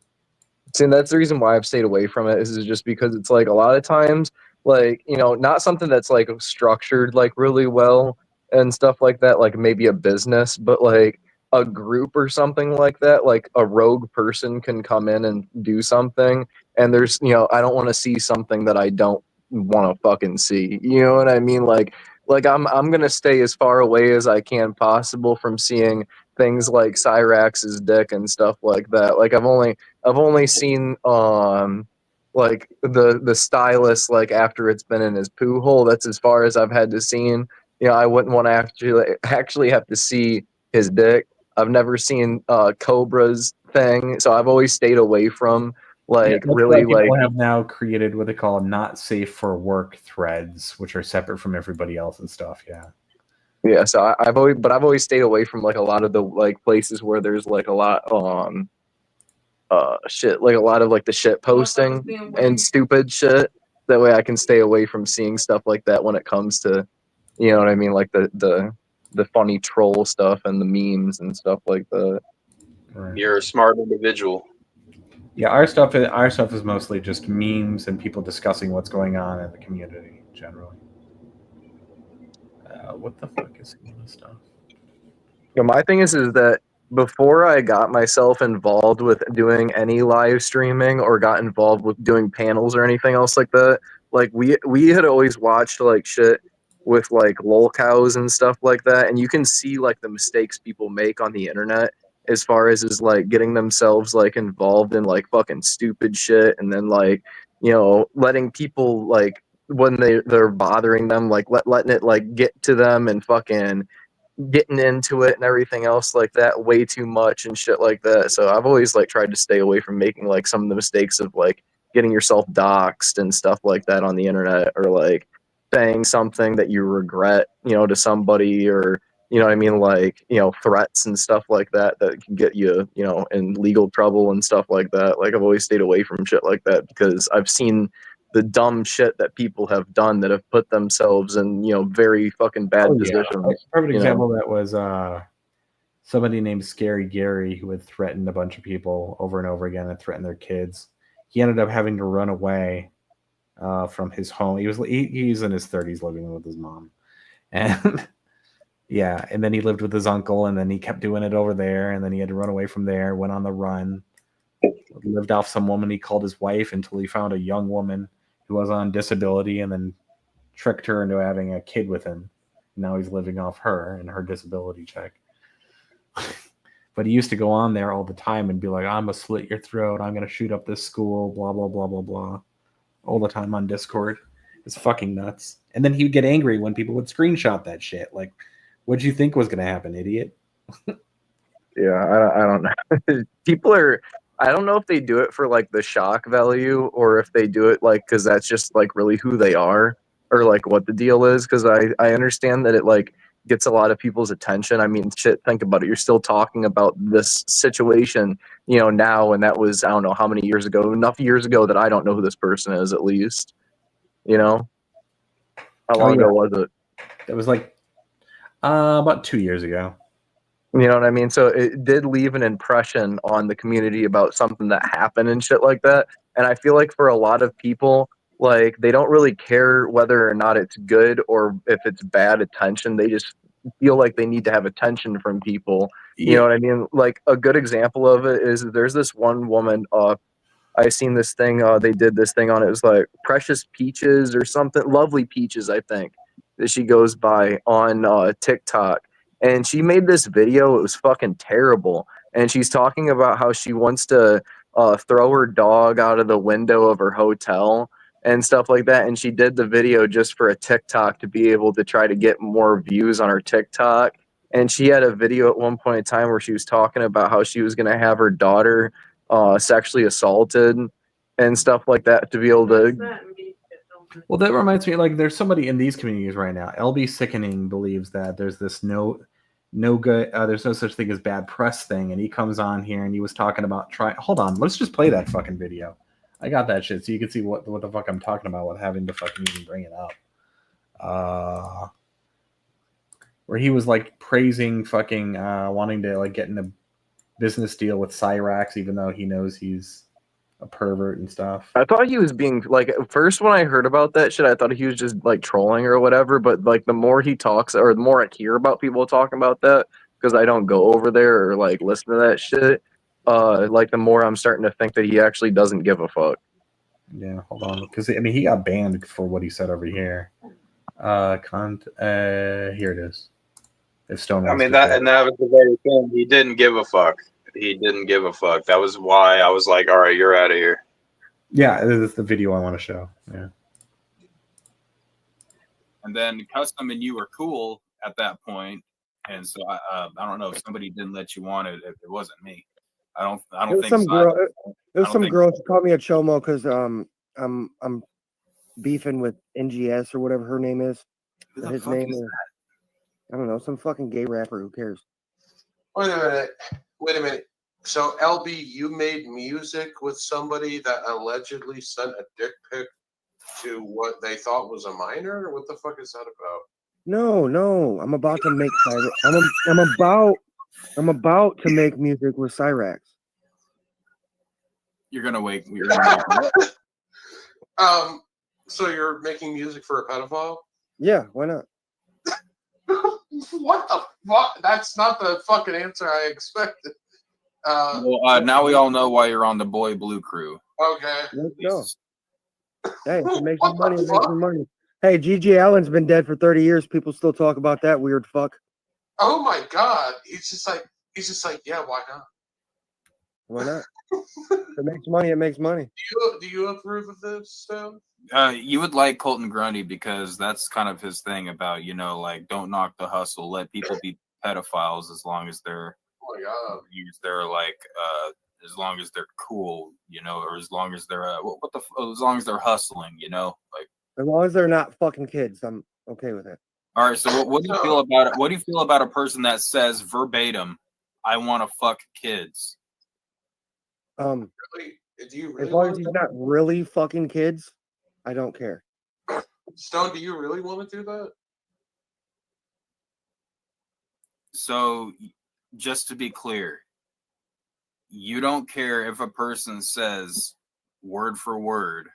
See, and that's the reason why I've stayed away from it, is just because it's like a lot of times, like, you know, not something that's like structured like really well and stuff like that, like maybe a business, but like a group or something like that, like a rogue person can come in and do something, and there's, you know, I don't want to see something that I don't want to fucking see. You know what I mean? Like I'm gonna stay as far away as I can possible from seeing things like Cyrax's dick and stuff like that. Like I've only seen like the stylus like after it's been in his poo hole. That's as far as I've had to see. You know, I wouldn't want to actually have to see his dick. I've never seen Cobra's thing, so I've always stayed away from like really people like have now created what they call not safe for work threads, which are separate from everybody else and stuff. Yeah, so I've always stayed away from like a lot of the like places where there's like a lot shit, like a lot of like the shit posting and stupid shit. That way I can stay away from seeing stuff like that when it comes to, you know what I mean, like the funny troll stuff and the memes and stuff like that. Right. You're a smart individual. Yeah, our stuff is mostly just memes and people discussing what's going on in the community generally. What the fuck is some of this stuff? You know, my thing is that before I got myself involved with doing any live streaming or got involved with doing panels or anything else like that, like we had always watched like shit with like lol cows and stuff like that, and you can see like the mistakes people make on the internet as far as is like getting themselves like involved in like fucking stupid shit, and then like, you know, letting people like when they're bothering them, like letting it like get to them and fucking getting into it and everything else like that way too much and shit like that. So I've always like tried to stay away from making like some of the mistakes of like getting yourself doxxed and stuff like that on the internet, or like saying something that you regret, to somebody, or what I mean, like, threats and stuff like that can get you, in legal trouble and stuff like that. Like, I've always stayed away from shit like that because I've seen the dumb shit that people have done that have put themselves in, very fucking bad positions. A perfect example of that was somebody named Scary Gary, who had threatened a bunch of people over and over again and threatened their kids. He ended up having to run away from his home. He was in his 30s living with his mom. And yeah, and then he lived with his uncle, and then he kept doing it over there, and then he had to run away from there, went on the run, lived off some woman he called his wife until he found a young woman who was on disability, and then tricked her into having a kid with him. Now he's living off her and her disability check. But he used to go on there all the time and be like, I'm going to slit your throat, I'm going to shoot up this school, blah, blah, blah, blah, blah. All the time on Discord. It's fucking nuts. And then he would get angry when people would screenshot that shit. Like, what'd you think was going to happen, idiot? Yeah, I don't know. People are, I don't know if they do it for like the shock value, or if they do it like because that's just like really who they are, or like what the deal is. Because I understand that it like gets a lot of people's attention. I mean, shit, think about it. You're still talking about this situation, now, and that was, I don't know how many years ago, enough years ago that I don't know who this person is, at least. How long ago was it? It was like about 2 years ago. You know what I mean? So it did leave an impression on the community about something that happened and shit like that. And I feel like for a lot of people, like, they don't really care whether or not it's good or if it's bad attention. They just feel like they need to have attention from people. You know what I mean? Like, a good example of it is there's this one woman, I seen this thing, they did this thing on it. It was like Precious Peaches or something, Lovely Peaches, I think, that she goes by on TikTok. And she made this video. It was fucking terrible. And she's talking about how she wants to throw her dog out of the window of her hotel and stuff like that. And she did the video just for a TikTok to be able to try to get more views on her TikTok. And she had a video at one point in time where she was talking about how she was going to have her daughter sexually assaulted and stuff like that to be able to. Well, that reminds me, like, there's somebody in these communities right now. LB Sickening believes that there's this no good, there's no such thing as bad press thing, and he comes on here and he was talking about hold on, let's just play that fucking video. I got that shit so you can see what the fuck I'm talking about with having to fucking even bring it up. Where he was like praising fucking wanting to like get in a business deal with Cyrax, even though he knows he's a pervert and stuff. I thought he was being like, at first when I heard about that shit, I thought he was just like trolling or whatever. But like the more he talks, or the more I hear about people talking about that, because I don't go over there or like listen to that shit, like the more I'm starting to think that he actually doesn't give a fuck. Yeah, hold on, because I mean he got banned for what he said over here. Here it is. If Stone, I mean that was the very thing. He didn't give a fuck. He didn't give a fuck. That was why I was like, all right, you're out of here. Yeah, this is the video I want to show. Yeah. And then Custom and you were cool at that point, and so I don't know if somebody didn't let you on it. It wasn't me. I don't think some so. girl. There's some think- girl. She called me a chomo because I'm beefing with NGS or whatever her name is. Who the His fuck name is is that? I don't know, some fucking gay rapper. Who cares? Wait a minute. So, LB, you made music with somebody that allegedly sent a dick pic to what they thought was a minor? What the fuck is that about? No. I'm about to make I'm about to make music with Cyrax. You're gonna wait. You're gonna wait. So you're making music for a pedophile? Yeah, why not? What the fuck? That's not the fucking answer I expected. Now we all know why you're on the Boy Blue crew. Okay. Let's go. Hey, if it makes me money, it makes me money. Hey, G.G. Allen's been dead for 30 years. People still talk about that weird fuck. Oh my god. He's just like, yeah, why not? Why not? If it makes money, it makes money. Do you approve of this stuff? You would like Colton Grundy because that's kind of his thing about, like, don't knock the hustle. Let people be pedophiles as long as they're Oh my god. they're like as long as they're cool, or as long as they're as long as they're hustling, like. As long as they're not fucking kids, I'm okay with it. All right, so what do you feel about it? What do you feel about a person that says verbatim, "I want to fuck kids"? Really? Do you really As long want as he's to? not really fucking kids, I don't care. Stone, do you really want to do that? So, just to be clear, you don't care if a person says word for word,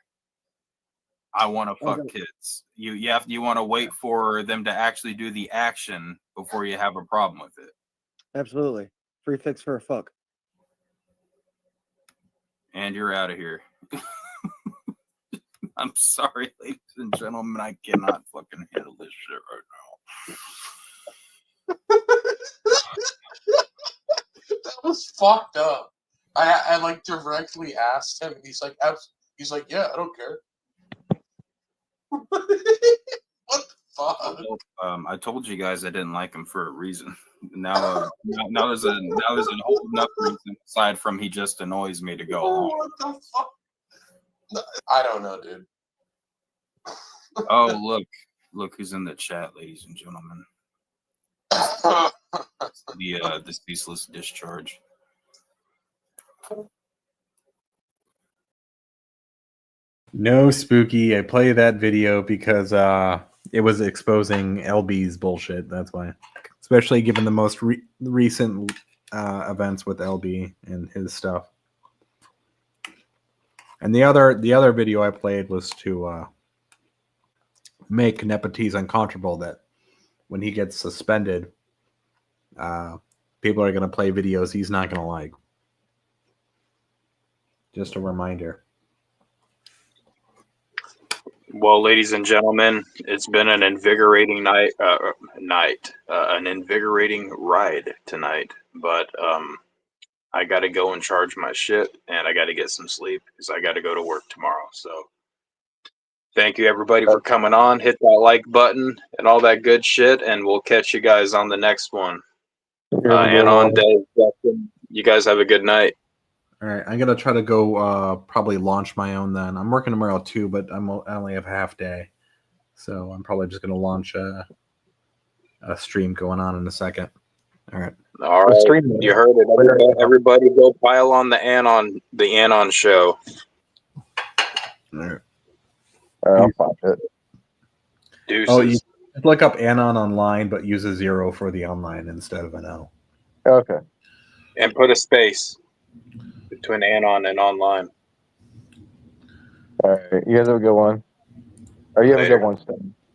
"I want to fuck kids." You want to wait for them to actually do the action before you have a problem with it. Absolutely. Free fix for a fuck. And you're out of here. I'm sorry, ladies and gentlemen. I cannot fucking handle this shit right now. That was fucked up. I like directly asked him, and he's like, yeah, I don't care. What the fuck? Well, I told you guys I didn't like him for a reason. Now there's a whole enough reason aside from he just annoys me to go along. What the fuck? I don't know, dude. Oh, look who's in the chat, ladies and gentlemen. The ceaseless discharge. No, Spooky. I play that video because it was exposing LB's bullshit. That's why. Especially given the most recent events with LB and his stuff. And the other video I played was to make Nepotes uncomfortable that when he gets suspended, people are going to play videos he's not going to like. Just a reminder. Well, ladies and gentlemen, it's been an invigorating an invigorating ride tonight. But I got to go and charge my shit, and I got to get some sleep because I got to go to work tomorrow. So, thank you everybody for coming on. Hit that like button and all that good shit, and we'll catch you guys on the next one. And on Dave, Justin, you guys have a good night. All right, I'm gonna try to go probably launch my own then. I'm working tomorrow too, but I only have a half day, so I'm probably just gonna launch a stream going on in a second. All right. All right, you heard it. Everybody go pile on the Anon show. All right. I'll pop it. Deuces. Oh, you look up Anon online, but use a 0 for the online instead of an O. Okay. And put a space between Anon and online. All right. You guys have a good one. Or you have a Later. good one, Stan.